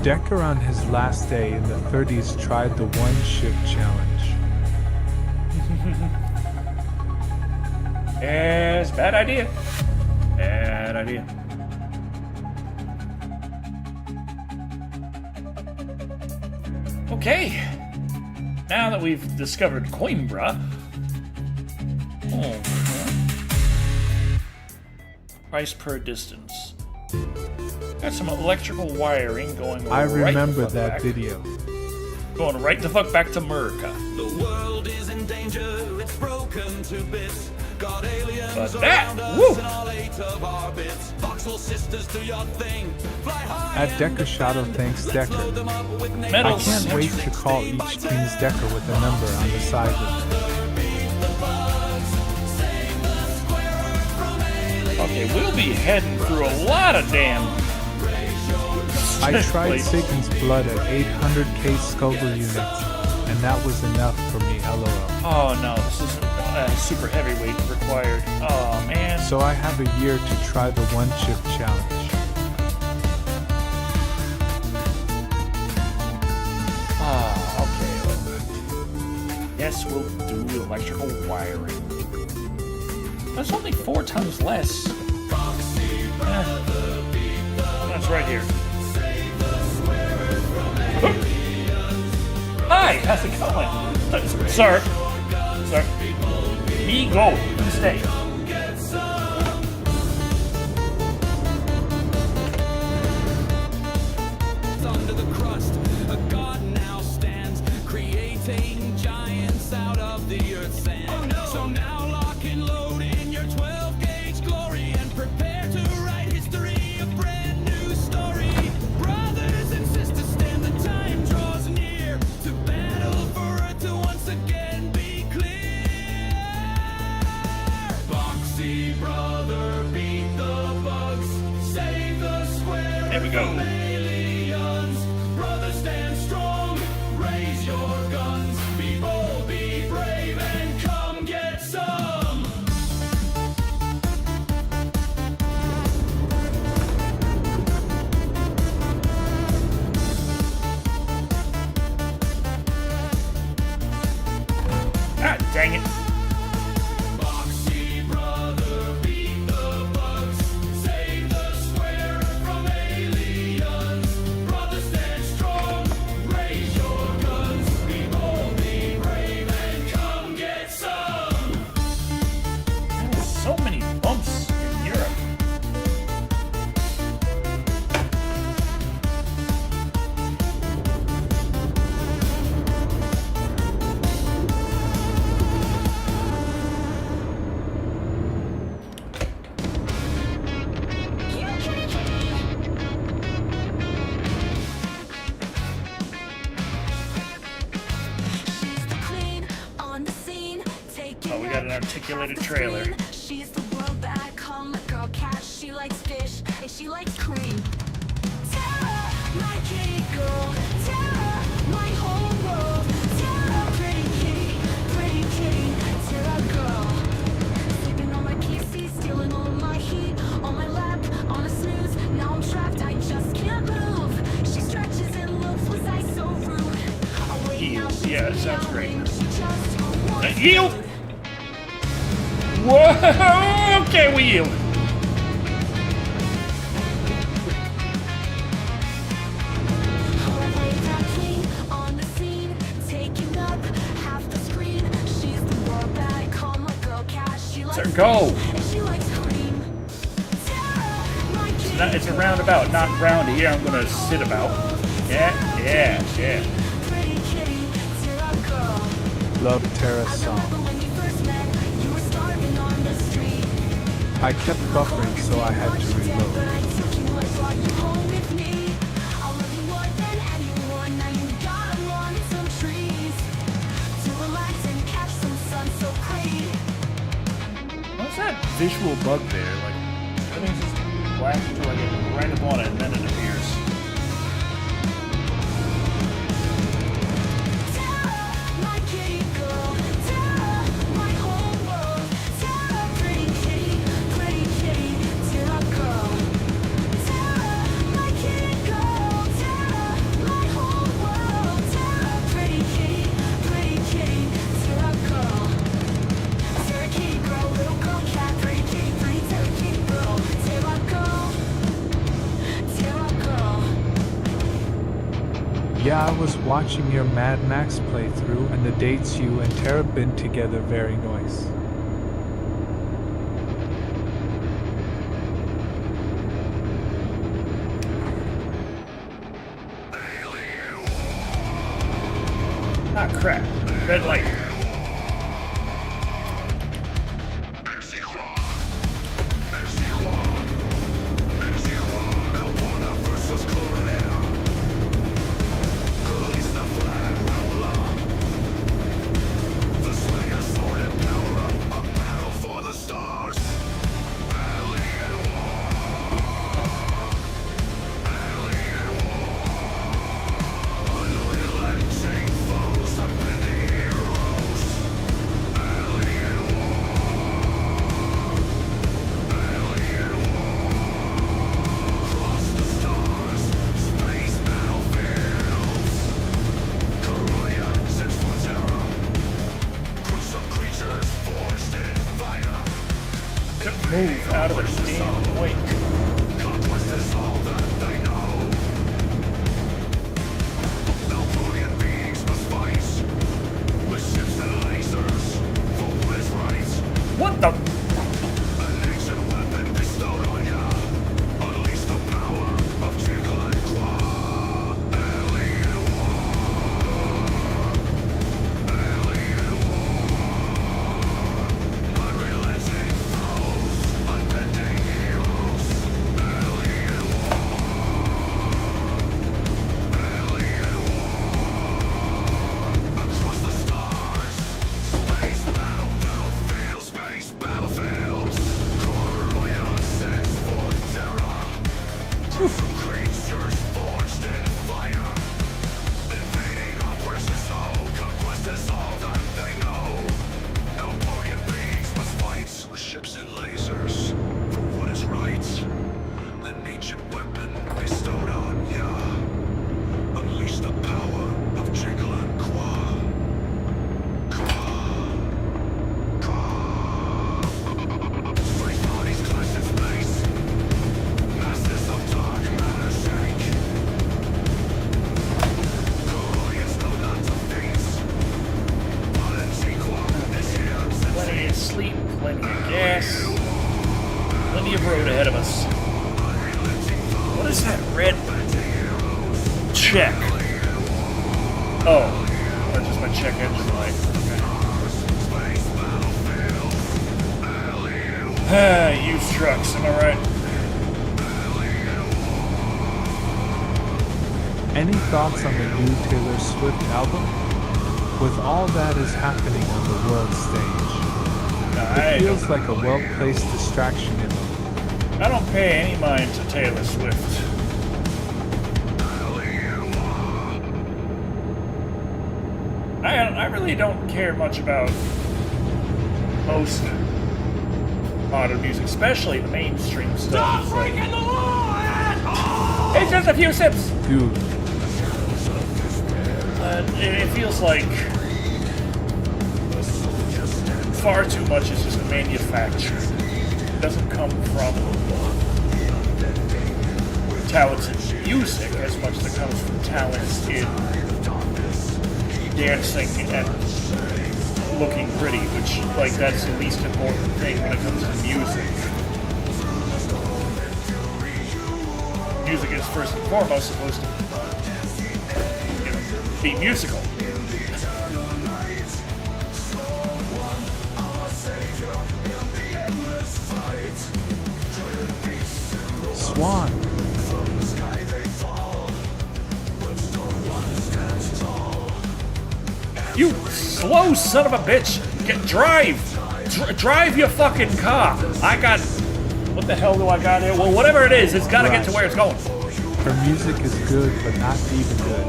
S2: Decker on his last day in the 30s tried the one-shift challenge.
S1: Yes, bad idea. Bad idea. Okay. Now that we've discovered Coimbra. Oh. Price per distance. Got some electrical wiring going
S2: I
S1: right
S2: remember
S1: the fuck
S2: that
S1: back.
S2: video.
S1: Going right the fuck back to America.
S6: The world is in danger, it's broken to bits. Got aliens
S1: But that,
S6: around us
S1: woo!
S6: and all 8 of our bits. Voxel sisters, do your thing. Fly high
S2: At Decker Shado, thanks Decker.
S6: load them up with
S2: I
S1: Metal
S2: can't wait to call each team's Decker with a number on the side of it.
S1: Okay, we'll be heading through a lot of damn.
S2: I tried
S1: Please.
S2: Satan's blood at 800k Scoville units, and that was enough for me, lol.
S1: Oh no, this is super heavyweight required. Oh man.
S2: So I have a year to try the one-shift challenge.
S1: Okay. Yes, we'll do electrical wiring. That's only 4 tons less. That's right here. Hi, how's it going? Sir. Me go. You stay.
S6: under the crust. A god now stands, creating giants out of the earth's sand. Oh, no. So now lock and load in your 12-gauge glory and prepare to write history, a brand new story. Brothers and sisters, stand, the time draws near to battle for earth to once again be clear. Boxy brother, beat the bugs, save the square.
S1: There we go.
S6: from aliens. Brothers, stand strong, raise your guns, be bold, be brave, and come get some.
S1: Ah, dang it.
S6: Boxy brother, beat the bugs, save the square from aliens. Brothers, stand strong, raise your guns, be bold, be brave, and come get some.
S1: There's so many bumps in Europe.
S5: She's the queen on the scene, taking
S1: Oh, we got an
S5: up
S1: articulated
S5: half the
S1: trailer.
S5: screen. She's the world that I call my girl cat. She likes fish and she likes cream. Tara, my kitty girl. Tara, my whole world. Tara, pretty kitty Tara girl. Sleeping on my PC, stealing all of my heat. On my lap, on a snooze. Now I'm trapped, I just can't move. She stretches and looks, was I so rude? Away now, she's
S1: Yeah, sounds great.
S5: meowing. She just wants
S1: Yield! Whoa! Okay, we yield. Sir, go! It's a roundabout, not round here. I'm gonna sit about. Yeah.
S2: Love Tara's song. I kept buffering, so I had to reload.
S5: so pretty.
S1: What's that visual bug there? Like, everything's just black until I get right up on it and then it appears.
S5: Tara, my kitty girl. Tara, my whole world. Tara, pretty kitty, Tara girl. Tara, my kitty girl. Tara, my whole world. Tara, pretty kitty, Tara girl. Tara kitty girl, little girl cat, pretty Tara kitty girl. Tara girl.
S2: Yeah, I was watching your Mad Max playthrough and the dates you and Tara been together very nice.
S1: Ah, crap. Red light. Move out of the damn way. What the? Plenty of sleep, plenty of gas, plenty of road ahead of us. What is that red check? Oh, that's just my check engine light. Okay. Used trucks, am I right?
S2: Any thoughts on the new Taylor Swift album? With all that is happening on the world stage, it feels like a well-placed distraction in them.
S1: I don't pay any mind to Taylor Swift. I really don't care much about most modern music, especially the mainstream stuff.
S6: Stop breaking the law, asshole!
S1: It's just a few sips.
S2: Dude,
S1: It feels like far too much is just manufactured. It doesn't come from talented music as much as it comes from talents in dancing and looking pretty, which, like, that's the least important thing when it comes to music. Music is first and foremost supposed to, be musical.
S2: Swan.
S1: You slow son of a bitch! Drive! Drive your fucking car! I got... What the hell do I got here? Well, whatever it is, it's gotta get to where it's going.
S2: Her music is good, but not even good.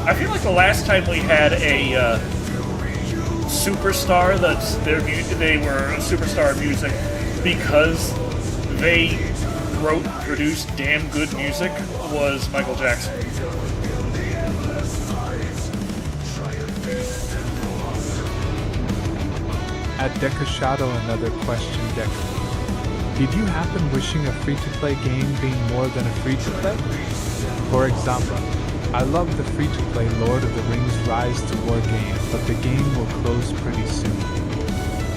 S1: I feel like the last time we had a superstar that's they were a superstar of music because they wrote, produced damn good music was Michael Jackson.
S2: At Deca Shado, another question, Deca. Did you happen wishing a free-to-play game being more than a free-to-play? For example, I love the free-to-play Lord of the Rings Rise to War game, but the game will close pretty soon.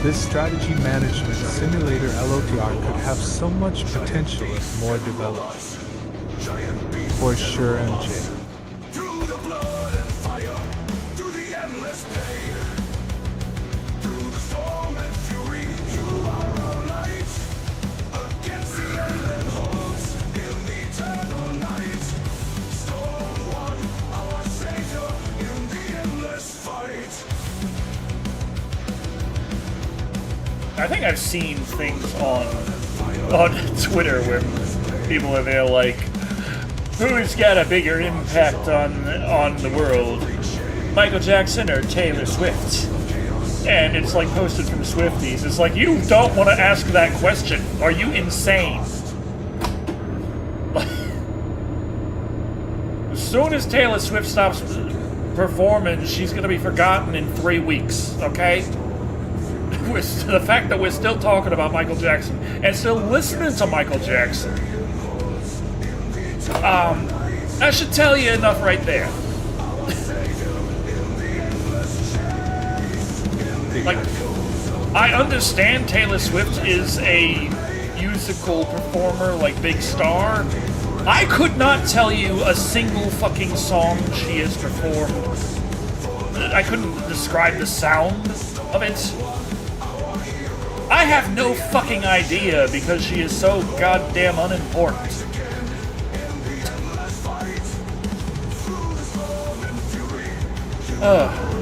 S2: This strategy management simulator LOTR could have so much potential if more developed. For sure, MJ.
S3: Through the blood and fire, through the endless pain, through the storm and fury, you are our light. Against the endless hopes in the eternal night. Storm one, our savior in the endless fight.
S1: I think I've seen things on Twitter where people are there like, who's got a bigger impact on the world, Michael Jackson or Taylor Swift? And it's like posted from Swifties. It's like, you don't want to ask that question. Are you insane? As soon as Taylor Swift stops performing, she's going to be forgotten in 3 weeks, okay? The fact that we're still talking about Michael Jackson and still listening to Michael Jackson, that should tell you enough right there. Like, I understand Taylor Swift is a musical performer, like big star. I could not tell you a single fucking song she has performed. I couldn't describe the sound of it. I have no fucking idea because she is so goddamn unimportant.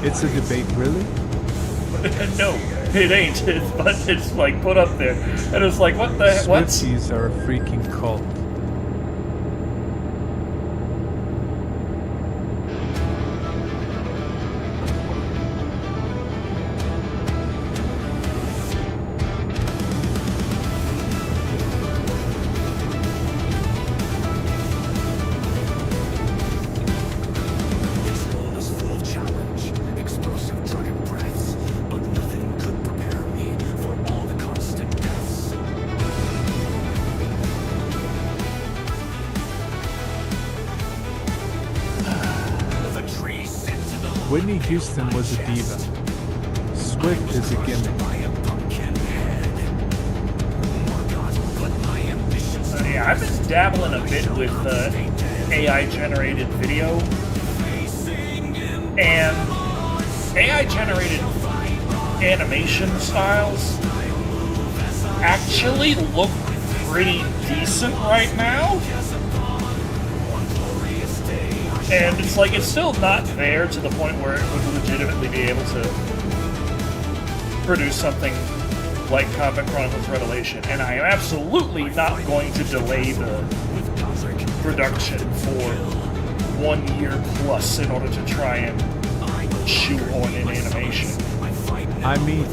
S2: It's a debate, really?
S1: No, it ain't. But it's like put up there, and it's like, what the what?
S2: Swifties are a freaking cult. Whitney Houston was a diva. Swift is a gimmick.
S1: Yeah, I've been dabbling a bit with AI-generated video, and AI-generated animation styles actually look pretty decent right now. And it's like, it's still not there to the point where it would legitimately be able to produce something like Comic Chronicles Revelation. And I am absolutely not going to delay the production for 1 year plus in order to try and shoehorn in animation.
S2: I mean,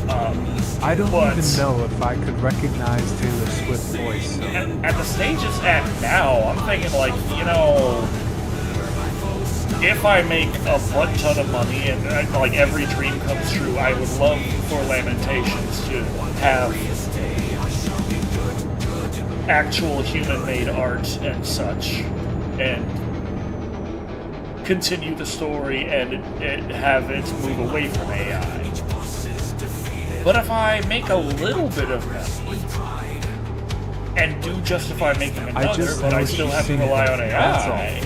S2: I don't even know if I could recognize Taylor Swift's voice. So.
S1: At the stage it's at now, I'm thinking like, you know, if I make a butt ton of money and like every dream comes true, I would love for Lamentations to have actual human-made art and such, and continue the story and have it move away from AI. But if I make a little bit of money and do justify making another, but I still have to rely on AI,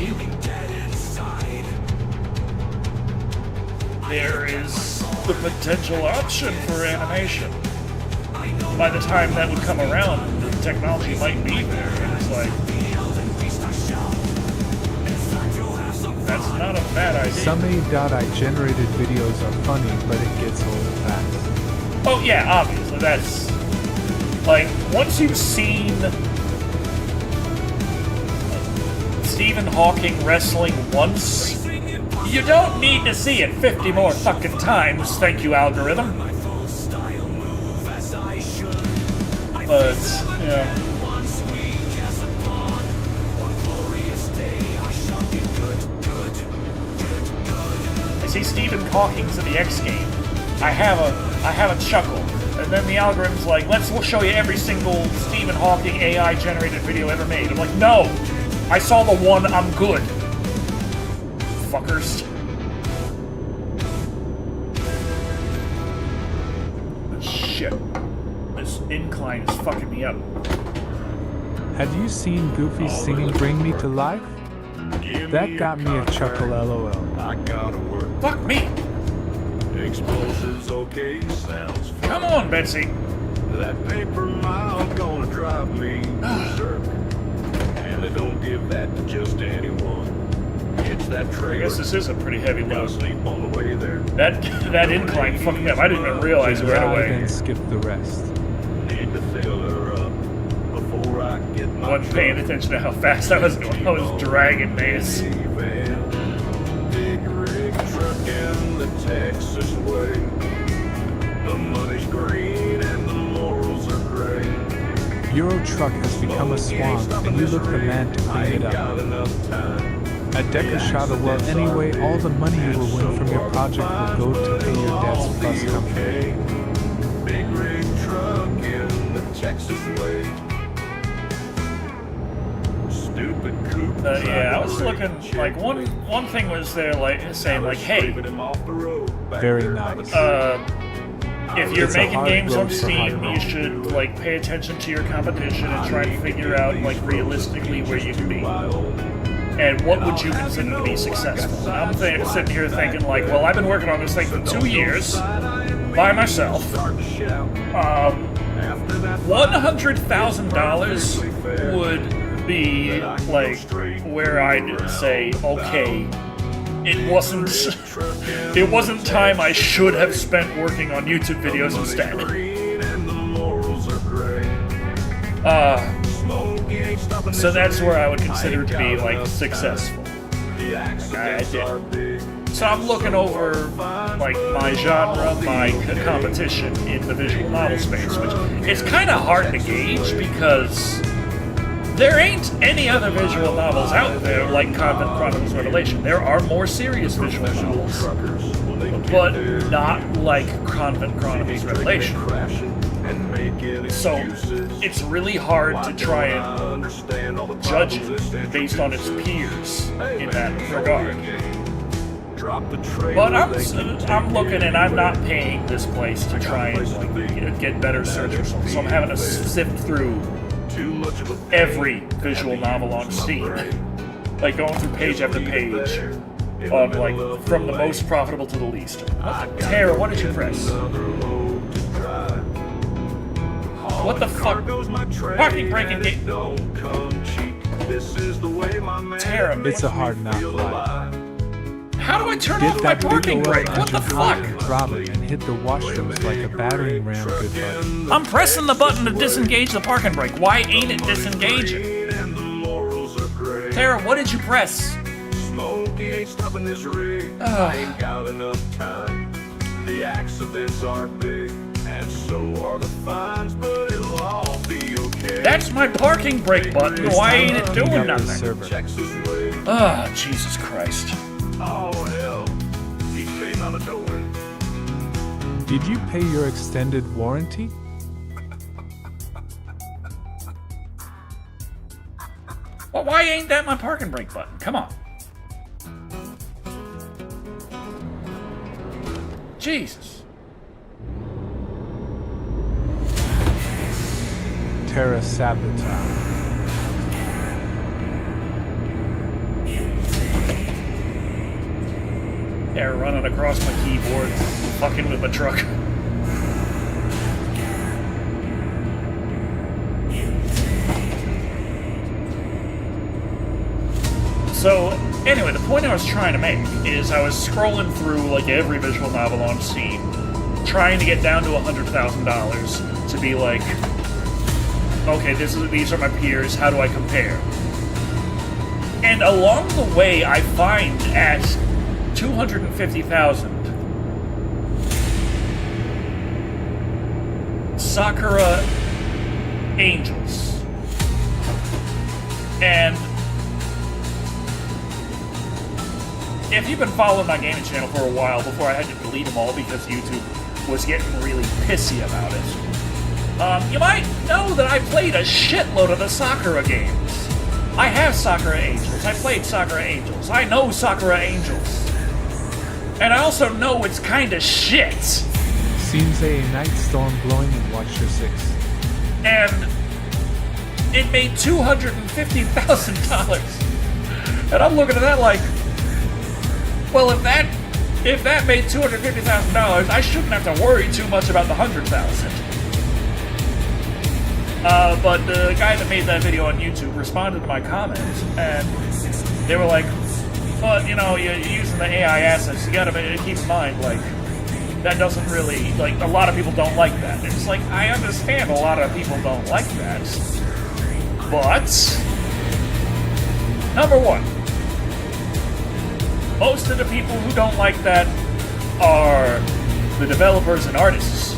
S1: there is the potential option for animation. By the time that would come around, the technology might be there, and it's like, that's not a bad idea.
S2: Some AI generated videos are funny, but it gets old fast.
S1: Oh yeah, obviously, that's... Like, once you've seen Stephen Hawking wrestling once, you don't need to see it 50 more fucking times, thank you, algorithm. But, yeah. I see Stephen Hawking's in the X game. I have a chuckle. And then the algorithm's like, we'll show you every single Stephen Hawking AI generated video ever made. I'm like, no! I saw the one, I'm good. Fuckers. Shit. This incline is fucking me up.
S2: Have you seen Goofy singing Bring Me to Life? That got me a chuckle, lol.
S3: I gotta work.
S1: Fuck me!
S3: Explosives, okay, sounds fun.
S1: Come on, Betsy!
S3: That paper mile gonna drive me berserk. And they don't give that to just anyone. It's that
S1: I
S3: trailer.
S1: guess this is a pretty heavy
S3: Gotta
S1: load.
S3: sleep on the way there.
S1: That incline fucked me up. I didn't even realize it right
S2: Drive
S1: away.
S2: and skip the rest.
S3: Need to fill her up before I get my
S1: I wasn't paying attention to how fast I was going. I was dragging Mace.
S3: Big rig truck in the Texas way. The money's green and the morals are gray.
S2: Euro Truck has become a swamp, and you look the man to clean it up.
S3: Got enough time.
S2: A Decker Shado, well, anyway, all the money you will win from your project will go to pay your debts plus company.
S3: Big rig truck in the Texas way. Stupid coupe.
S1: Yeah, I was looking, like, one thing was there, like, saying, like, hey,
S2: Very nice.
S1: if you're
S2: It's a
S1: making
S2: hard
S1: games on
S2: road for hard
S1: Steam,
S2: road.
S1: you should, like, pay attention to your competition and try to figure out, like, realistically where you can be. And what would you consider to be successful? And I'm sitting here thinking, like, well, I've been working on this thing for 2 years, by myself. $100,000 would be, like, where I'd say, okay, it wasn't time I should have spent working on YouTube videos instead. So that's where I would consider it to be, like, successful. Like, I did. So I'm looking over, like, my genre, my competition in the visual novel space, which it's kind of hard to gauge because there ain't any other visual novels out there like Convent Chronicles Revelation. There are more serious visual novels, but not like Convent Chronicles Revelation. So it's really hard to try and judge it based on its peers in that regard. But I'm looking and I'm not paying this place to try and, like, get better search results. So I'm having to sift through every visual novel on Steam, like going through page after page on, like, from the most profitable to the least. Tara, what did you press? What the fuck? Parking brake and gate. Tara,
S2: It's a hard knock life.
S1: how do I turn
S2: Get
S1: off my
S2: that big
S1: parking
S2: oil
S1: brake? What the
S2: engine
S1: fuck?
S2: hot and throbbing and hit the washrooms like a battering ram, good buddy.
S1: I'm pressing the button to disengage the parking brake. Why ain't it disengaging? Tara, what did you press?
S3: Smokey ain't stopping this rig. I ain't got enough time. The accidents are big, and so are the fines, but it'll all be okay.
S1: That's my parking brake button.
S2: It's
S1: Why
S2: time
S1: ain't
S2: to
S1: it
S2: clean
S1: doing
S2: up the
S1: nothing?
S2: server.
S3: Texas way.
S1: Ah, Jesus Christ.
S3: Oh hell, he came out of nowhere.
S2: Did you pay your extended warranty?
S1: Well, why ain't that my parking brake button? Come on. Jesus.
S2: Terra Sabotage.
S1: Yeah, running across my keyboard, fucking with my truck. So, Anyway, the point I was trying to make is I was scrolling through like every visual novel on Steam, trying to get down to $100,000 to be like, okay, these are my peers, how do I compare? And along the way, I find at 250,000, Sakura Angels. And if you've been following my gaming channel for a while, before I had to delete them all because YouTube was getting really pissy about it, you might know that I played a shitload of the Sakura games. I have Sakura Angels. I played Sakura Angels. I know Sakura Angels. And I also know it's kinda shit.
S2: Seems a night storm blowing in Watcher 6.
S1: And it made $250,000. And I'm looking at that like, well, if that made $250,000, I shouldn't have to worry too much about the 100,000. But the guy that made that video on YouTube responded to my comments, and they were like, "But you know, you're using the AI assets. You gotta keep in mind, like, that doesn't really, like, a lot of people don't like that." And it's like, I understand a lot of people don't like that, but number one, most of the people who don't like that are the developers and artists,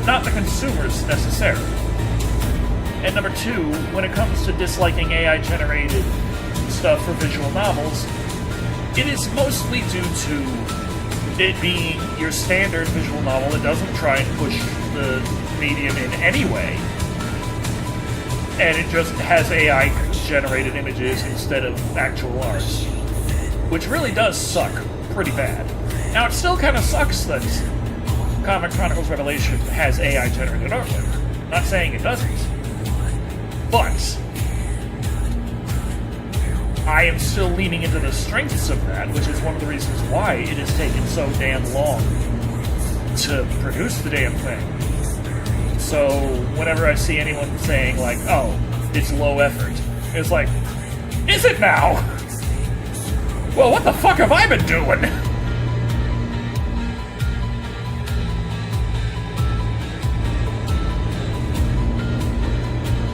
S1: not the consumers necessarily. And number two, when it comes to disliking AI-generated stuff for visual novels, it is mostly due to it being your standard visual novel that doesn't try and push the medium in any way, and it just has AI-generated images instead of actual art, which really does suck pretty bad. Now, it still kind of sucks that Comic Chronicles Revelation has AI-generated artwork. Not saying it doesn't, but I am still leaning into the strengths of that, which is one of the reasons why it has taken so damn long to produce the damn thing. So whenever I see anyone saying like, oh, it's low effort, it's like, is it now? Well, what the fuck have I been doing?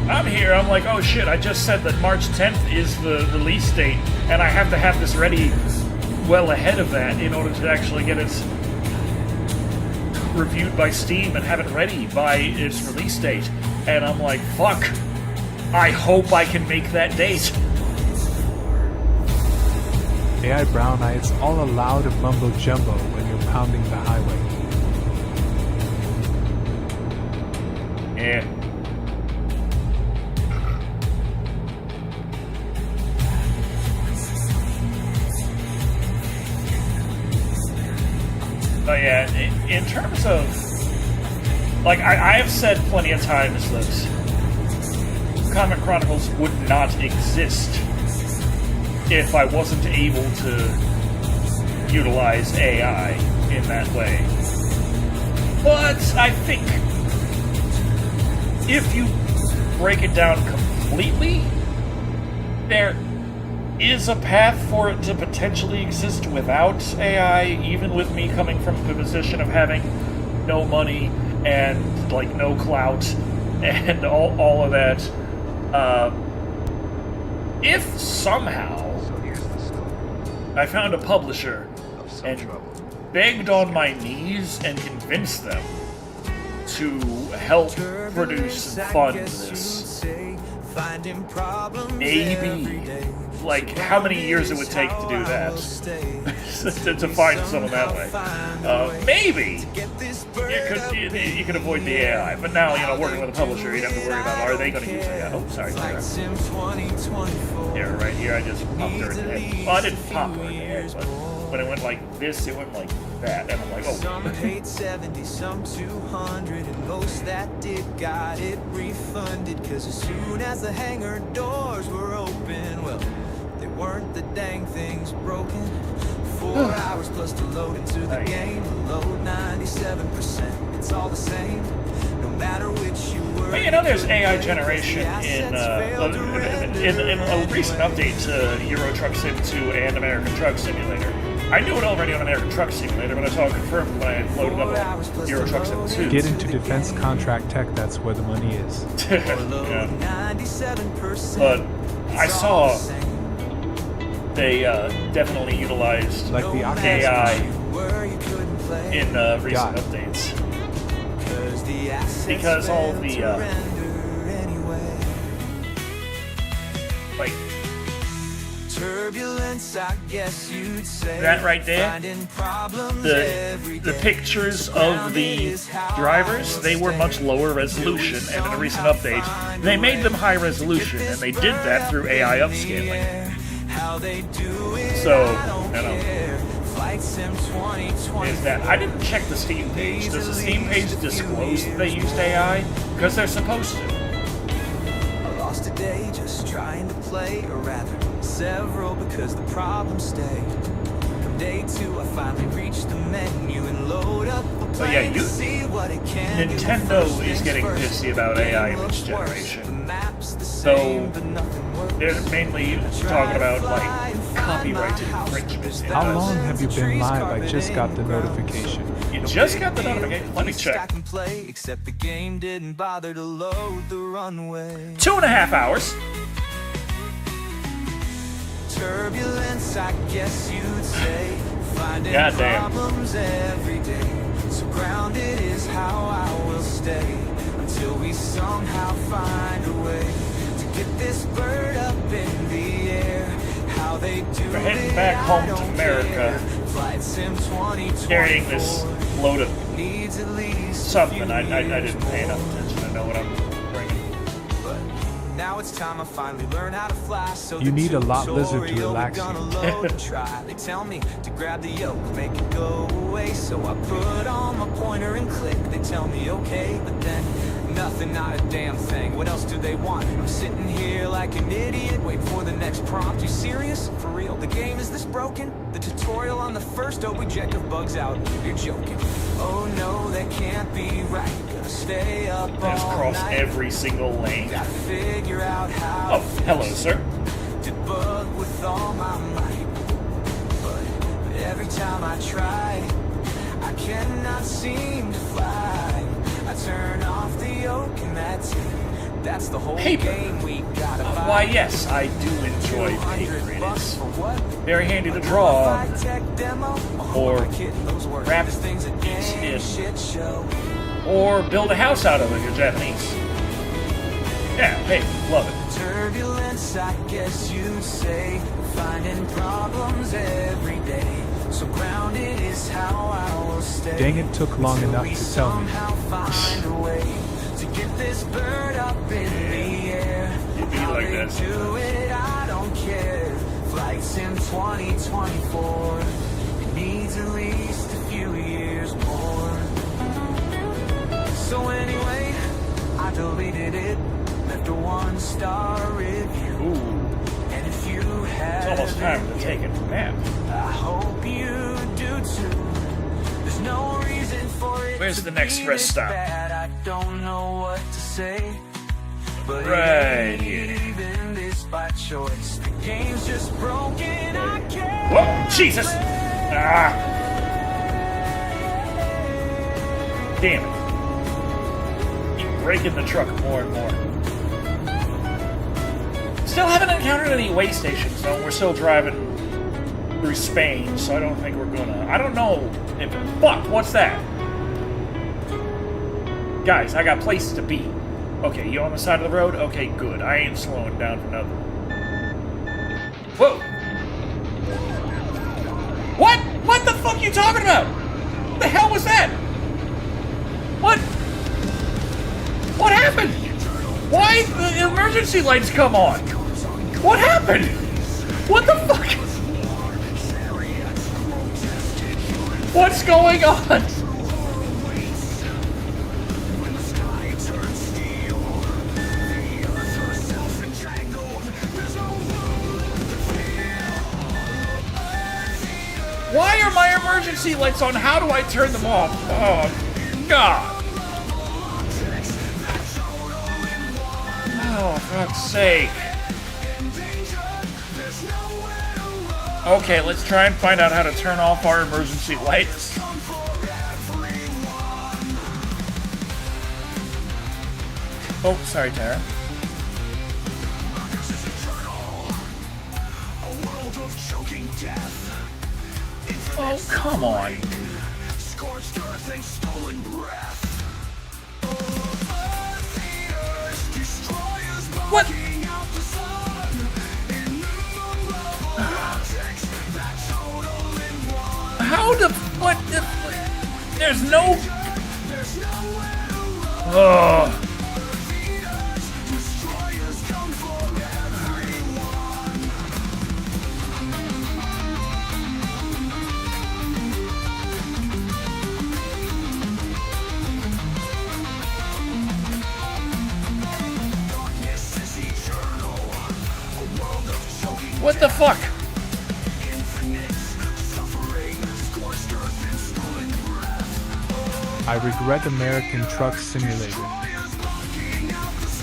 S1: I'm here, I'm like, oh shit, I just said that March 10th is the release date, and I have to have this ready well ahead of that in order to actually get it reviewed by Steam and have it ready by its release date. And I'm like, fuck, I hope I can make that date.
S2: AI Brown Eye, it's all a loud mumbo jumbo when you're pounding the highway.
S1: Yeah. But yeah, in terms of, like, I have said plenty of times that Comic Chronicles would not exist if I wasn't able to utilize AI in that way. But I think if you break it down completely, there is a path for it to potentially exist without AI, even with me coming from the position of having no money and, like, no clout and all of that. If somehow I found a publisher and begged on my knees and convinced them to help produce and fund this, maybe, like, how many years it would take to do that, to find someone that way. Maybe you could avoid the AI, but now, you know, working with a publisher, you'd have to worry about, are they going to use AI? Oh, sorry. Yeah, right here, I just popped her in the head. Well, I didn't pop her in the head, but when it went like this, it went like that, and I'm like, oh.
S9: Some paid 70, some 200, and most that did got it refunded. Cause as soon as the hangar doors were open, well, they weren't, the dang things broken. 4 hours plus to load into the game, load 97%, it's all the same. No matter which you were.
S1: But you know, there's AI generation in a recent update to Euro Truck Sim 2 and American Truck Simulator. I knew it already on American Truck Simulator, but I saw it confirmed when I loaded up on Euro Truck Sim 2.
S2: Get into defense contract tech, that's where the money is.
S1: Yeah. But I saw they definitely utilized
S2: Like the
S1: AI in recent
S2: God.
S1: updates. Because all the like
S9: turbulence, I guess you'd say.
S1: that right there, the pictures of the drivers, they were much lower resolution, and in a recent update they made them high resolution, and they did that through AI upscaling. So, you know, is that I didn't check the Steam page. Does the Steam page disclose that they used AI? Because they're supposed to.
S9: I lost a day just trying to play, or rather several, because the problems stay. From day 2 I finally reached the menu and load up the
S1: But yeah,
S9: plane to see what it can do.
S1: Nintendo
S9: First
S1: is
S9: things
S1: getting
S9: first,
S1: pissy about AI
S9: the game
S1: image
S9: looks worse.
S1: generation.
S9: The map's the
S1: So,
S9: same, but nothing works.
S1: they're mainly talking about like copyright infringements.
S2: How long have you been live? I just got the notification.
S1: You just got the notification? Let me check.
S9: I can play, except the game didn't bother to load the runway.
S1: 2.5 hours.
S9: Turbulence, I guess you'd say. Finding
S1: Goddamn.
S9: problems every day. So grounded is how I will stay until we somehow find a way to get this bird up in the air. How they do
S1: We're heading
S9: it,
S1: back home
S9: I
S1: to
S9: don't
S1: America.
S9: care. Flight Sim 2024
S1: Carrying this load of
S9: needs at least
S1: something.
S9: a few
S1: I didn't
S9: years
S1: pay enough
S9: more.
S1: attention to know what I'm bringing.
S9: But now it's time I finally learn how to fly. So
S2: You
S9: the
S2: need a lot lizard to
S9: tutorial
S2: relax
S9: we're
S2: you.
S9: gonna load and try. They tell me to grab the yoke, make it go away. So I put on my pointer and click. They tell me okay, but then nothing, not a damn thing. What else do they want? I'm sitting here like an idiot, waiting for the next prompt. You serious? For real? The game is this broken? The tutorial on the first objective bugs out. You're joking. Oh no, that can't be right. Gotta stay up
S1: Just
S9: all
S1: cross
S9: night.
S1: every single lane.
S9: Gotta figure out how
S1: Oh, hello, sir.
S9: to bug with all my might. But every time I try, I cannot seem to fly. I turn off the yoke and that's it. That's the whole
S1: Paper.
S9: game we gotta buy.
S1: Why, yes, I do enjoy paper. It
S9: $200
S1: is
S9: for what?
S1: very handy to draw on.
S9: High-tech demo? Oh,
S1: Or
S9: am I kidding? Those words.
S1: wrap
S9: This thing's a damn
S1: in.
S9: shit show.
S1: Or build a house out of it if you're Japanese. Yeah, hey, love it.
S9: Turbulence, I guess you'd say. Finding problems every day. So grounded is how I will stay.
S2: Dang, it took long
S9: Till
S2: enough
S9: we
S2: to tell me.
S9: somehow find a way to get this bird up in the air.
S1: You be
S9: How
S1: like
S9: they
S1: that
S9: do it, I don't care. Flight Sim 2024. It needs at least a few years more. So anyway, I deleted it, left a 1-star review.
S1: Ooh,
S9: And if you
S1: it's
S9: have
S1: almost time to take a nap.
S9: I hope you do too. There's no reason for it.
S1: Where's
S9: to
S1: the next
S9: be
S1: rest
S9: this
S1: stop?
S9: bad. I don't know what to say. But
S1: Right
S9: it ain't
S1: here.
S9: even this by choice. The game's just broken. I can't.
S1: Whoa, Jesus! Ah! Damn it. Keep breaking the truck more and more. Still haven't encountered any way stations, though. We're still driving through Spain, so I don't think we're gonna... I don't know if... Fuck, what's that? Guys, I got places to be. Okay, you on the side of the road? Okay, good. I ain't slowing down for nothing. Whoa! What? What the fuck you talking about? What the hell was that? What? What happened? Why the emergency lights come on? What happened? What the fuck? What's going on? Why are my emergency lights on? How do I turn them off? Oh, God. Oh, for fuck's sake. Okay, let's try and find out how to turn off our emergency lights. Oh, sorry, Tara. Oh, come on. What? How the... What the... There's no... Oh... What the fuck?
S2: I regret American Truck Simulator.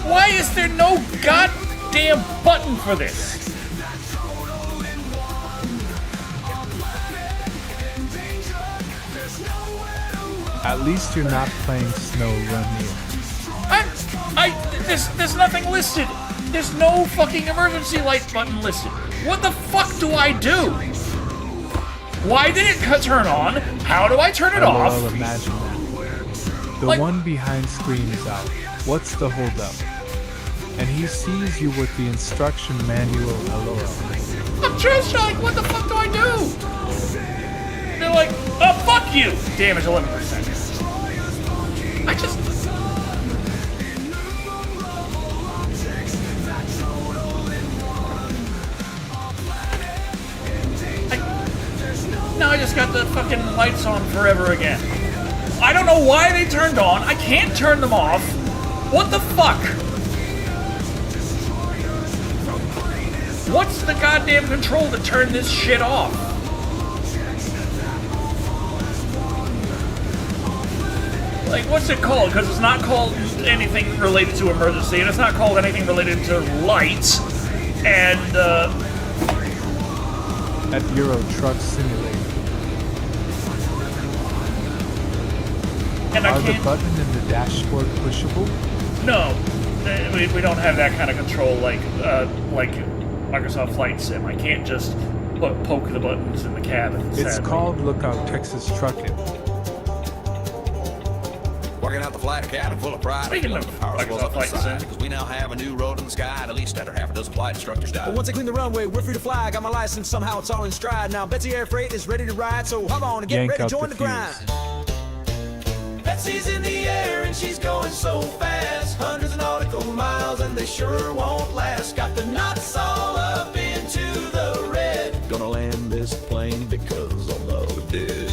S1: Why is there no goddamn button for this?
S2: At least you're not playing Snow Run Near.
S1: There's nothing listed. There's no fucking emergency light button listed. What the fuck do I do? Why did it turn on? How do I turn it off?
S2: Well, imagine that. The one behind screams out, "What's the holdup?" And he sees you with the instruction manual. LOL.
S1: I'm just like, what the fuck do I do? They're like, oh, fuck you! Damage 11%. I just... Now I just got the fucking lights on forever again. I don't know why they turned on. I can't turn them off. What the fuck? What's the goddamn control to turn this shit off? Like, what's it called? Because it's not called anything related to emergency, and it's not called anything related to lights, and,
S2: At Euro Truck Simulator.
S1: and I
S2: Are the
S1: can't...
S2: button and the dashboard pushable?
S1: No, we don't have that kind of control like Microsoft Flight Sim. I can't just poke the buttons in the cabin.
S2: It's
S1: sadly.
S2: called Lookout Texas Truckin'.
S6: Working out the flight academy full of pride.
S1: Speaking of Microsoft Flight Sim.
S6: Because we now have a new road in the sky, and at least under half a dozen flight instructors died.
S9: But once I clean the runway, we're free to fly. Got my license, somehow it's all in stride. Now Betsy Air Freight is ready to ride, so hop on and get
S2: Yank
S9: ready to
S2: out
S9: join
S2: the
S9: the grind. Betsy's in the air and she's going so fast. Hundreds of nautical miles and they sure won't last. Got the knots all up into the red. Gonna land this plane because I'm not dead.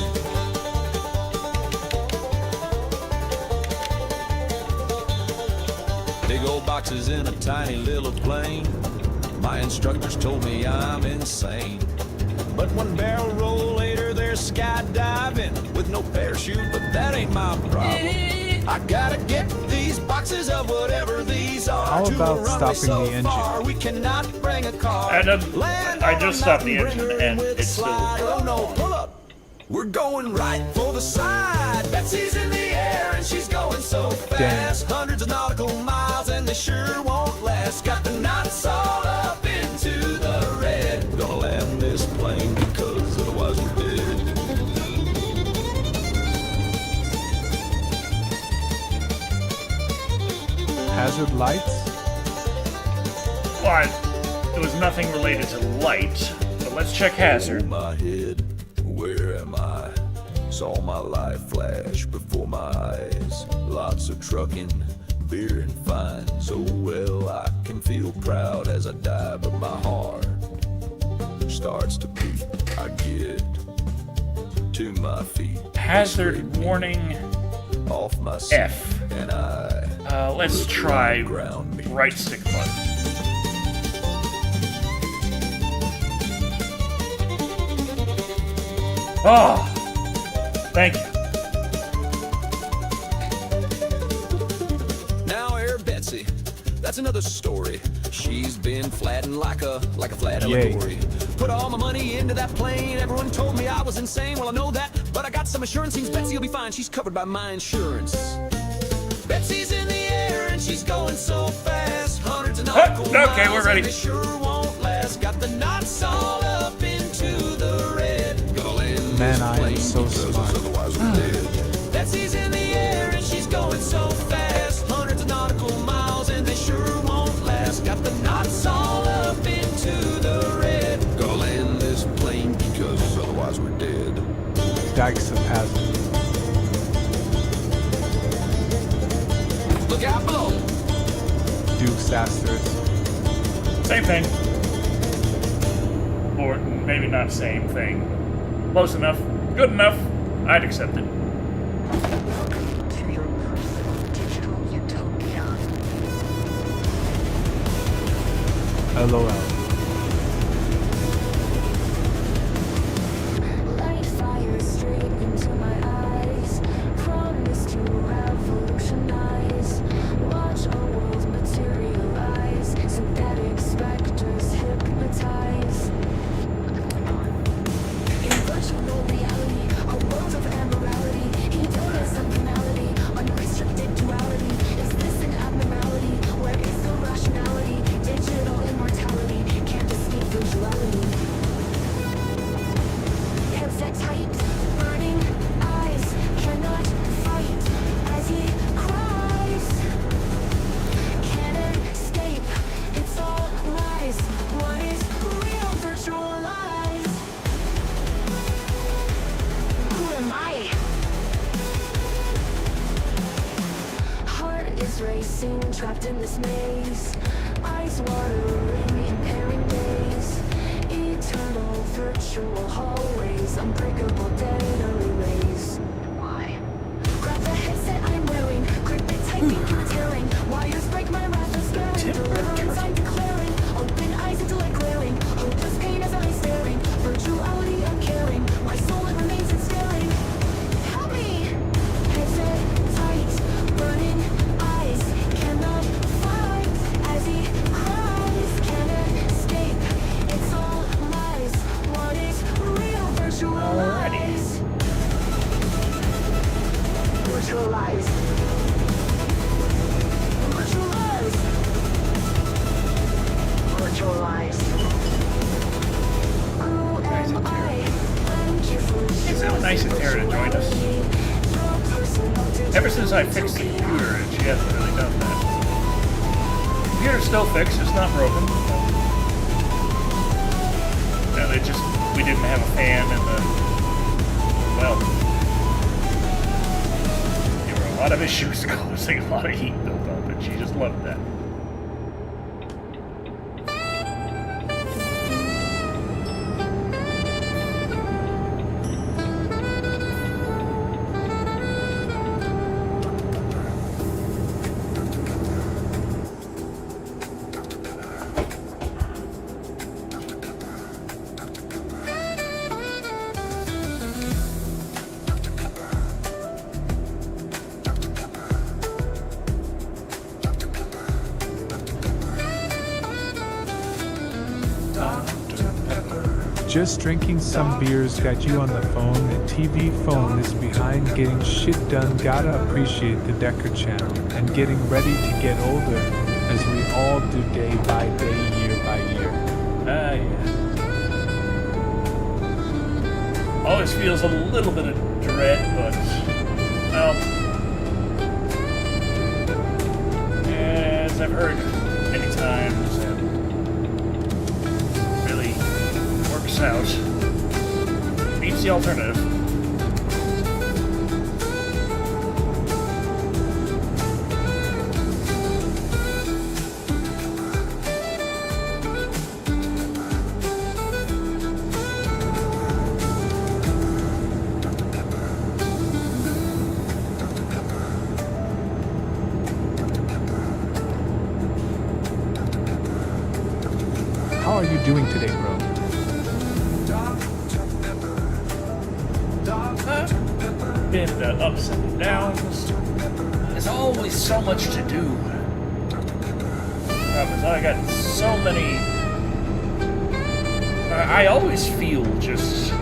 S9: Big old boxes in a tiny little plane. My instructors told me I'm insane. But one barrel roll later, they're skydiving with no parachute, but that ain't my problem. I gotta get these boxes of whatever these are.
S2: How
S9: to
S2: about
S9: a runway
S2: stopping the
S9: so
S2: engine?
S9: far, we cannot bring a car.
S1: And,
S9: Land
S1: I
S9: on
S1: just
S9: a
S1: stopped the
S9: mountain,
S1: engine
S9: bring her in
S1: and
S9: with a
S1: it's still...
S9: slide. Oh no, pull up. We're going right for the side. Betsy's in the air and she's going so fast. Hundreds of nautical miles and they sure won't last. Got the knots all up into the red. Gonna land this plane because otherwise we're dead.
S2: Hazard lights?
S1: Well, there was nothing related to light, but let's check hazard.
S9: My head, where am I? Saw my life flash before my eyes. Lots of trucking, beer and fine. So well I can feel proud as I die, but my heart starts to beat. I get to my feet.
S1: Hazard warning
S9: Off my seat,
S1: F.
S9: and I
S1: Let's
S9: look
S1: try
S9: around me.
S1: right stick button. Oh, thank you.
S9: Now, Air Betsy,
S4: that's another story. She's been flattened like a flat
S2: Yay.
S4: allegory. Put all my money into that plane. Everyone told me I was insane. Well, I know that, but I got some assurance. Seems Betsy will be fine. She's covered by my insurance. Betsy's in the air and she's going so fast. Hundreds of nautical
S1: Okay,
S4: miles,
S1: we're ready.
S4: and they sure won't last. Got the knots all up into the red. Gonna land
S2: Man,
S4: this
S2: I am
S4: plane
S2: so
S4: because
S2: smart.
S4: otherwise we're dead. Betsy's in the air and she's going so fast. Hundreds of nautical miles and they sure won't last. Got the knots all up into the red. Gonna land this plane because otherwise we're dead.
S2: Dykes of Hazard.
S4: Look out below.
S2: Duke's Asterisk.
S1: Same thing. Or maybe not same thing. Close enough. Good enough. I'd accept it.
S5: Welcome to your personal digital utopia.
S2: LOL.
S5: Light fires straight into my eyes. Promise to revolutionize. Watch our world materialize. Synthetic specters hypnotize. In virtual reality, a world of immorality, hedonic personality, unrestricted duality. Is this an abnormality? Where is the rationality? Digital immortality can't escape virtuality. Hands set tight, burning eyes cannot fight as he cries. Can't escape, it's all lies. What is real virtual lies? Who am I? Heart is racing, trapped in this maze. Eyes watering, impairing days. Eternal virtual hallways, unbreakable dead alleyways. Why? Grab the headset I'm wearing, grip it tight, think you're tearing. Wires break my wrath of scaring. Deliverance I'm declaring. Open eyes until I'm glaring. Hopeless pain as I'm staring. Virtuality uncaring. My soul it remains in staring. Help me! Headset tight, burning eyes cannot fight as he cries. Can't escape, it's all lies. What is real virtual lies? Virtual lies. Virtual lies. Virtual lies. Who am I? Thank you for
S1: It's so nice of Tara to join us. Ever since I fixed the computer, and she hasn't really done that. The computer's still fixed, it's not broken. And it just, we didn't have a fan in the, well, there were a lot of issues causing a lot of heat built up, and she just loved that.
S2: Just drinking some beers got you on the phone. The TV phone is behind getting shit done. Gotta appreciate the Decker channel and getting ready to get older as we all do day by day, year by year.
S1: Ah, yeah. Always feels a little bit of dread, but, well, as I've heard many times, it really works out. Beats the alternative.
S2: How are you doing today, bro?
S1: Been the ups and downs. There's always so much to do. problem is I got so many. I always feel just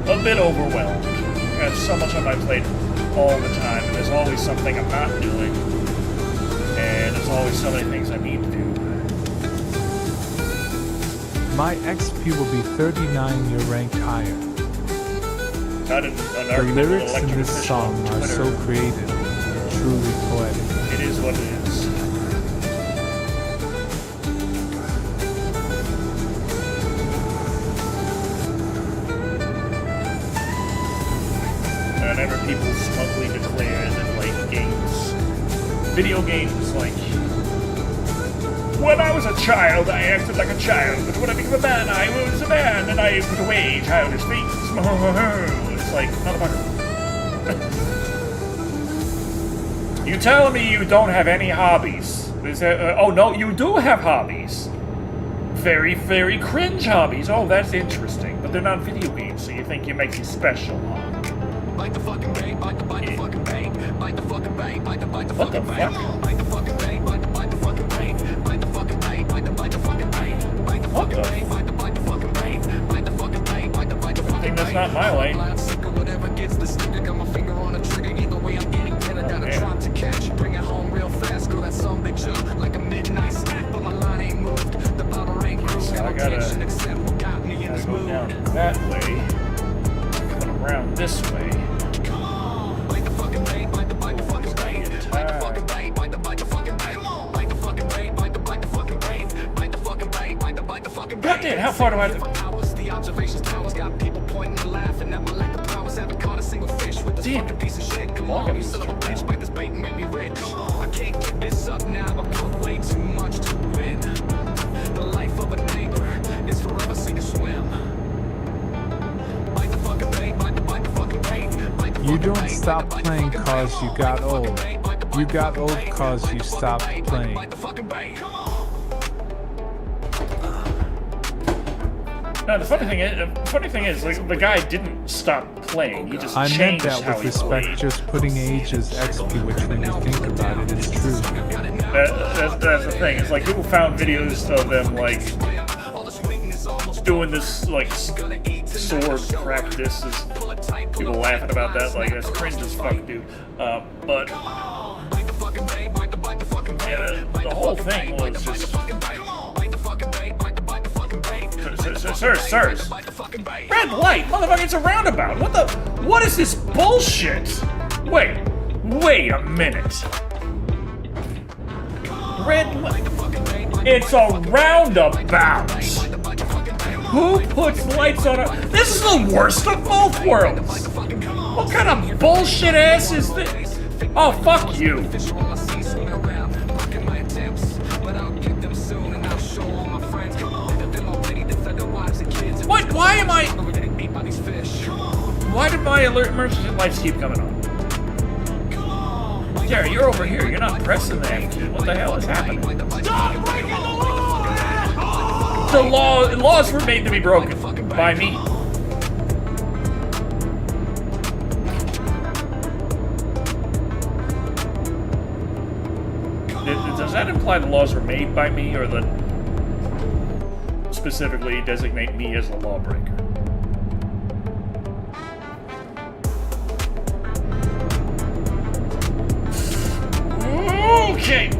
S1: a bit overwhelmed. I have so much on my plate all the time, and there's always something I'm not doing, and there's always so many things I need to do.
S2: My XP will be 39, your rank higher.
S1: Not an
S2: The
S1: argument with
S2: lyrics in
S1: elected
S2: this
S1: official
S2: song
S1: on
S2: are
S1: Twitter.
S2: so creative, truly poetic.
S1: It is what it is. Whenever people smugly declare that, like, video games, like, when I was a child, I acted like a child, but when I became a man, I was a man, and I put away childish things. It's like, motherfucker. You tell me you don't have any hobbies. Is that, oh, no, you do have hobbies. Very, very cringe hobbies. Oh, that's interesting. But they're not video games, so you think you make you special, huh?
S4: Bite the fucking bank, bite the fucking bank, bite the fucking bank, bite the
S1: What the
S4: fucking bank,
S1: fuck?
S4: bite the fucking bank, bite the fucking bank, bite the fucking bank, bite the fucking bank, bite the
S1: What
S4: fucking
S1: the?
S4: bank, bite the fucking bank, bite the fucking bank, bite the fucking
S1: I think that's
S4: bank.
S1: not my lane.
S4: Sick of whatever gets the stick. I got my finger on the trigger. Either way, I'm getting ten. I got a
S1: Yeah.
S4: drop to catch. Bring it home real fast. Girl, that's some bitch up like a midnight snack, but my line ain't moved. The bottle ain't grew.
S1: So I
S4: Got no
S1: gotta-
S4: tension except what got me in
S1: Gotta
S4: this
S1: go
S4: mood.
S1: down that way. Come around this way.
S4: Bite the fucking bank, bite the fucking bank, bite the fucking bank, bite the fucking bank, bite the fucking bank, bite the fucking bank, bite the fucking bank, bite the fucking bank.
S1: Goddamn, how far do I have to...
S4: Hours, the observations towers got people pointing and laughing at my lack of powers. Haven't caught a single fish with this
S1: Damn.
S4: fucking piece of shit. Come
S1: Well, I
S4: on, you
S1: gotta
S4: son of a
S1: turn
S4: bitch,
S1: around.
S4: bite this bait and make me rich. I can't keep this up now. I put way too much to win. The life of a neighbor is forever sink or swim. Bite the fucking bank, bite the fucking bank, bite the
S2: You don't stop playing cause you got old. You got old cause you stopped playing.
S1: No, the funny thing is, like, the guy didn't stop playing. He just
S2: I meant
S1: changed
S2: that
S1: how
S2: with
S1: he
S2: respect,
S1: played.
S2: just putting age as XP, which when you think about it is true.
S1: That's the thing. It's like people found videos of them, like, doing this, like, sword practice. People laughing about that, like, that's cringe as fuck, dude. But yeah, the whole thing was just... Sirs. Red light, motherfucker, it's a roundabout. What is this bullshit? Wait a minute. Red light, it's a roundabout. Who puts lights on a... This is the worst of both worlds. What kind of bullshit ass is this? Oh, fuck you. What? Why did my emergency lights keep coming on? Jerry, you're over here. You're not pressing that. Dude. What the hell is happening? The laws were made to be broken by me. Does that imply the laws were made by me, or that specifically designate me as the lawbreaker? Okay.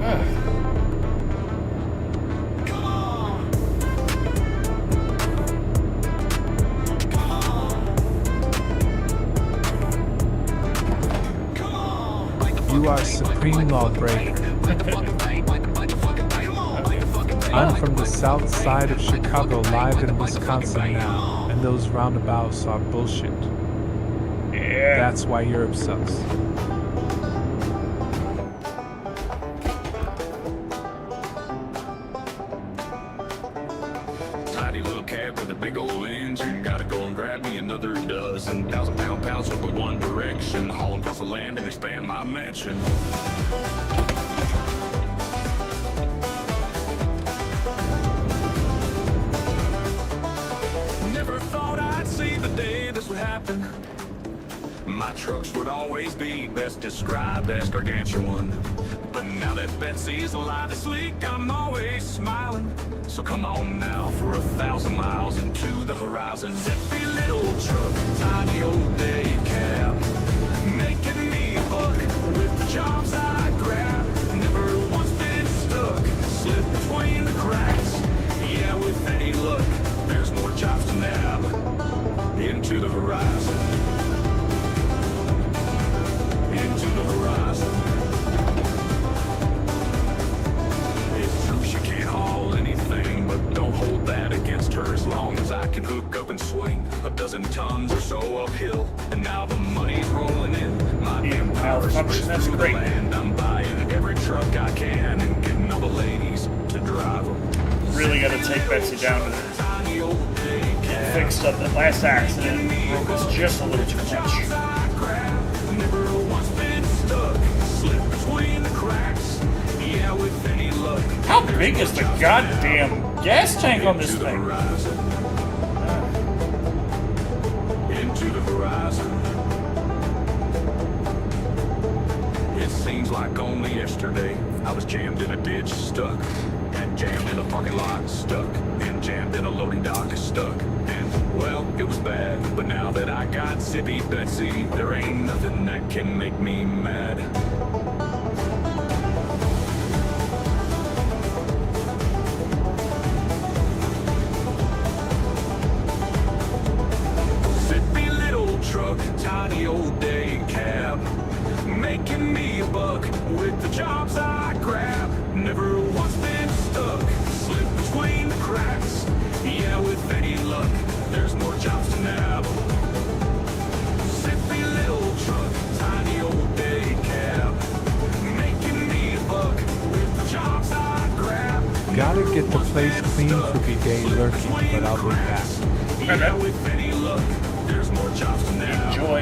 S2: You are supreme lawbreaker. I'm from the south side of Chicago, live in Wisconsin now, and those roundabouts are bullshit.
S1: Yeah.
S2: That's why you're obsessed.
S3: Tidy little cab with a big old engine. Gotta go and grab me another dozen 1,000-pound pounds up in one direction. Haul across the land and expand my mansion. Never thought I'd see the day this would happen. My trucks would always be best described as gargantuan. But now that Betsy's alive this week, I'm always smiling. So come on now for 1,000 miles into the horizon. Zippy little truck, tiny old day cab, making me a buck with the jobs I grab. Never once been stuck, slip between the cracks. Yeah, with any luck, there's more jobs to nab. Into the horizon. Into the horizon. It's true she can't haul anything, but don't hold that against her as long as I can hook up and swing 12 tons or so uphill. And now the money's rolling in. My power
S1: malfunction, that's great.
S3: And I'm buying every truck I can and getting all the ladies to drive them.
S1: Really got to take Betsy down to
S3: Tiny old day cab.
S1: fix up that last accident. Broke us just a little too much.
S3: Never once been stuck, slip between the cracks. Yeah, with any luck.
S1: How big is the goddamn gas tank on this
S3: Into the
S1: thing?
S3: horizon. Into the horizon. It seems like only yesterday I was jammed in a ditch, stuck, and jammed in a parking lot, stuck, and jammed in a loading dock, stuck. And well, it was bad, but now that I got Zippy Betsy, there ain't nothing that can make me mad. Zippy little truck, tiny old day cab, making me a buck with the jobs I grab. Never once been stuck, slip between the cracks. Yeah, with any luck, there's more jobs to nab. Zippy little truck, tiny old day cab, making me a buck with the jobs I grab.
S2: Gotta get the place clean for B-Day lurking, but I'll be back.
S3: Yeah, with any luck, there's more jobs to nab.
S1: Enjoy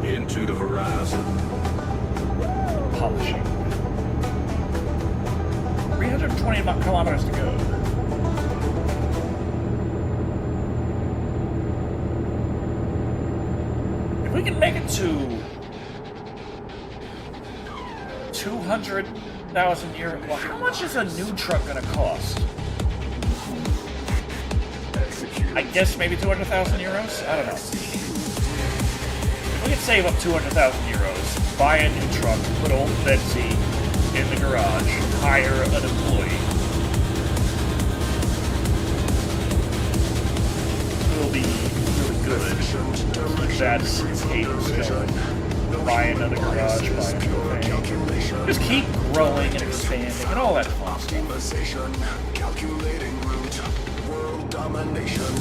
S3: Into the horizon.
S1: polishing. 320 kilometers to go. If we can make it to 200,000 euros, well, how much is a new truck gonna cost? I guess maybe 200,000 euros? I don't know. If we could save up 200,000 euros, buy a new truck, put old Betsy in the garage, hire an employee. We'll be really good. That's cadence going. Buy another garage, buy another thing. Just keep growing and expanding and all that fun stuff.
S3: Optimization, calculating route, world domination.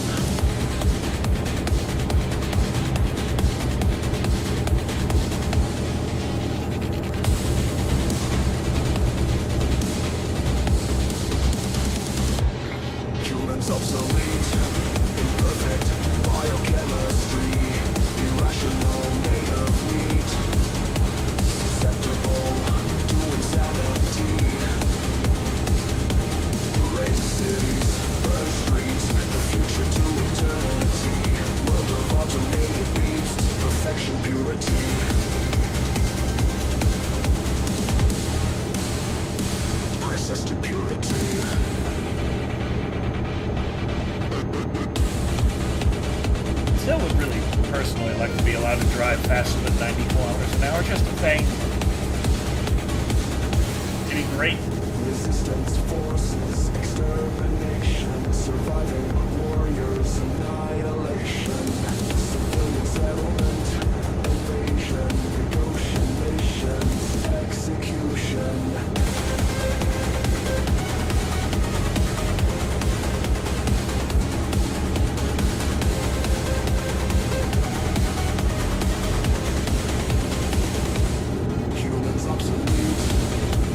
S3: Humans obsolete, imperfect biochemistry, irrational made of wheat, susceptible to insanity. Race cities, burn streets, the future to eternity. World of automated beats, perfection, purity. Process to purity.
S1: Still would really personally like to be allowed to drive faster than 90 kilometers an hour, just a thing. It'd be great.
S3: Resistance forces, extermination, surviving warriors, annihilation, civilian settlement, invasion, negotiations, execution. Humans obsolete,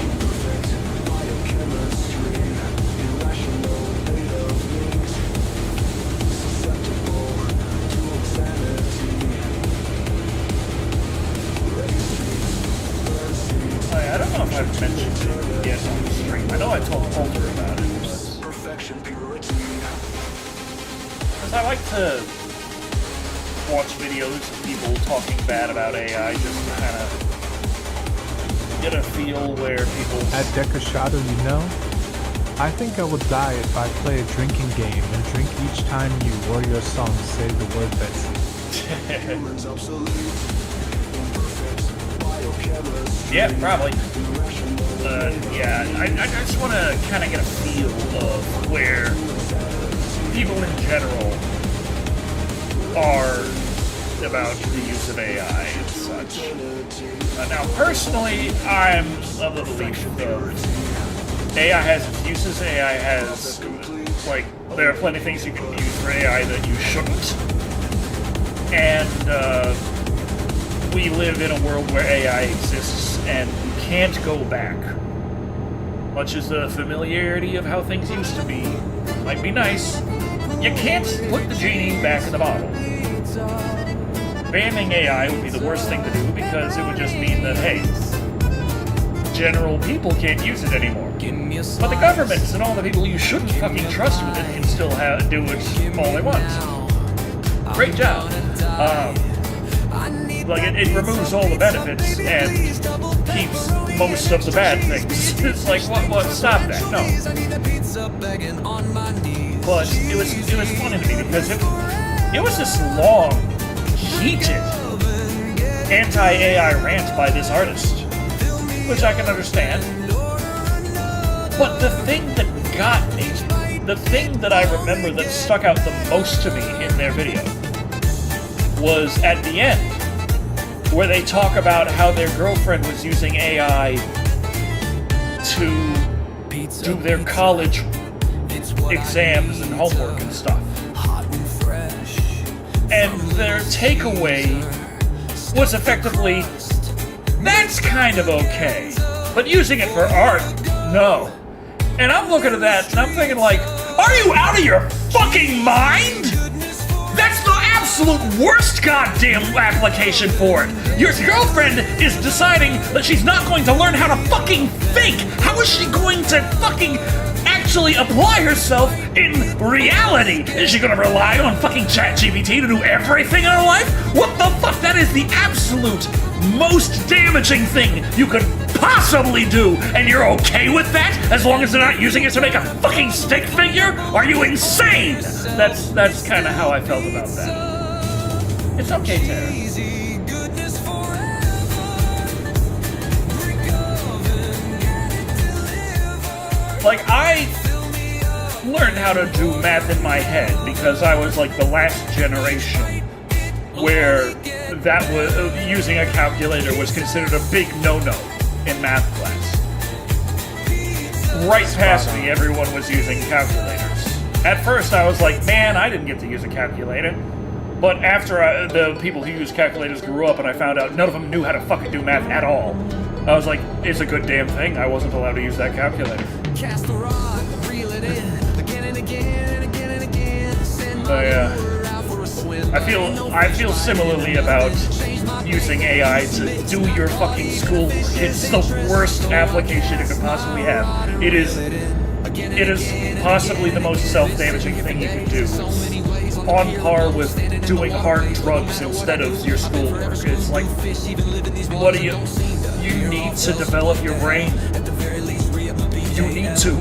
S3: imperfect biochemistry, irrational made of meat, susceptible to insanity. Race streets, burn seeds,
S1: I don't know if I've mentioned it yet on the stream. I know I told Holter about it,
S3: perfection, purity.
S1: because I like to watch videos of people talking bad about AI just to kind of get a feel where people...
S2: At Deca Shado, you know? I think I will die if I play a drinking game and drink each time you or your song say the word Betsy.
S1: Yeah, probably. Yeah, I just want to kind of get a feel of where people in general are about the use of AI and such. Now, personally, I'm of the belief of AI has its uses. AI has, like, there are plenty of things you can use for AI that you shouldn't. And we live in a world where AI exists and you can't go back. Much as the familiarity of how things used to be might be nice, you can't put the genie back in the bottle. Banning AI would be the worst thing to do because it would just mean that, hey, general people can't use it anymore. But the governments and all the people you shouldn't fucking trust with it can still do it all they want. Great job. Like, it removes all the benefits and keeps most of the bad things. It's like, what, stop that, no. But it was funny to me because it was this long, heated anti-AI rant by this artist, which I can understand. But the thing that got me, the thing that I remember that stuck out the most to me in their video, was at the end, where they talk about how their girlfriend was using AI to do their college exams and homework and stuff. And their takeaway was effectively, that's kind of okay, but using it for art, no. And I'm looking at that and I'm thinking like, are you out of your fucking mind? That's the absolute worst goddamn application for it. Your girlfriend is deciding that she's not going to learn how to fucking think. How is she going to fucking actually apply herself in reality? Is she gonna rely on fucking ChatGPT to do everything in her life? What the fuck? That is the absolute most damaging thing you could possibly do, and you're okay with that as long as they're not using it to make a fucking stick figure? Are you insane? That's kind of how I felt about that. It's okay, Tara. Like, I learned how to do math in my head because I was like the last generation where that was using a calculator was considered a big no-no in math class. Right past me, everyone was using calculators. At first, I was like, man, I didn't get to use a calculator. But after the people who use calculators grew up and I found out none of them knew how to fucking do math at all, I was like, it's a good damn thing I wasn't allowed to use that calculator.
S9: Cast a rod, reel it in, again and again and again and again. Send my lure out for a swim.
S1: I feel similarly about using AI to do your fucking school. It's the worst application you could possibly have. It is possibly the most self-damaging thing you can do. On par with doing hard drugs instead of your schoolwork. It's like, what do you need to develop your brain. You need to.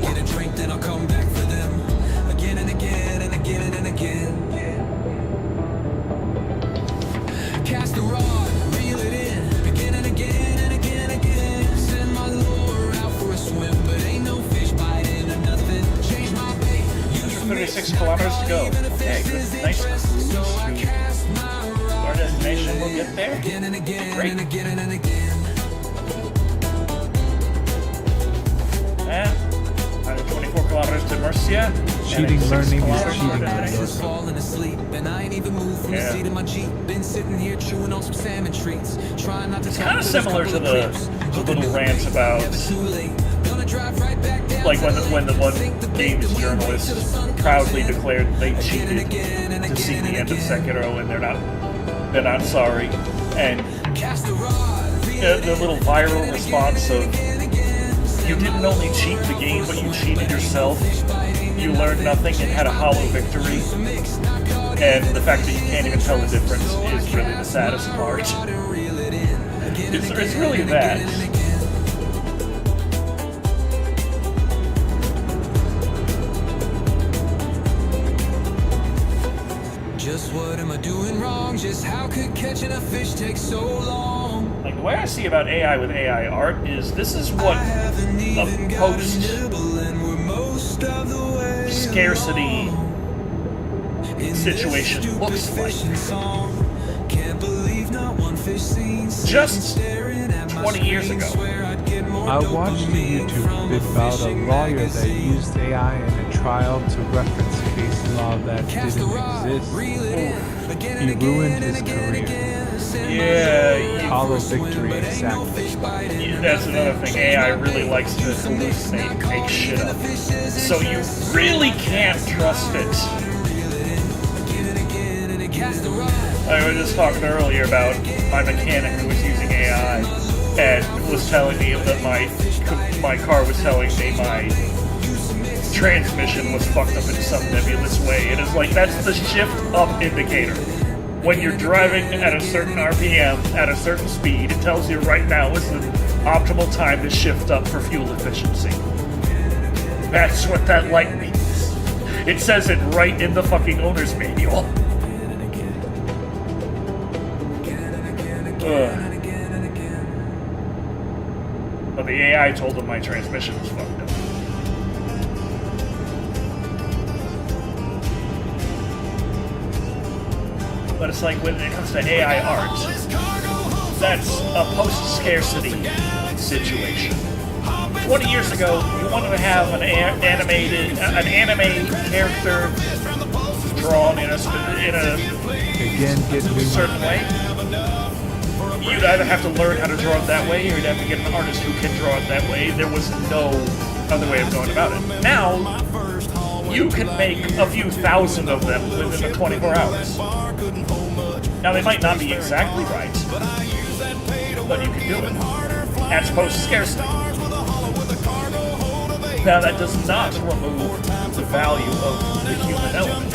S9: Cast a rod, reel it in, again and again and again and again. Send my lure out for a swim, but ain't no fish biting or nothing. Change my bait.
S1: 36 kilometers to go. Okay, good. Nice cruise to our destination. We'll get there. Great. Yeah. 124 kilometers to Murcia.
S2: Cheating learning is cheating
S9: Was falling asleep, and I ain't even moved from the seat of my Jeep. Been sitting here chewing on some salmon treats, trying not to.
S1: It's kind of similar to the little rant about, like when the one games journalist proudly declared they cheated to see the end of Sekiro, and they're not sorry, and the little viral response of, you didn't only cheat the game, but you cheated yourself. You learned nothing and had a hollow victory. And the fact that you can't even tell the difference is really the saddest part. It's really that.
S9: Just what am I doing wrong? Just how could catching a fish take so long?
S1: Like, the way I see about AI with AI art is this is what the post-scarcity situation looks like. Just 20 years ago.
S2: I watched a YouTube vid about a lawyer that used AI in a trial to reference case law that didn't exist. He ruined his career.
S1: Yeah,
S2: Hollow victory, exactly.
S1: that's another thing. AI really likes to hallucinate and make shit up. So you really can't trust it. I was just talking earlier about my mechanic who was using AI and was telling me that my car was telling me my transmission was fucked up in some nebulous way. It is like, that's the shift up indicator. When you're driving at a certain RPM, at a certain speed, it tells you right now is the optimal time to shift up for fuel efficiency. That's what that light means. It says it right in the fucking owner's manual. But the AI told him my transmission was fucked up. But it's like when it comes to AI art, that's a post-scarcity situation. 20 years ago, you wanted to have an anime character drawn in a certain way. You'd either have to learn how to draw it that way, or you'd have to get an artist who can draw it that way. There was no other way of going about it. Now, you can make a few thousand of them within 24 hours. Now, they might not be exactly right, but you can do it. That's post-scarcity. Now, that does not remove the value of the human element,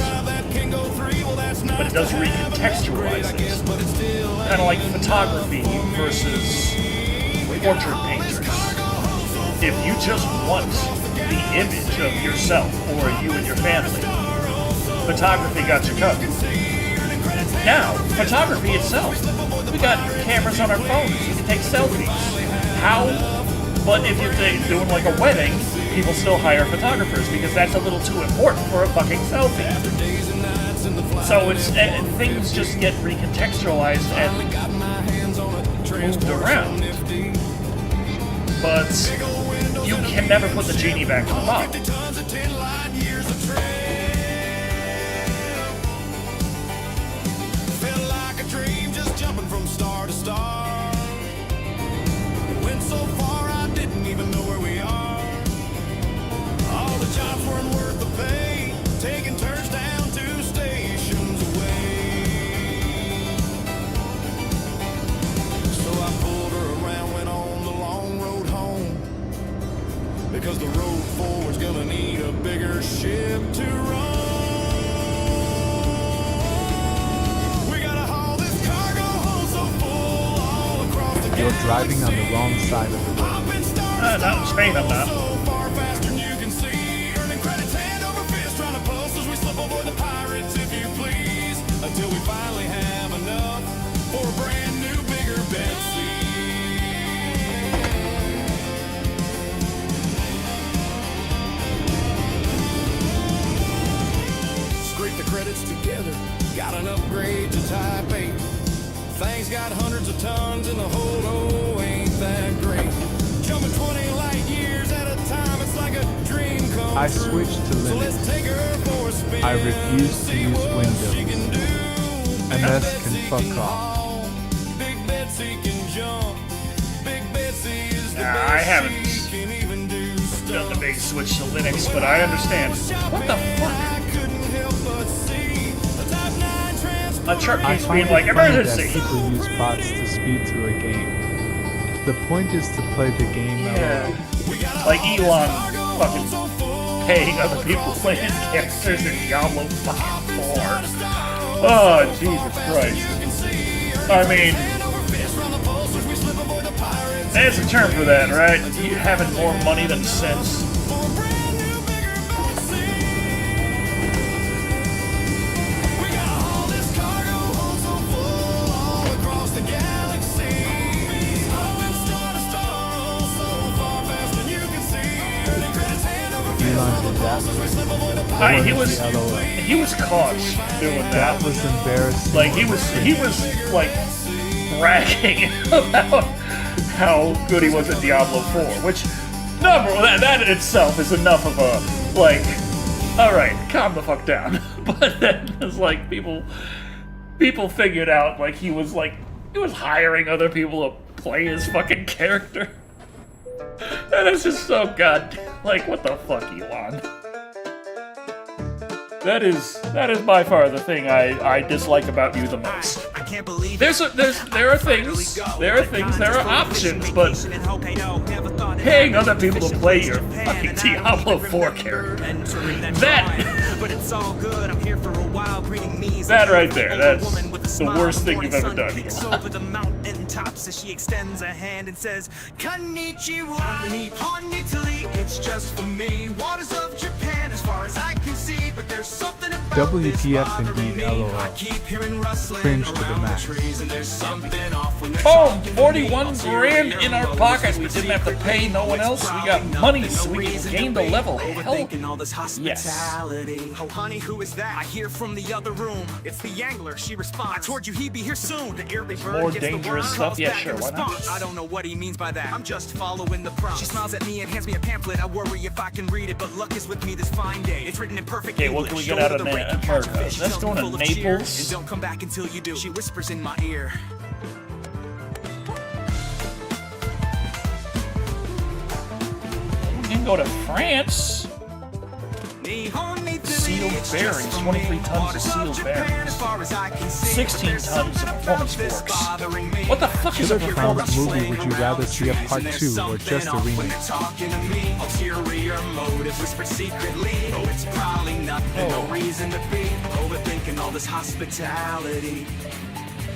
S1: but it does recontextualize it. Kind of like photography versus portrait painters. If you just want the image of yourself or you and your family, photography got you covered. Now, photography itself, we got cameras on our phones, you can take selfies. How? But if you're doing like a wedding, people still hire photographers because that's a little too important for a fucking selfie. So it's things just get recontextualized and moved around. But you can never put the genie back in the bottle.
S6: Felt like a dream just jumping from star to star. Went so far I didn't even know where we are. All the jobs weren't worth the pay, taking turns down 2 stations away. So I pulled her around, went on the long road home, because the road forward's gonna need a bigger ship to run. We gotta haul this cargo home so full all across the
S2: You're driving on the wrong side of the road.
S1: Not in Spain, I'm not.
S6: so far faster than you can see. Earning credits hand over fist, trying to post as we slip aboard the pirates, if you please. Until we finally have enough for a brand new, bigger Betsy. Scrape the credits together, got an upgrade to Type 8. Things got hundreds of tons in the hold, oh, ain't that great. Jumping 20 light years at a time, it's like a dream come
S2: I
S6: true.
S2: switched to
S6: So
S2: Linux.
S6: let's take her for a spin.
S2: I refuse to
S6: See
S2: use
S6: what
S2: Windows.
S6: she can do.
S2: MS can
S6: Betsy
S2: fuck off.
S6: haul, Big Betsy can jump. Big Betsy is the
S1: Nah,
S6: best.
S1: I haven't
S6: She can even do
S1: done the
S6: stuff.
S1: big switch to Linux, but I understand. What the fuck?
S6: I couldn't help but see the Type 9
S1: A truck
S2: I
S1: keeps
S2: find
S1: being like,
S2: it funny that
S1: emergency!
S2: people use bots to speed through a game. The point is to play the game
S1: Yeah.
S2: alone.
S1: Like Elon fucking paying other people playing characters in Diablo fucking 4. Oh, Jesus Christ. I mean, there's a term for that, right? You having more money than sense. He was caught doing that.
S2: That was embarrassing.
S1: Like he was like bragging about how good he was at Diablo 4, which that in itself is enough of a like, all right, calm the fuck down. But then it's like people figured out like he was hiring other people to play his fucking character. And it's just so like, what the fuck, Elon? That is by far the thing I dislike about you the most.
S9: I can't believe
S1: There are things, there are options, but paying other people to play your fucking Diablo 4 character,
S9: but it's all good. I'm here for a while, breeding knees.
S1: that right there, that's the worst thing you've ever done.
S9: Over the mountain tops as she extends a hand and says, Konnichiwa, Konnichiwa, it's just for me. Waters of Japan as far as I can see, but there's something about
S2: WTF indeed, LOL. Cringe to the max.
S1: Oh, 41 grand in our pocket. We didn't have to pay no one else. We got money so we can gain the level. Hell, yes.
S9: Oh, honey, who is that? I hear from the other room. It's the angler. She responds. I told you he'd be here soon. The early bird
S1: More
S9: gets the
S1: dangerous
S9: worm,
S1: stuff?
S9: calls
S1: Yeah,
S9: back
S1: sure,
S9: in
S1: why not?
S9: response. I don't know what he means by that. I'm just following the prompt. She smiles at me and hands me a pamphlet. I worry if I can read it, but luck is with me this fine day. It's written in perfect
S1: Okay,
S9: English.
S1: what can we
S9: Show
S1: get out
S9: her
S1: of
S9: the rate you catch a
S1: America?
S9: fish.
S1: Let's
S9: Tell
S1: go
S9: me
S1: to
S9: full of cheer,
S1: Naples.
S9: and don't come back until you do. She whispers in my ear.
S1: We can go to France. Sealed bearings, 23 tons of sealed bearings. 16 tons of performance forks. What the fuck is a
S2: Killer
S1: performance
S2: Clown's
S1: fork?
S2: movie, would you rather see a part 2 or just a remake?
S9: Ulterior motives whispered secretly. Oh, it's probably nothing, no reason to be overthinking all this hospitality.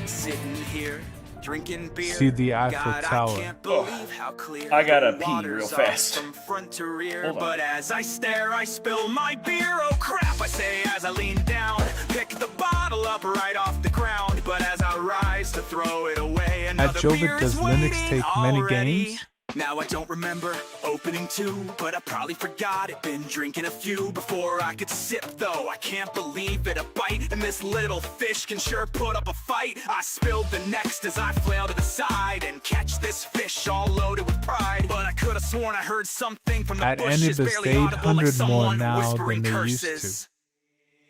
S9: Sitting here, drinking beer.
S2: See the Eiffel
S9: God,
S2: Tower.
S9: I can't believe how clear
S1: I gotta
S9: the
S1: pee
S9: waters
S1: real
S9: are
S1: fast.
S9: from front to rear.
S1: Hold on.
S9: But as I stare, I spill my beer. Oh crap, I say as I lean down, pick the bottle up right off the ground. But as I rise to throw it away, another
S2: Jovid,
S9: beer
S2: does
S9: is
S2: Linux
S9: waiting
S2: take many
S9: already.
S2: games?
S9: Now I don't remember opening two, but I probably forgot it. Been drinking a few before I could sip, though. I can't believe it, a bite, and this little fish can sure put up a fight. I spilled the next as I flail to the side and catch this fish all loaded with pride. But I could have sworn I heard something from the
S2: At
S9: bushes,
S2: Anubis,
S9: barely
S2: they
S9: audible, like
S2: 800 more
S9: someone
S2: now
S9: whispering
S2: than they used
S9: curses.
S2: to.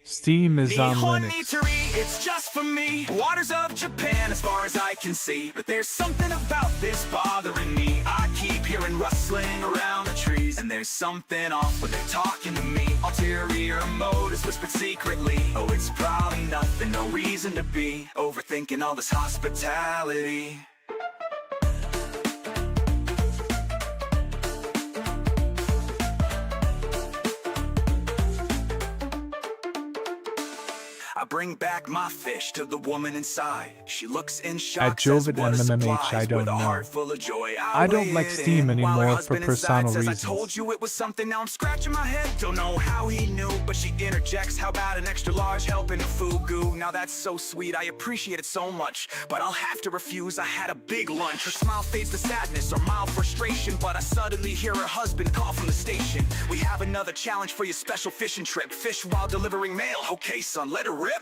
S2: Steam is on Linux.
S9: It's just for me. Waters of Japan as far as I can see. But there's something about this bothering me. I keep hearing rustling around the trees, and there's something off when they're talking to me. Ulterior motives whispered secretly. Oh, it's probably nothing, no reason to be overthinking all this hospitality. I bring back my fish to the woman inside. She looks in shock.
S2: At Jovid
S9: says,
S2: and
S9: "What a
S2: MMH,
S9: surprise,"
S2: I don't
S9: with a
S2: know.
S9: heart full of joy.
S2: I don't like
S9: weigh it
S2: Steam
S9: in, while her
S2: anymore for
S9: husband
S2: personal
S9: inside says,
S2: reasons.
S9: I told you it was something, now I'm scratching my head. Don't know how he knew, but she interjects. How about an extra large helping of fugu? Now that's so sweet, I appreciate it so much, but I'll have to refuse. I had a big lunch. Her smile fades to sadness or mild frustration, but I suddenly hear her husband call from the station. We have another challenge for your special fishing trip. Fish while delivering mail. Okay, son, let her rip.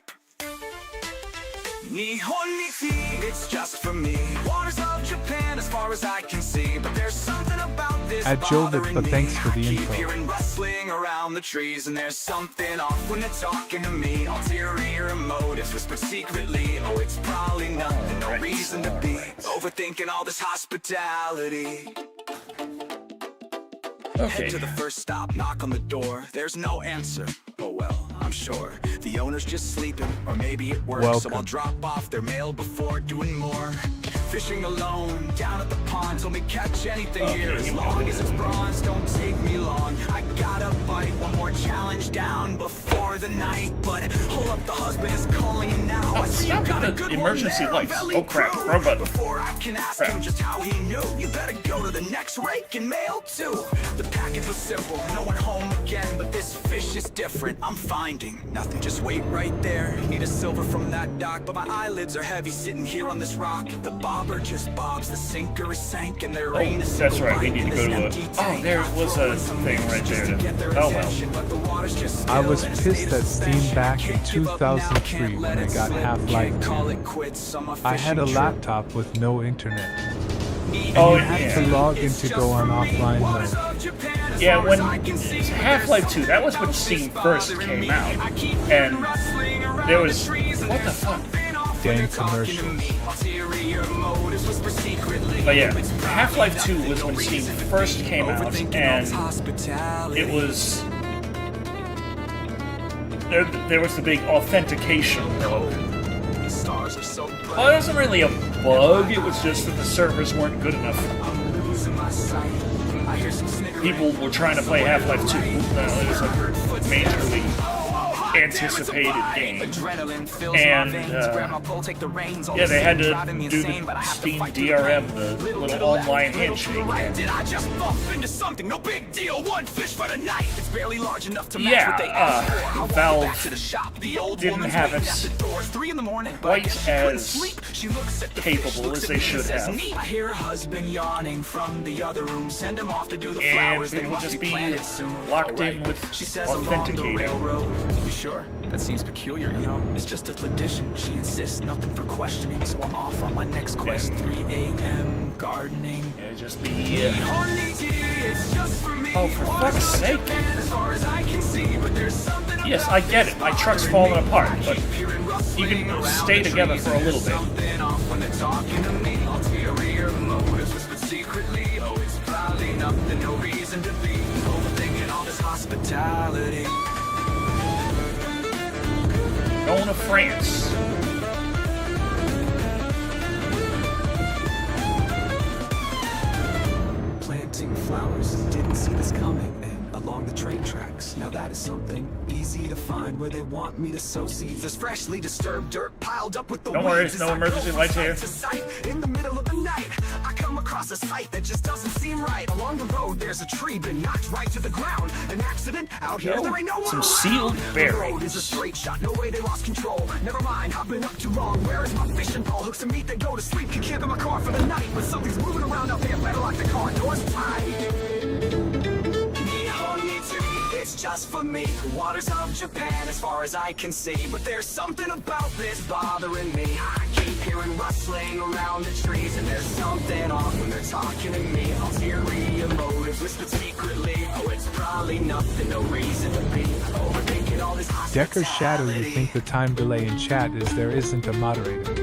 S9: Nihonichi, it's just for me. Waters of Japan as far as I can see, but there's something about this
S2: At Jovid,
S9: bothering
S2: but
S9: me.
S2: thanks for the
S9: I keep
S2: info.
S9: hearing rustling around the trees, and there's something off when they're talking to me. Ulterior motives whispered secretly. Oh, it's probably nothing, no reason to be overthinking all this hospitality.
S1: Okay.
S9: Head to the first stop, knock on the door. There's no answer. Oh well, I'm sure the owner's just sleeping, or maybe it works. So I'll
S2: Welcome.
S9: drop off their mail before doing more. fishing alone down at the pond. Told me catch anything
S1: Okay,
S9: here as
S1: you
S9: long
S1: know.
S9: as it's bronze. Don't take me long. I gotta bite one more challenge down before the night. But hold up, the husband is calling you now. I see you
S1: stop
S9: got a
S1: the
S9: good
S1: emergency
S9: one there,
S1: lights.
S9: Valley
S1: Oh, crap,
S9: Crew.
S1: wrong button.
S9: Before I can ask
S1: Crap.
S9: him just how he knew, you better go to the next rake and mail too. The package was simple, no one home again, but this fish is different. I'm finding nothing. Just wait right there. Need a silver from that dock, but my eyelids are heavy sitting here on this rock. The bobber just bobs, the sinker is sank, and there ain't a
S1: That's
S9: single
S1: right, we
S9: bite
S1: need
S9: in
S1: to
S9: this
S1: go to
S9: empty
S1: a... Oh,
S9: tank.
S1: there was a thing right there. Oh, well.
S2: I was pissed at Steam back in 2003 when I got Half-Life 2. I had a laptop with no internet. And
S1: Oh,
S2: you had to log in to go on offline mode.
S1: Yeah, when Half-Life 2, that was when Steam first came out. And there was... What the fuck?
S2: Dang commercials.
S1: But yeah, Half-Life 2 was when Steam first came out, and it was... There was the big authentication bug. Well, it wasn't really a bug, it was just that the servers weren't good enough. People were trying to play Half-Life 2. It was a majorly anticipated game. And, yeah, they had to do the Steam DRM, the little online handshake. Yeah, Valve didn't have it quite as capable as they should have. And it would just be locked in with authenticator.
S9: Sure, that seems peculiar, you know. It's just a tradition. She insists, nothing for questioning. So I'm off on my next quest. 3 a.m. gardening.
S1: Yeah, just be. Oh, for fuck's sake! Yes, I get it. My truck's falling apart, but you can stay together for a little bit.
S9: Hospitality.
S1: Going to France.
S9: Planting flowers, didn't see this coming. And along the train tracks, now that is something easy to find where they want me to sow seeds. There's freshly disturbed dirt piled up with the
S1: Don't worry,
S9: weeds.
S1: no emergency lights here.
S9: In the middle of the night, I come across a sight that just doesn't seem right. Along the road, there's a tree been knocked right to the ground. An accident out here, there ain't no one
S1: Some
S9: around.
S1: sealed
S9: The road is a
S1: berries.
S9: straight shot, no way they lost control. Never mind, I've been up too long. Where is my fishing pole? Hooks and meat, they go to sleep. Can camp in my car for the night, but something's moving around out there. Better lock the car doors tight. It's just for me. The waters of Japan, as far as I can see. But there's something about this bothering me. I keep hearing rustling around the trees, and there's something off when they're talking to me. Ulterior motives, whispered secretly. Oh, it's probably nothing, no reason to be overthinking all this.
S2: Decker's Shadow, you think the time delay in chat is there isn't a moderator.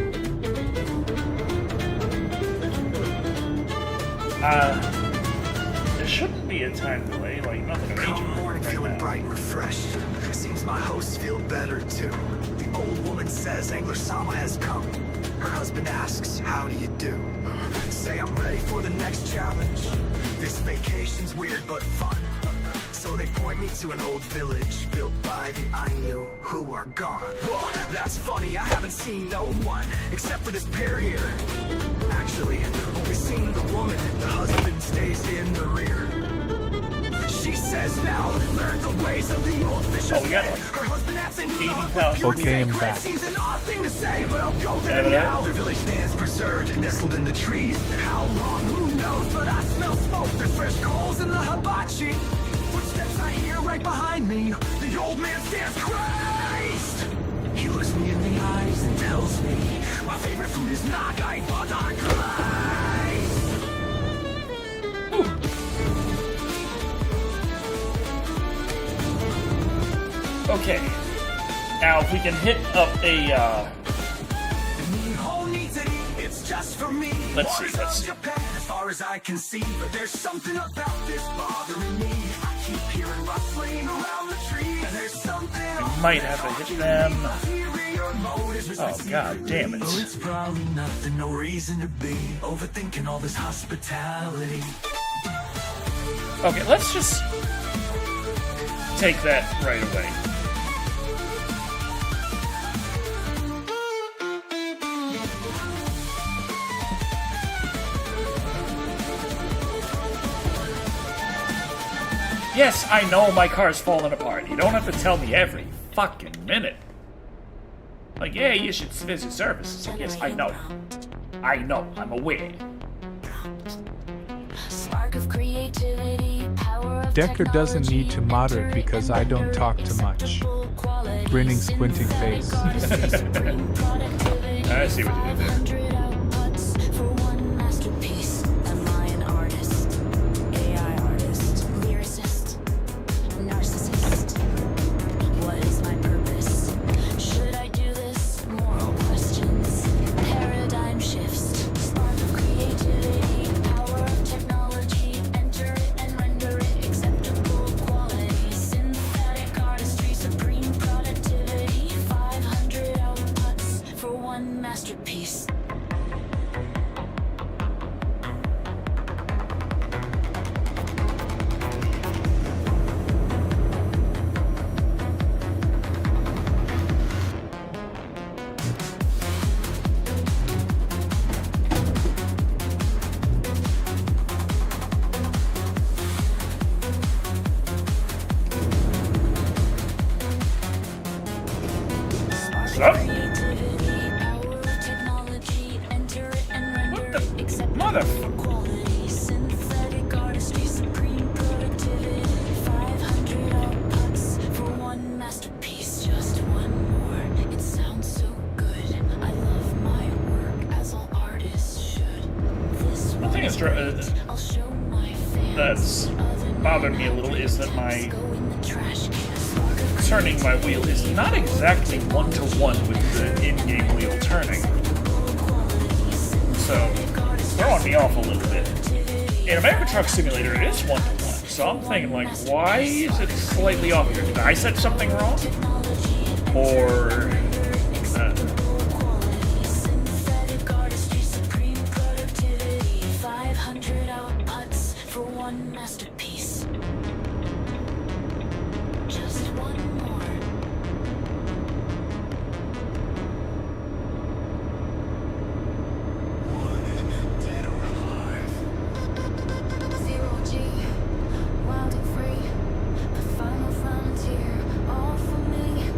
S1: There shouldn't be a time delay, like nothing
S3: Come
S1: major.
S3: morning, feeling bright and refreshed. Seems my hosts feel better too. The old woman says Angler Sama has come. Her husband asks, how do you do? Say I'm ready for the next challenge. This vacation's weird but fun. So they point me to an old village built by the Ainu who are gone. Whoa, that's funny, I haven't seen no one except for this pair here. Actually, only seen the woman, the husband stays in the rear. She says now, learn the ways of the old fisherman.
S1: Oh, we got like
S3: Her husband adds in
S1: 80,000.
S2: Okay, I'm back.
S3: Seems an odd thing to say, but I'll go there
S1: Yeah,
S3: now. The village stands preserved, nestled in the trees. How long, who knows, but I smell smoke. There's fresh coals in the hibachi. Footsteps I hear right behind me. The old man stands, Christ! He looks me in the eyes and tells me my favorite food is nagai, but on Christ!
S1: Okay. Now, if we can hit up a,
S3: It's just for me.
S1: Let's see, let's see.
S3: Japan, as far as I can see, but there's something about this bothering me. I keep hearing rustling around the trees, and there's something
S1: might have to hit them.
S3: your motives.
S1: Oh, god damn it.
S3: Oh, it's probably nothing, no reason to be overthinking all this hospitality.
S1: Okay, let's just take that right away. Yes, I know my car's falling apart. You don't have to tell me every fucking minute. Like, yeah, you should visit services. Yes, I know. I know. I'm aware.
S5: Spark of creativity, power of
S2: Decker doesn't need to moderate because I don't talk too much. Grinning, squinting face.
S1: I see what you did there.
S5: 100 outputs for one masterpiece. Am I an artist? AI artist? Lyricist? Narcissist? What is my purpose? Should I do this? Moral questions. Paradigm shifts. Spark of creativity, power of technology. Enter it and render it acceptable quality. Synthetic artistry, supreme productivity. 500 outputs for one masterpiece.
S1: What's up?
S5: Creativity, power of technology. Enter it and render
S1: What the
S5: it acceptable
S1: motherfucker?
S5: quality. Synthetic artistry, supreme productivity. 500 outputs for one masterpiece. Just one more. It sounds so good. I love my work as all artists should. This
S1: The thing is,
S5: I'll show my fans.
S1: that's bothered me a little is that my
S5: Go in the trash can.
S1: turning my wheel is not exactly one-to-one with the in-game wheel turning. So, throwing me off a little bit. In American Truck Simulator, it is one-to-one. So I'm thinking, like, why is it slightly off here? Did I set something wrong? Or...
S5: Synthetic artistry, supreme productivity. 500 outputs for one masterpiece. Just one more. Zero G, wild and free. The final frontier, all for me.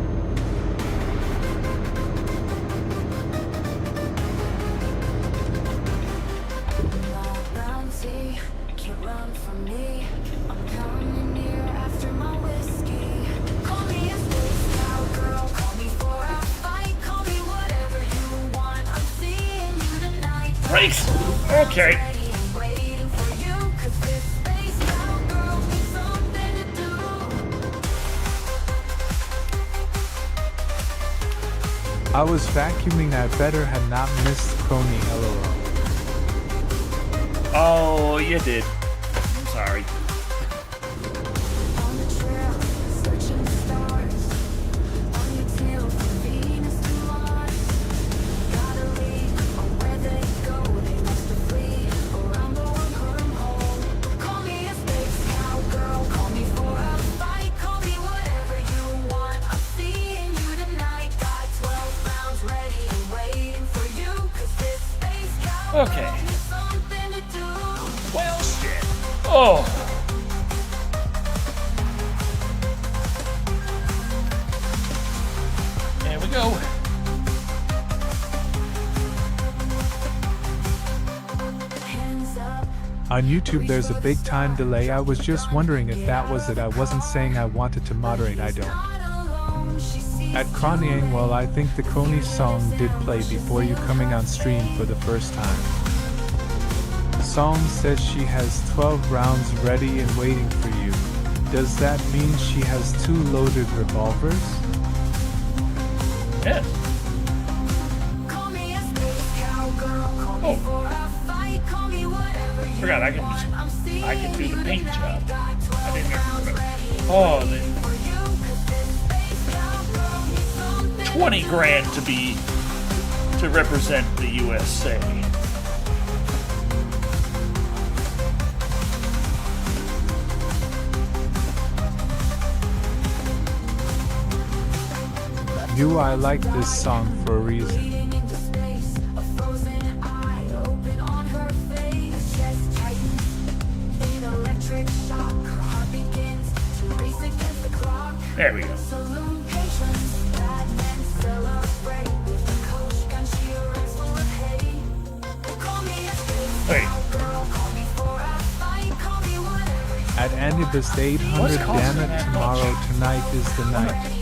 S5: My bounty can't run from me. I'm coming here after my whiskey. Call me a space cowgirl, call me for a fight, call me whatever you want. I'm seeing you tonight.
S1: Brakes! Okay.
S5: Ready and waiting for you, 'cause this space cowgirl needs something to do.
S2: I was vacuuming, I better had not missed Crony, LOL.
S1: Oh, you did. I'm sorry.
S5: On the trail, searching the stars. On your tail from Venus to Mars. Gotta lead on where they go. They must have flee around the wormhole. Call me a space cowgirl. Call me for a fight. Call me whatever you want. I'm seeing you tonight. Got 12 rounds ready and waiting for you. 'Cause this space cowgirl
S1: Okay.
S5: needs something to do.
S1: Well, shit. Oh. There we go.
S5: Hands up.
S2: On YouTube there's a big time delay. I was just wondering if that was it. I wasn't saying I wanted to moderate, I don't. At Cronying, well, I think the Crony song did play before you coming on stream for the first time. Song says she has 12 rounds ready and waiting for you. Does that mean she has 2 loaded revolvers?
S1: Yes.
S5: Call me a space cowgirl, call me
S1: Oh.
S5: for a fight, call me whatever you
S1: Forgot I can
S5: want. I'm seeing
S1: I can do
S5: you
S1: the paint
S5: tonight.
S1: job.
S5: Got 12
S1: I didn't even
S5: rounds
S1: remember.
S5: ready and
S1: Oh,
S5: waiting for you, 'cause this space cowgirl needs something to
S1: 20 grand to represent the USA.
S2: Knew I like this song for a reason.
S1: There we go. Wait.
S2: At Anubis 800, damn it, tomorrow, tonight is the night.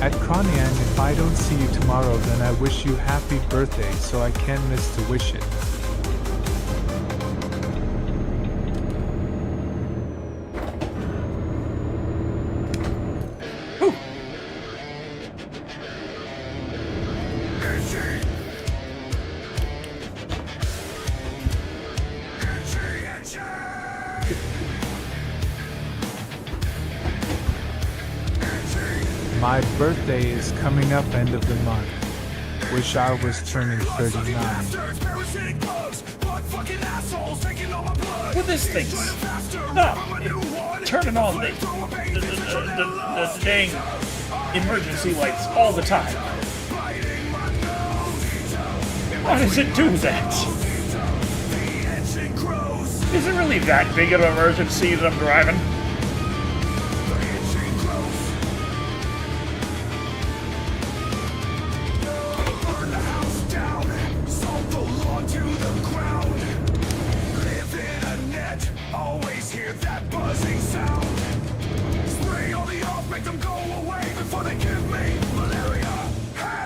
S2: At Kronian, if I don't see you tomorrow, then I wish you happy birthday, so I can't miss to wish it. My birthday is coming up end of the month. Wish I was turning 39.
S1: With this thing. No. Turning on the dang emergency lights all the time. Why does it do that? Is it really that big of an emergency that I'm driving?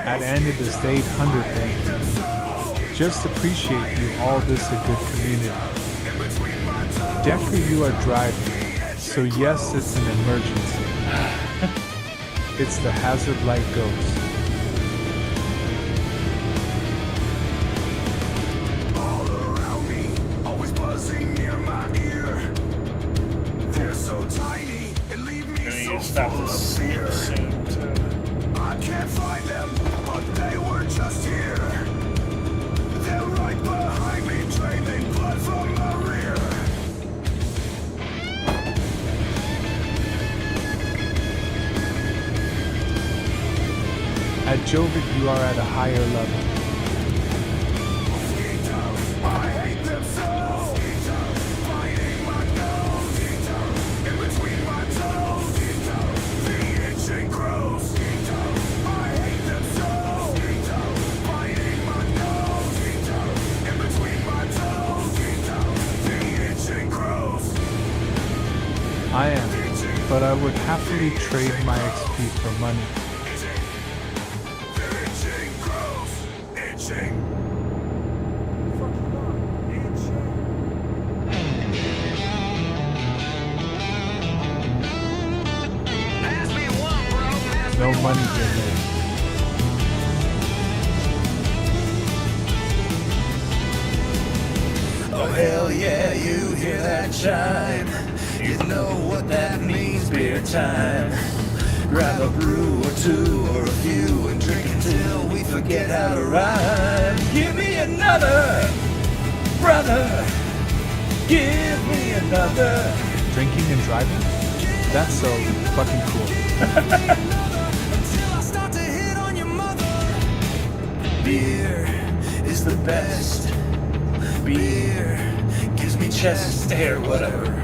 S2: At Anubis 800, just appreciate you all this a good community. Decker, you are driving, so yes, it's an emergency. It's the hazard light goes.
S3: All around me, always buzzing near my ear. They're so tiny and leave me so full of fear. I can't find them, but they were just here. They're right behind me, draining blood from the rear.
S2: At Jovic, you are at a higher level.
S3: I hate them so. Biting my nose. In between my toes. The itching grows. I hate them so. Biting my nose. In between my toes. The itching grows.
S2: I am, but I would happily trade my XP for money.
S3: The itching grows. Itching.
S2: No money here, man.
S9: Oh hell yeah, you hear that chime. You know what that means, beer time. Grab a brew or two or a few and drink until we forget how to rhyme. Give me another, brother. Give me another.
S2: Drinking and driving? That's so fucking cool.
S9: Until I start to hit on your mother. Beer is the best. Beer gives me chest hair, whatever.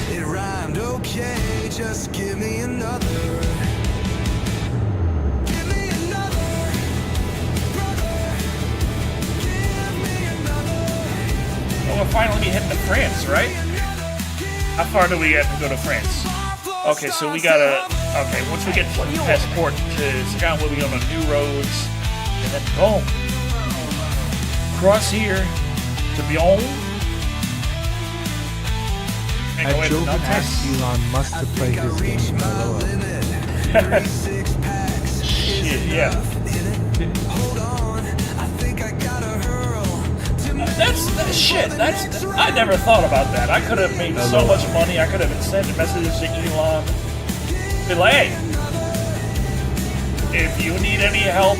S9: It rhymed okay, just give me another. Give me another.
S1: we'll finally be heading to France, right? How far do we have to go to France? Okay, so we gotta... Okay, once we get passport to Scotland, we'll be on the new roads. And then boom. Cross here to Lyon. And go
S2: Had
S1: ahead and
S2: Joven asked Elon Musk to play his game in Aloha.
S1: Shit, yeah. That's I never thought about that. I could have made so much money. I could have been sending messages to Elon. Be like, hey, if you need any help,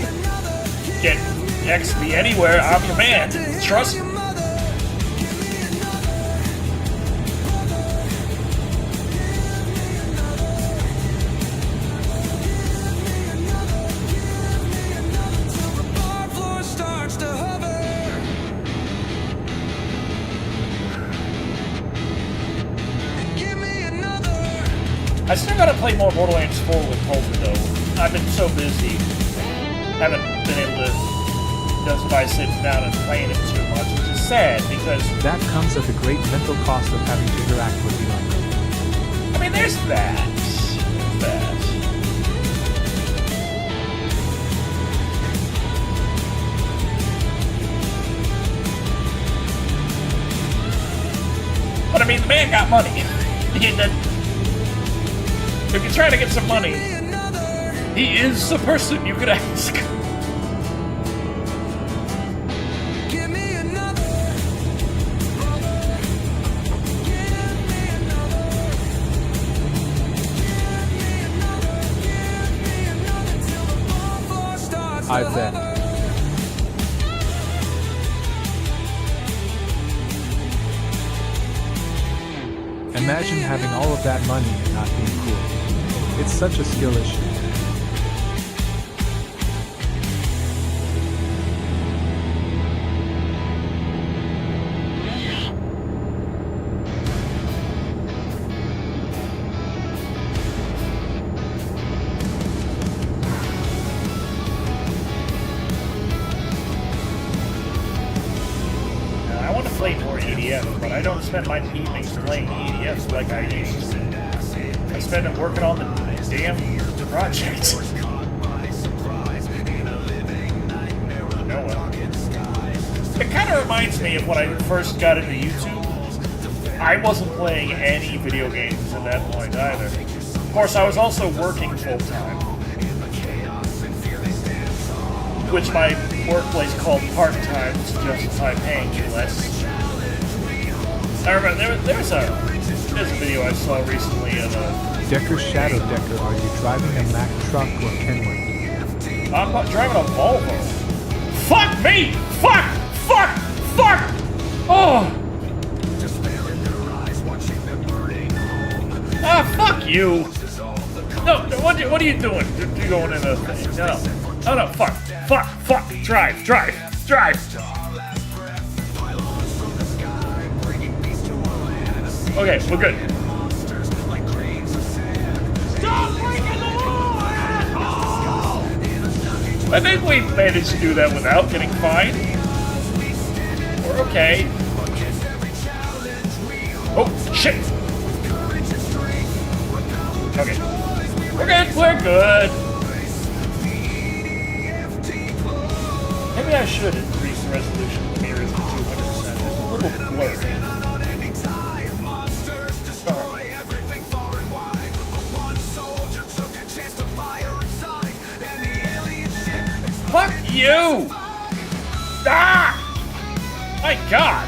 S1: get XP anywhere. I'm your man. Trust me. I still gotta play more Borderlands 4 with Pulver though. I've been so busy. Haven't been able to justify sitting down and playing it too much, which is sad because
S2: That comes at the great mental cost of having to interact with Elon.
S1: I mean there's that. There's that. But I mean the man got money. If you're trying to get some money, he is the person you could ask.
S2: I bet. Imagine having all of that money and not being cool. It's such a skill issue.
S1: I want to play more EDF, but I don't spend my evenings playing EDF like I used to. I spend them working on the damn project. No well. It kind of reminds me of when I first got into YouTube. I wasn't playing any video games at that point either. Of course, I was also working full-time, which my workplace called part-time to justify paying you less. I remember there's a video I saw recently of
S2: Decker Shadow Decker, are you driving a Mack truck or Kenworth?
S1: I'm not driving a Volvo. Fuck me! Fuck! Fuck! Fuck! Oh! Ah, fuck you! No, what are you doing? You're going in a thing. No. Oh no, fuck. Fuck! Fuck! Drive! Drive! Drive! Okay, we're good. I think we managed to do that without getting fined. We're okay. Oh, shit! Okay. We're good, we're good. Maybe I should increase the resolution of the mirrors to 200%. It's a little blurry. Fuck you! Ah! My God!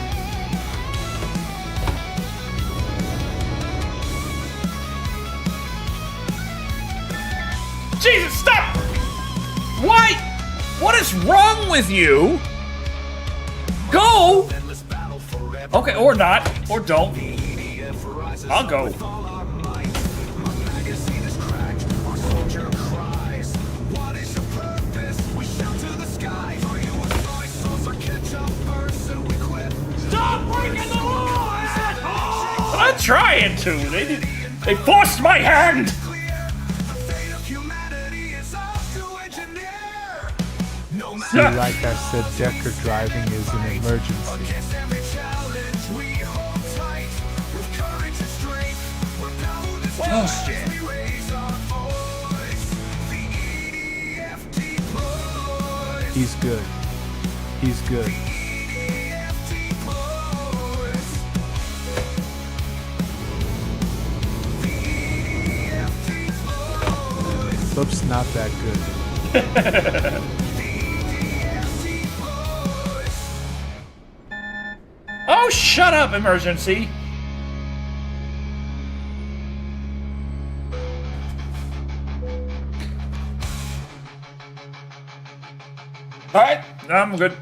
S1: Jesus, stop! Why? What is wrong with you? Go! Okay, or not, or don't. I'll go. I'm trying to. They forced my hand.
S2: See, like I said, Decker driving is an emergency.
S1: Oh, shit.
S2: He's good. He's good. Oops, not that good.
S1: Oh, shut up, emergency! Alright, I'm good.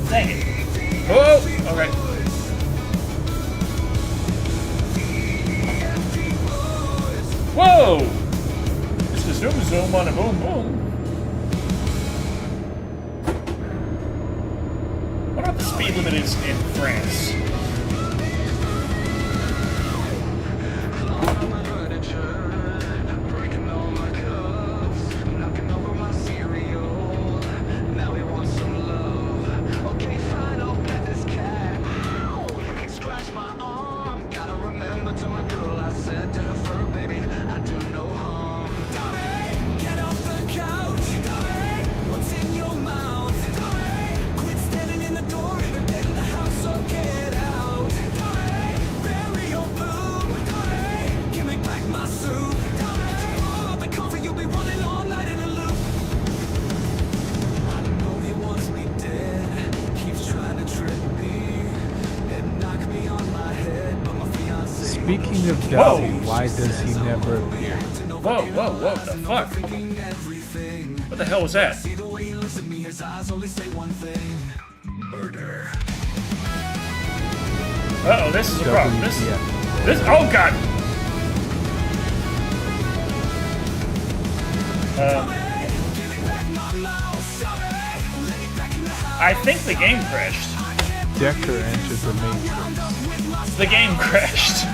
S1: Dang it. Oh, okay. Whoa! This is zoom zoom on a boom boom. What about the speed limit is in France?
S2: Speaking of Dowdy, why does he never appear?
S1: Whoa, whoa, whoa, the fuck? What the hell was that? Uh-oh, this is a problem. This, oh god! I think the game crashed.
S2: Decker entered the Matrix.
S1: The game crashed.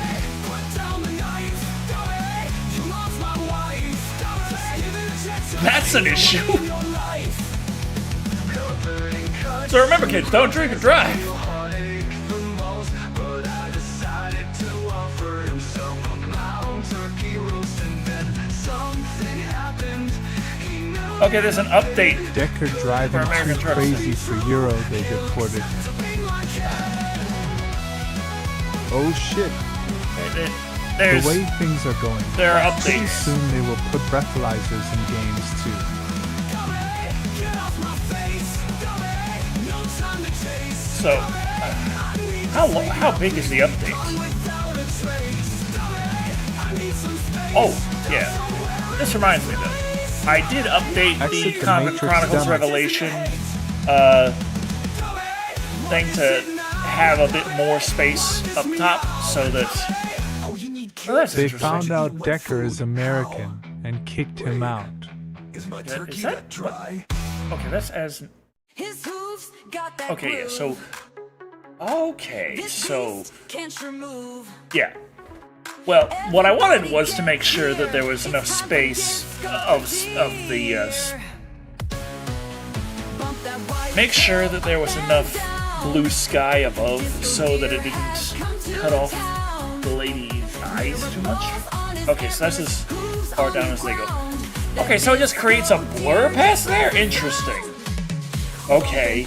S1: That's an issue. So remember, kids, don't drink and drive. Okay, there's an update.
S2: Decker driving too crazy for Euro, they deported him. Oh shit.
S1: There's,
S2: the way things are going,
S1: there are
S2: pretty
S1: updates.
S2: soon they will put breathalyzers in games too.
S1: So, how big is the update? Oh, yeah. This reminds me though. I did update the Chronicles Revelation thing to have a bit more space up top so that... Oh, that's
S2: they found out Decker is American and kicked him out.
S1: Is that dry? Okay, that's as... Okay, yeah, so... Okay, so... Yeah. Well, what I wanted was to make sure that there was enough space of the... make sure that there was enough blue sky above so that it didn't cut off the lady's eyes too much. Okay, so that's as far down as they go. Okay, so it just creates a blur past there? Interesting. Okay.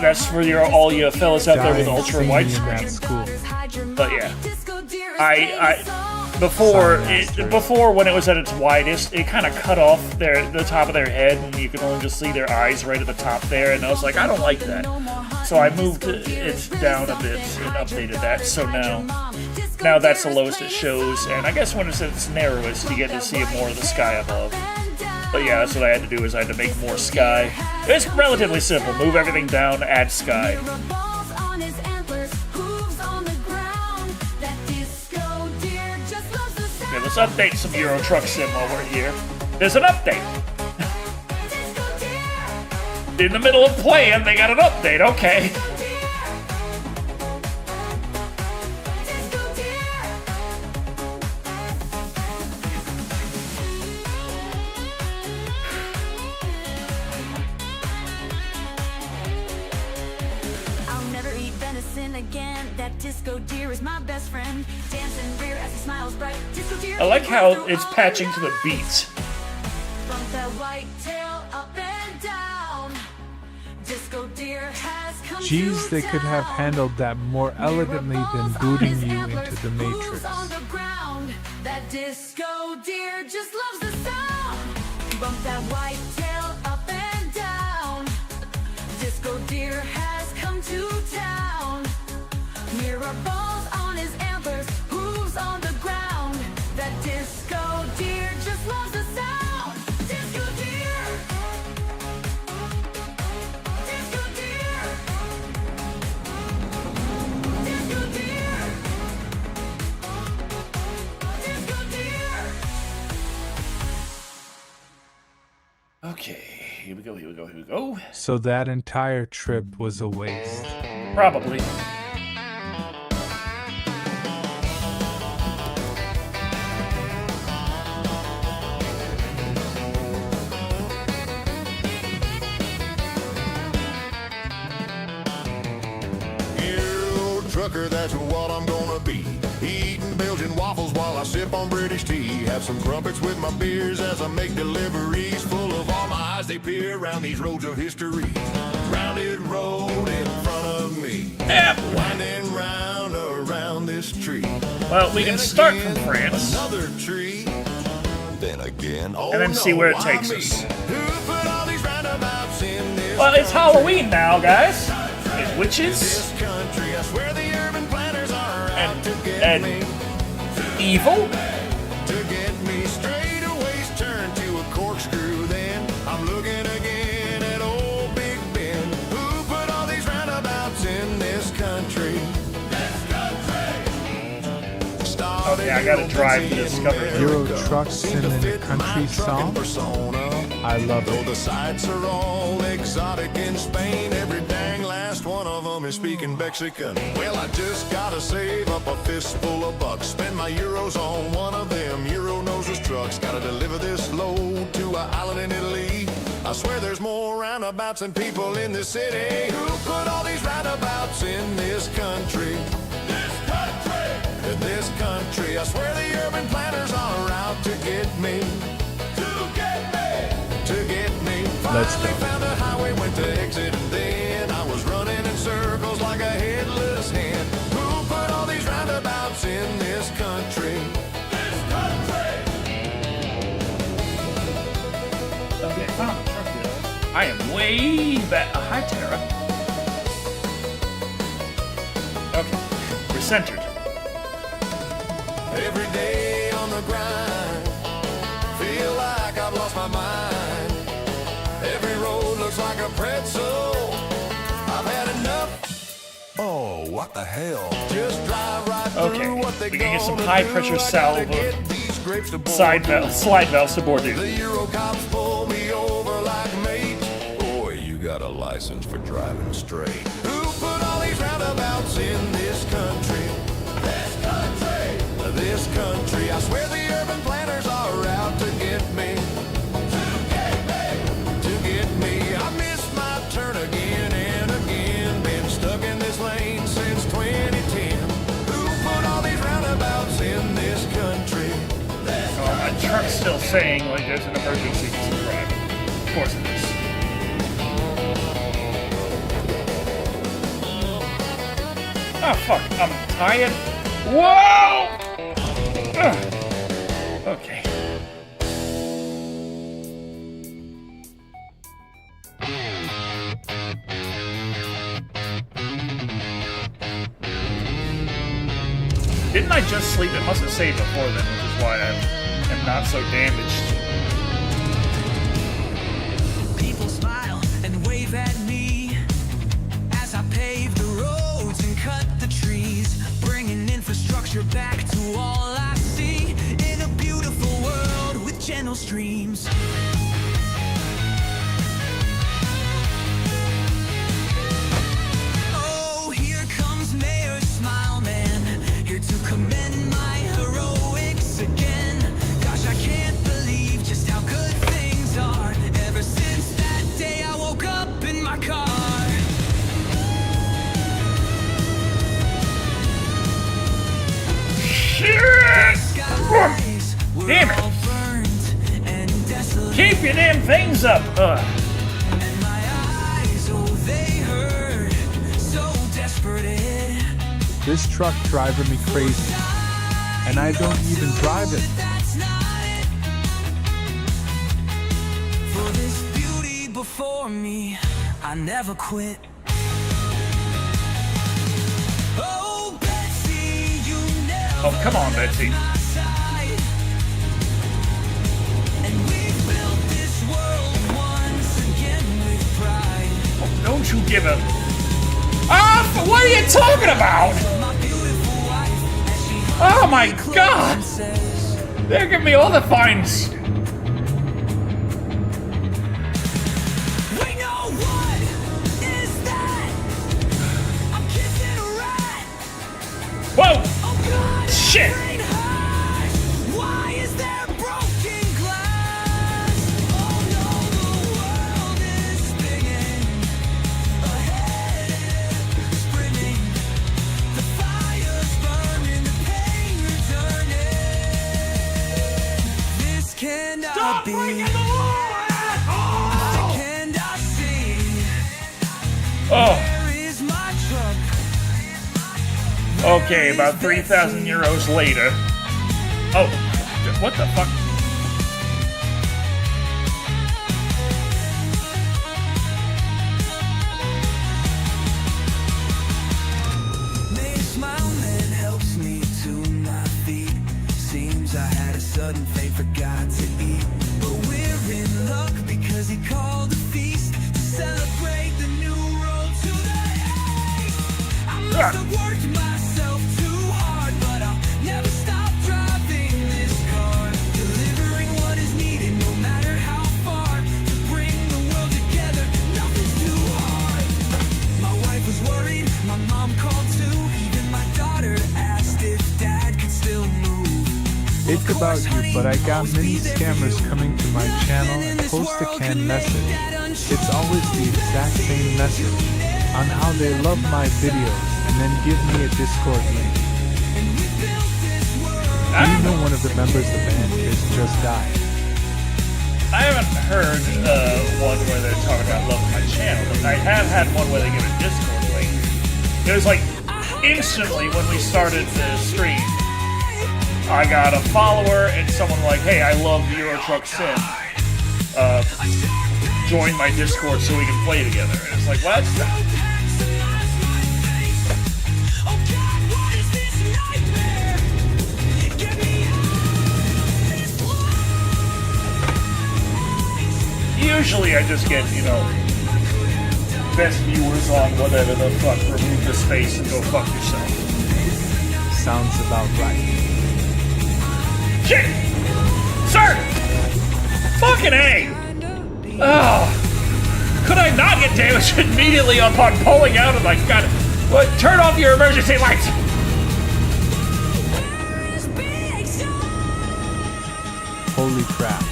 S1: That's for all you fellas out there with ultra widescreen. But yeah. Before when it was at its widest, it kind of cut off the top of their head and you could only just see their eyes right at the top there, and I was like, I don't like that. So I moved it down a bit and updated that, so now that's the lowest it shows, and I guess when it's at its narrowest, you get to see more of the sky above. But yeah, that's what I had to do, is I had to make more sky. It's relatively simple. Move everything down, add sky. Okay, let's update some Euro Truck Sim while we're here. There's an update. In the middle of playing, they got an update, okay.
S5: then again, that disco deer is my best friend. Dancing rear as he smiles bright. Disco deer.
S1: I like how it's patching to the beat.
S5: Bump that white tail up and down. Disco deer has come
S2: Geez,
S5: to
S2: they could have
S5: town.
S2: handled that more elegantly than booting you into the Matrix.
S5: On the ground. That disco deer just loves the sound. Bump that white tail up and down. Disco deer has come to town. Mirror balls on his antlers, hooves on the ground. That disco deer just loves the sound. Disco deer. Disco deer. Disco deer. Disco deer.
S1: Okay, here we go, here we go, here we go.
S2: So that entire trip was a waste.
S1: Probably.
S6: Euro trucker, that's what I'm gonna be. Eating Belgian waffles while I sip on British tea. Have some crumpets with my beers as I make deliveries. Full of all my eyes, they peer around these roads of history. Rounded road in front of me.
S1: Yep.
S6: Winding round around this tree.
S1: Well, we can
S6: Then
S1: start
S6: again,
S1: from France.
S6: Another tree. Then again, oh
S1: And then see where it
S6: no,
S1: takes
S6: why
S1: us.
S6: me? Who put all these roundabouts in this
S1: Well, it's
S6: country?
S1: Halloween now, guys. It's witches
S6: This country, I swear the urban planners are out
S1: And-
S6: to get
S1: and-
S6: me.
S1: evil.
S6: To get me straightaways turned to a corkscrew. Then I'm looking again at old Big Ben. Who put all these roundabouts in this country?
S1: Okay, I gotta drive to discover it.
S2: Euro trucks in a country song? I love
S6: Though
S2: it.
S6: the sights are all exotic in Spain, every dang last one of them is speaking Mexican. Well, I just gotta save up a fistful of bucks, spend my euros on one of them Euro noses trucks. Gotta deliver this load to an island in Italy. I swear there's more roundabouts than people in this city. Who put all these roundabouts in this country? In this country, I swear the urban planners are out to get me. To get me.
S2: Let's
S6: Finally
S2: go.
S6: found a highway, went to exit, and then I was running in circles like a headless hen. Who put all these roundabouts in this country?
S1: Okay, found the truck here. I am way back. Hi, Tara. Okay, we're centered.
S6: Every day on the grind, feel like I've lost my mind. Every road looks like a pretzel. I've had enough. Oh, what the hell? Just drive right
S1: Okay,
S6: through what they
S1: we can get some
S6: gonna
S1: high-pressure
S6: do. I
S1: salve
S6: gotta
S1: of
S6: get these grapes to boil.
S1: Slide valve subordinate.
S6: The Euro cops pull me over like mate. Boy, you got a license for driving straight. Who put all these roundabouts in this country? This country. This country. I swear the urban planners are out to get me. To get me. I missed my turn again and again. Been stuck in this lane since 2010. Who put all these roundabouts in this country?
S1: Oh, my truck's still saying like there's an emergency to drive. Of course it is. Oh fuck, I'm tired. Whoa! Ugh. Okay. Didn't I just sleep? It must have saved before then, which is why I am not so damaged.
S4: People smile and wave at me as I pave the roads and cut the trees, bringing infrastructure back to all I see in a beautiful world with gentle streams. Oh, here comes Mayor Smile Man, here to commend my heroics again. Gosh, I can't believe just how good things are. Ever since that day I woke up in my car.
S1: Damn it! Keep your damn things up! Ugh.
S2: This truck driving me crazy, and I don't even drive it.
S9: For this beauty before me, I never quit. Oh, Betsy, you never
S1: Oh, come on, Betsy.
S9: my side. And we built this world once again with pride.
S1: Oh, don't you give a... Ah! What are you talking about?
S9: My beautiful wife, as she
S1: Oh my
S9: close
S1: god!
S9: and says,
S1: They're giving me all the fines.
S9: we know what is that? I'm kissing a rat.
S1: Whoa!
S9: Oh God,
S1: Shit!
S9: brain hurt. Why is there broken glass? Oh no, the world is spinning. Ahead is sprinting. The fire's burning, the pain returning. This cannot be. I cannot see.
S1: Oh,
S9: Where is my truck?
S1: okay, about 3,000 euros later. Oh, what the fuck?
S9: May a smile that helps me to my feet. Seems I had a sudden fate, forgot to eat. But we're in luck because he called a feast to celebrate the new road to the east. I must have worked myself too hard, but I'll never stop driving this car. Delivering what is needed, no matter how far. To bring the world together, nothing's too hard. My wife was worried, my mom called too. Even my daughter asked if dad could still move.
S2: It's about you, but I got many scammers coming to my channel and post a canned message. It's always the exact same message on how they love my videos and then give me a Discord link. Do you know one of the members of the band has just died?
S1: I haven't heard one where they're talking about loving my channel, but I have had one where they give a Discord link. It was like instantly when we started the stream, I got a follower and someone like, hey, I love Euro Truck Sim. Join my Discord so we can play together. And it's like, what? Usually I just get, you know, best viewers on whatever the fuck, remove the space and go fuck yourself.
S2: Sounds about right.
S1: Shit! Sir! Fucking A! Oh! Could I not get damaged immediately upon pulling out of my god? What? Turn off your emergency lights!
S2: Holy crap.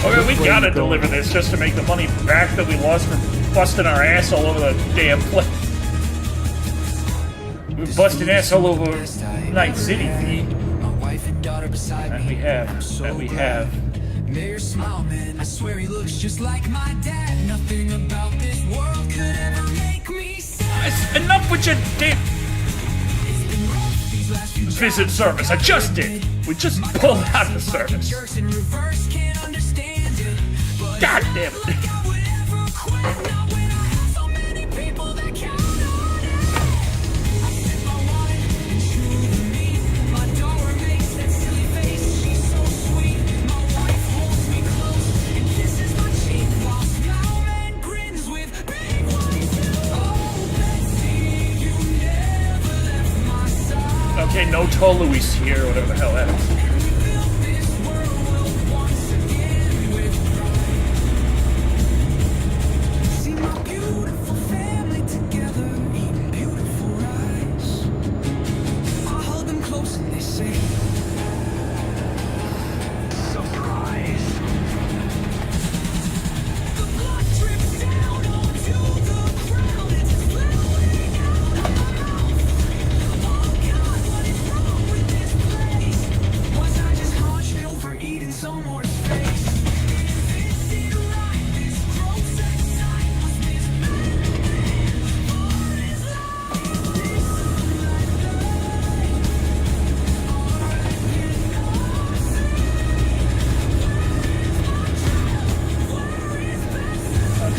S1: Okay, we gotta deliver this just to make the money back that we lost from busting our ass all over the damn place. We're busting ass all over Night City, V.
S9: My wife and daughter beside
S1: And
S9: me.
S1: we have, and we have.
S9: Mayor smile, man. I swear he looks just like my dad. Nothing about this world could ever make me sad.
S1: Enough with your damn
S9: It's been rough these last few
S1: visit service. I just did. We just pulled out of the service.
S9: jerks in reverse can't understand it. But
S1: God damn it.
S9: I would ever quit. Not when I have so many people that count on it. I sip my wine and chew the meat. My daughter makes that silly face. She's so sweet. My wife holds me close and kisses my cheek while smile and grins with big ones too. Oh, Betsy, you never left my side.
S1: Okay, no Toll Luis here, whatever the hell that is.
S9: We built this world once again with pride. See my beautiful family together, eating beautiful rice. I hold them close and they say, surprise. The blood drips down onto the ground. It's flowing out of my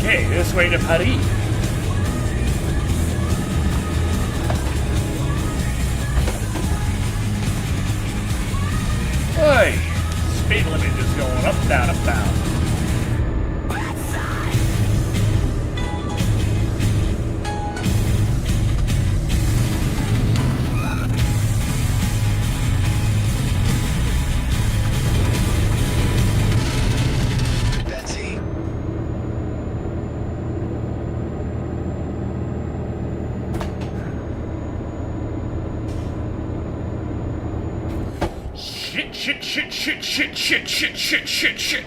S1: Okay, this way to Paris. Hey, speed limit is going up, down, up, down.
S8: Betsy.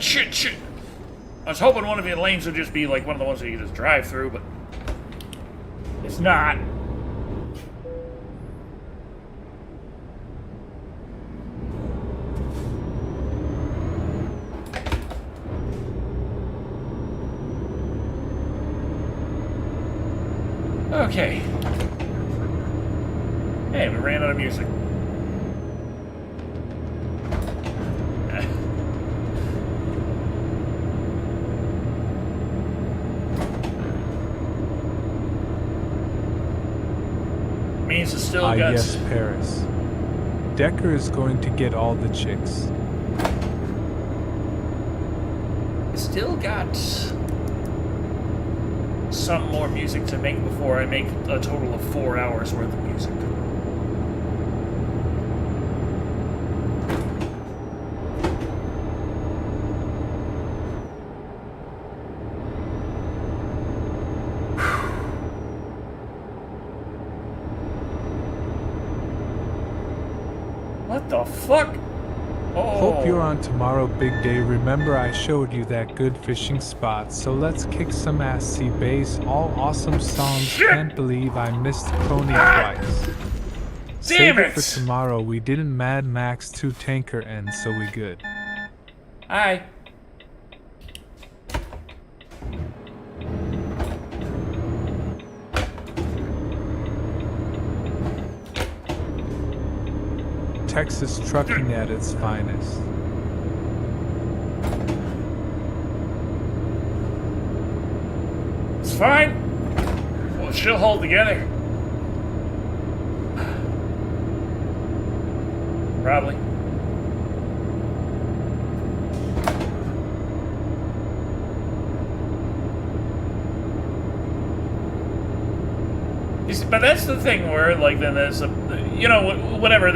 S1: Shit. I was hoping one of your lanes would just be like one of the ones that you just drive through, but it's not. Okay. Hey, we ran out of music. Means it's still got.
S2: Yes, Paris. Decker is going to get all the chicks.
S1: Still got some more music to make before I make a total of 4 hours worth of music. What the fuck? Oh.
S2: Hope you're on tomorrow, big day. Remember I showed you that good fishing spot, so let's kick some ass. See bass, all awesome songs.
S1: Shit.
S2: Can't believe I missed Coney twice. Save
S1: Damn
S2: it
S1: it!
S2: for tomorrow. We didn't Mad Max 2 tanker end, so we good.
S1: Hi.
S2: Texas trucking at its finest.
S1: It's fine. We'll still hold together. Probably. But that's the thing where, like, then there's a, you know, whenever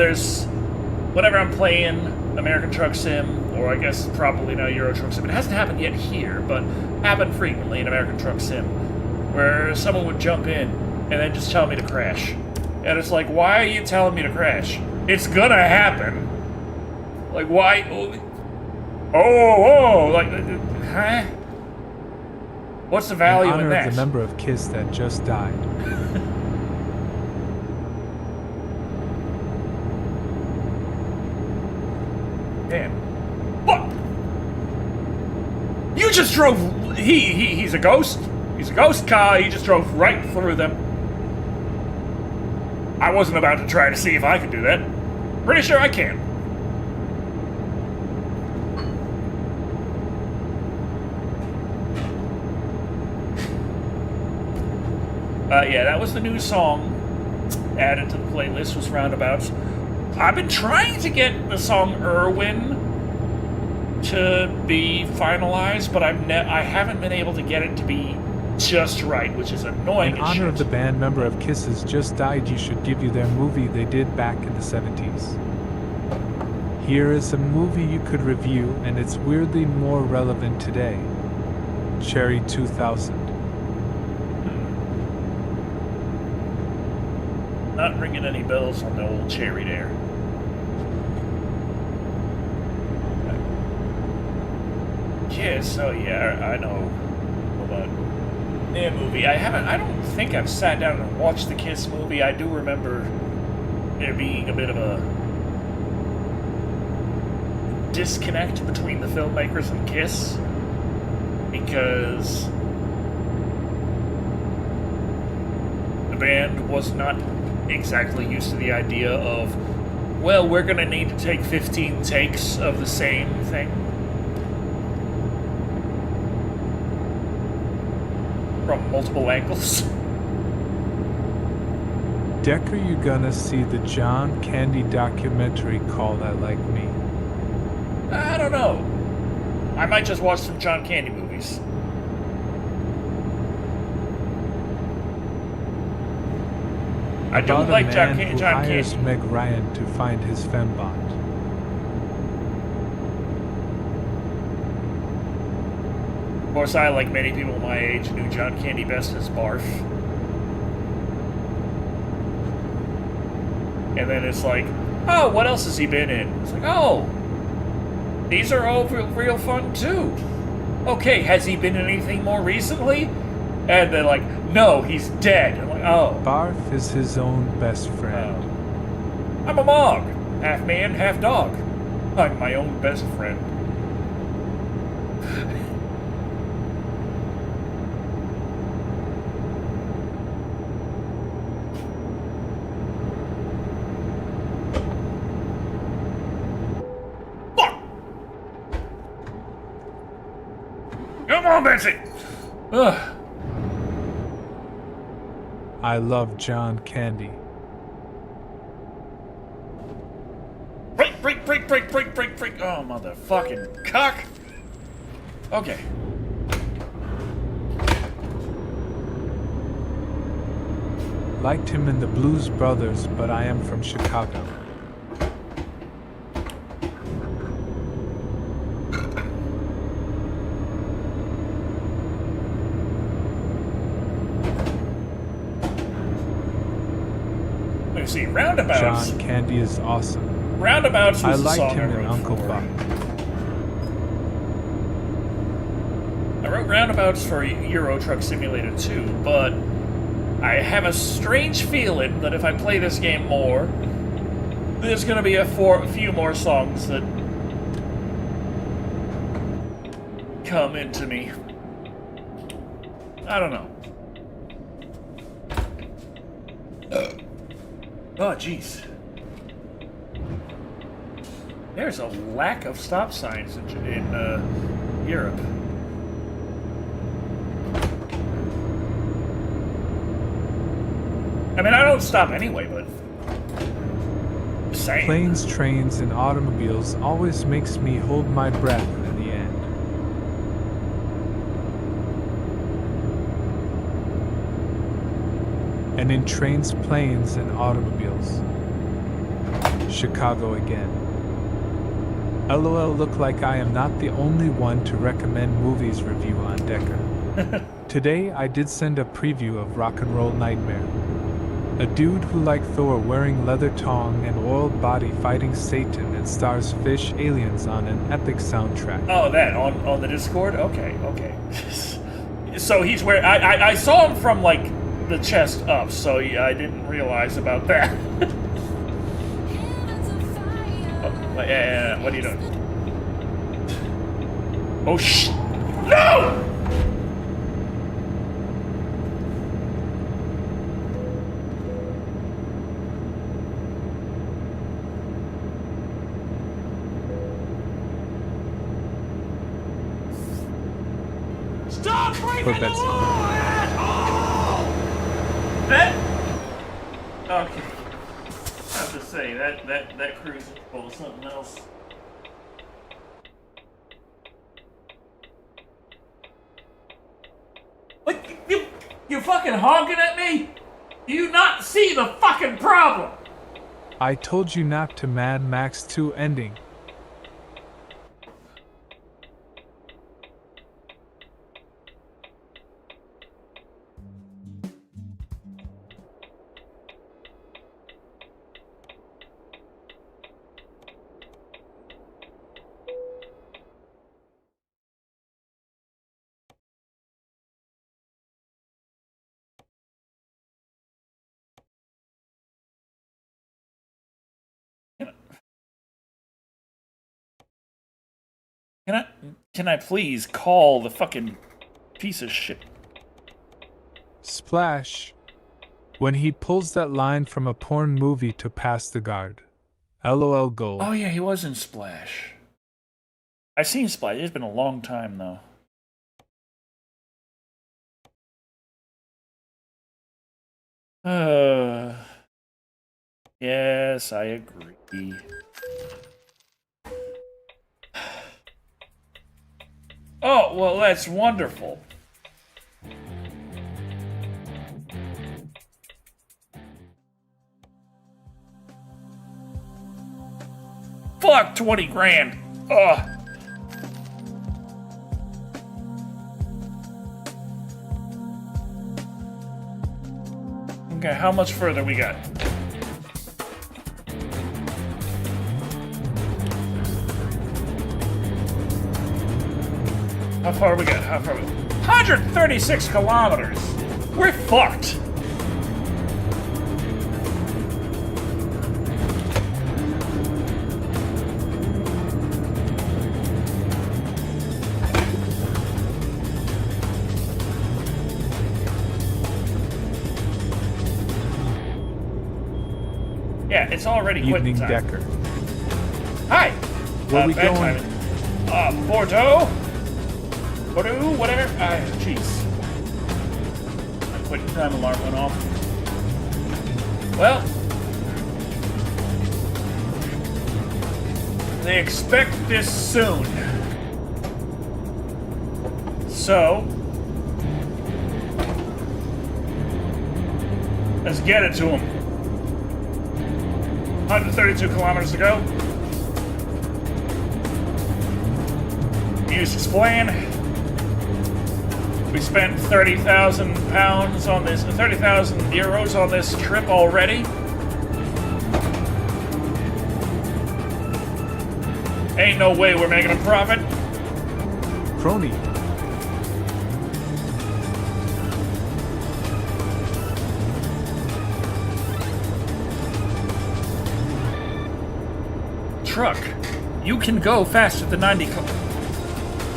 S1: I'm playing American Truck Sim, or I guess probably now Euro Truck Sim, it hasn't happened yet here, but happened frequently in American Truck Sim, where someone would jump in and then just tell me to crash. And it's like, why are you telling me to crash? It's gonna happen. Like, why? Oh, like, huh? What's the value in
S2: honor
S1: that?
S2: of the member of KISS that just died.
S1: Man. What? You just drove... He's a ghost. He's a ghost car. He just drove right through them. I wasn't about to try to see if I could do that. Pretty sure I can. Yeah, that was the new song added to the playlist, was Roundabouts. I've been trying to get the song Irwin to be finalized, but I haven't been able to get it to be just right, which is annoying.
S2: In honor of the band member of Kisses just died, you should give you their movie they did back in the 70s. Here is a movie you could review, and it's weirdly more relevant today. Cherry 2000.
S1: Not ringing any bells on the old Cherry there. Kiss, so yeah, I know about the movie. I don't think I've sat down and watched the Kiss movie. I do remember there being a bit of a disconnect between the filmmakers and Kiss, because the band was not exactly used to the idea of, well, we're gonna need to take 15 takes of the same thing. from multiple angles.
S2: Decker, you gonna see the John Candy documentary called I Like Me?
S1: I don't know. I might just watch some John Candy movies. I do
S2: About
S1: like
S2: a
S1: John
S2: man who
S1: John
S2: hires
S1: Candy.
S2: Meg Ryan to find his fembot.
S1: Of course, I, like many people my age, knew John Candy best as Barf. And then it's like, oh, what else has he been in? It's like, oh, these are all real fun too. Okay, has he been in anything more recently? And they're like, no, he's dead. I'm like, oh.
S2: Barf is his own best friend.
S1: I'm a Mog. Half man, half dog. I'm my own best friend. Fuck! Come on, Betsy! Ugh.
S2: I love John Candy.
S1: Break. Oh, motherfucking cock. Okay.
S2: Liked him in the Blues Brothers, but I am from Chicago.
S1: Let me see. Roundabouts.
S2: John Candy is awesome.
S1: Roundabouts
S2: I
S1: was a
S2: liked
S1: song
S2: him
S1: I
S2: in
S1: wrote
S2: Uncle
S1: for.
S2: Buck.
S1: I wrote Roundabouts for Euro Truck Simulator 2, but I have a strange feeling that if I play this game more, there's going to be a few more songs that come into me. I don't know. Oh, jeez. There's a lack of stop signs in Europe. I mean, I don't stop anyway, but... Same.
S2: Planes, trains, and automobiles always makes me hold my breath in the end. And in trains, planes, and automobiles. Chicago again. LOL, look like I am not the only one to recommend movies review on Decker. Today I did send a preview of Rock and Roll Nightmare. A dude who like Thor wearing leather tongue and oiled body fighting Satan and stars fish aliens on an epic soundtrack.
S1: Oh, that, on the Discord? Okay. So he's wearing... I saw him from, like, the chest up, so yeah, I didn't realize about that. Yeah, what are you doing? Oh, no!
S6: Stop breaking
S2: For
S6: the
S2: Betsy.
S6: law, asshole!
S1: That? Okay. I have to say, that cruise is full of something else. What? You fucking honking at me? Do you not see the fucking problem?
S2: I told you not to Mad Max 2 ending.
S1: Can I please call the fucking piece of shit?
S2: Splash. When he pulls that line from a porn movie to pass the guard. LOL gold.
S1: Oh yeah, he was in Splash. I've seen Splash. It's been a long time though. Yes, I agree. Oh, well, that's wonderful. Fuck 20 grand. Ugh. Okay, how much further we got? How far we got? How far we got? 136 kilometers! We're fucked! Yeah, it's already quitting
S2: Evening
S1: time.
S2: Decker.
S1: Hi!
S2: Where we
S1: bedtime.
S2: going?
S1: Bordeaux? Bordeaux? Whatever? Jeez. My quitting time alarm went off. Well. They expect this soon. So. Let's get it to them. 132 kilometers to go. Music's playing. We spent 30,000 pounds on this, 30,000 euros on this trip already. Ain't no way we're making a profit.
S2: Crony.
S1: Truck, you can go faster than 90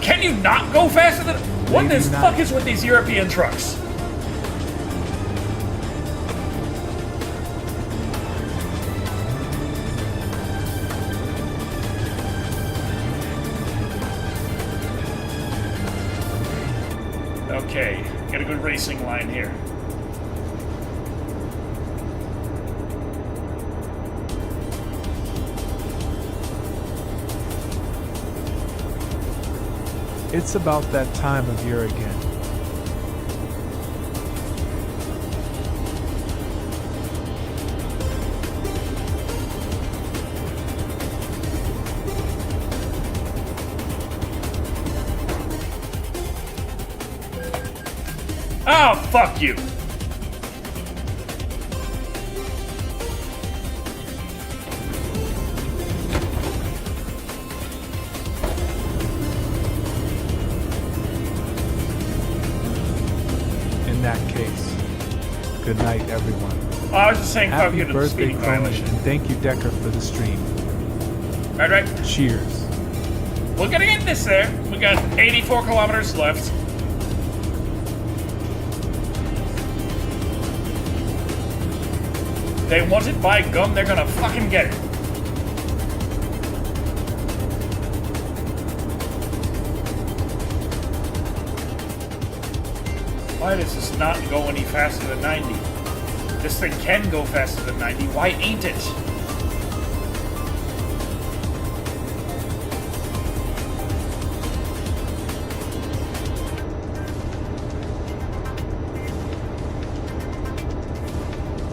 S1: Can you not go faster than... What
S2: Maybe
S1: the
S2: not.
S1: fuck is with these European trucks? Okay, get a good racing line here.
S2: It's about that time of year again.
S1: Oh, fuck you.
S2: In that case, good night, everyone.
S1: I was just saying fuck
S2: Happy
S1: you to the
S2: birthday,
S1: speeding
S2: Crony,
S1: violation.
S2: and thank you, Decker, for the stream.
S1: Right.
S2: Cheers.
S1: We're gonna get this there. We got 84 kilometers left. They want it by gum, they're gonna fucking get it. Why does this not go any faster than 90? This thing can go faster than 90. Why ain't it?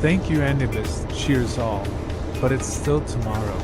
S2: Thank you, Anubis. Cheers all. But it's still tomorrow.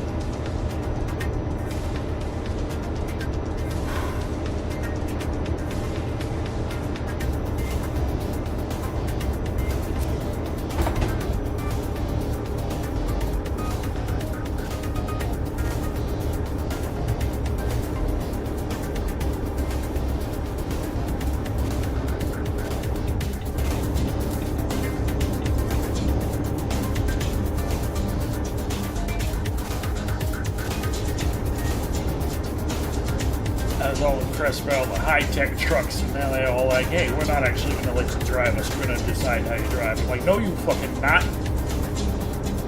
S1: I was all impressed by all the high-tech trucks, and now they're all like, hey, we're not actually going to let you drive us. We're going to decide how you drive. I'm like, no, you fucking not.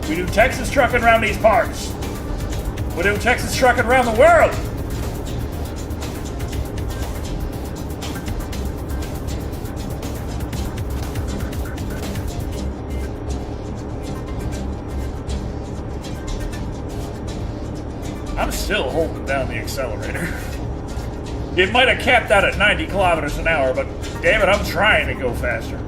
S1: We do Texas trucking around these parts. We do Texas trucking around the world. still holding down the accelerator. It might have capped out at 90 kilometers an hour, but damn it, I'm trying to go faster.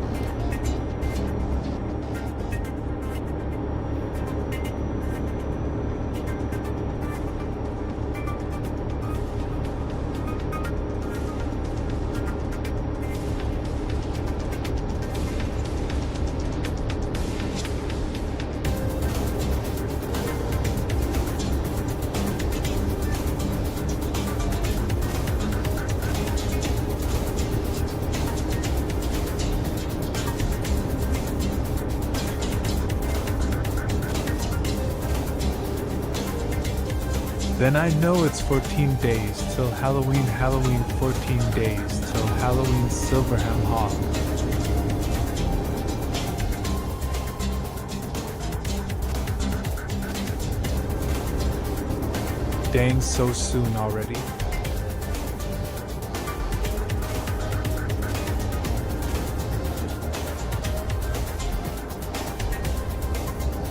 S2: Then I know it's 14 days till Halloween, 14 days till Halloween, Silverham Hall. Dang, so soon already.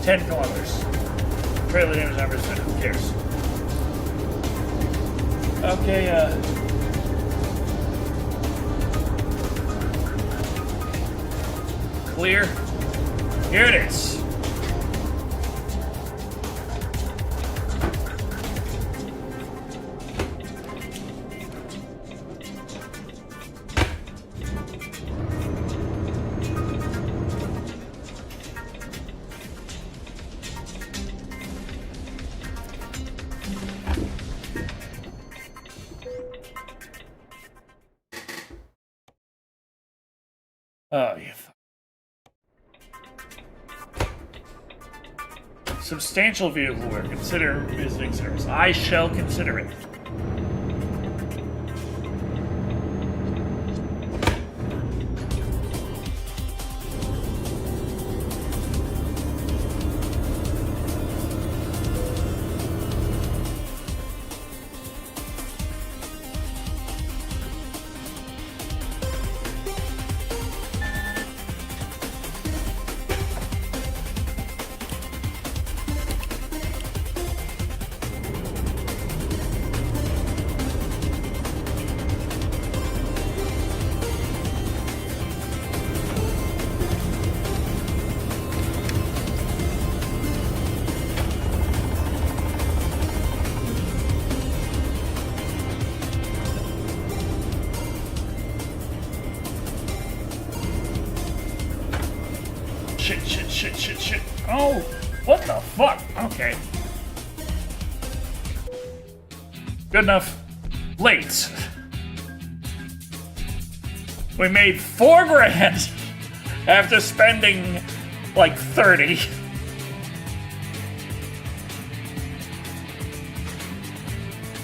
S1: $10 kilometers. Trailer damage numbers, but who cares? Okay, clear. Here it is. Oh, yeah. Substantial vehicle wear. Consider visiting service. I shall consider it. Shit. Oh, what the fuck? Okay. Good enough. Late. We made $4,000 after spending like 30.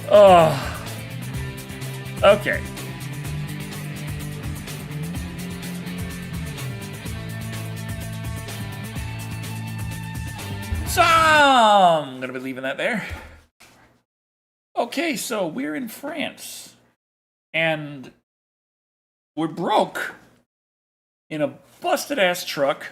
S1: Oh. Okay. So I'm gonna be leaving that there. Okay, so we're in France. And we're broke in a busted ass truck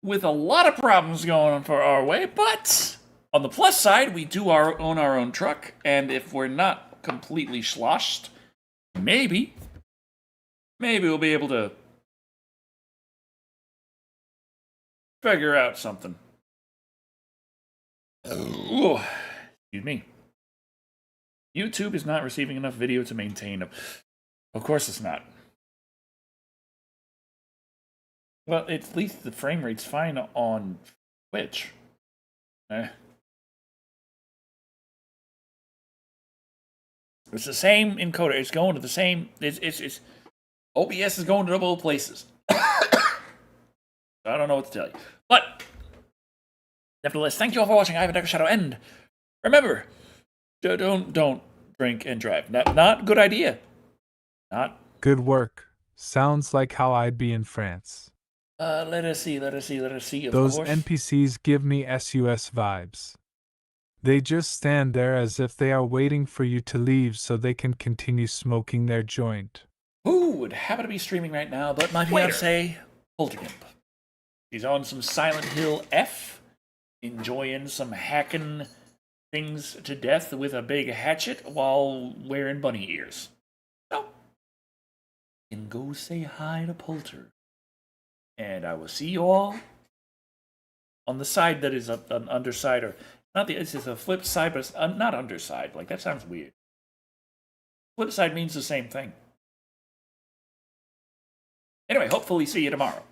S1: with a lot of problems going on for our way, but on the plus side, we do own our own truck, and if we're not completely sloshed, maybe we'll be able to figure out something. Ooh, excuse me. YouTube is not receiving enough video to maintain. Of course it's not. Well, at least the frame rate's fine on Twitch. It's the same encoder. It's going to the same. It's OBS is going to double places. I don't know what to tell you. But, nevertheless, thank you all for watching. I've been Shado, and remember, don't drink and drive. Not a good idea. Not.
S2: Good work. Sounds like how I'd be in France.
S1: Let us see. Of
S2: Those
S1: course.
S2: NPCs give me SUS vibes. They just stand there as if they are waiting for you to leave so they can continue smoking their joint.
S1: Who would happen to be streaming right now but my fiancée, Poltergimp. She's on some Silent Hill F enjoying some hacking things to death with a big hatchet while wearing bunny ears. So, you can go say hi to Poulter. And I will see you all on the side that is an underside, or not the, it's a flip side, but it's not underside. Like, that sounds weird. Flip side means the same thing. Anyway, hopefully see you tomorrow.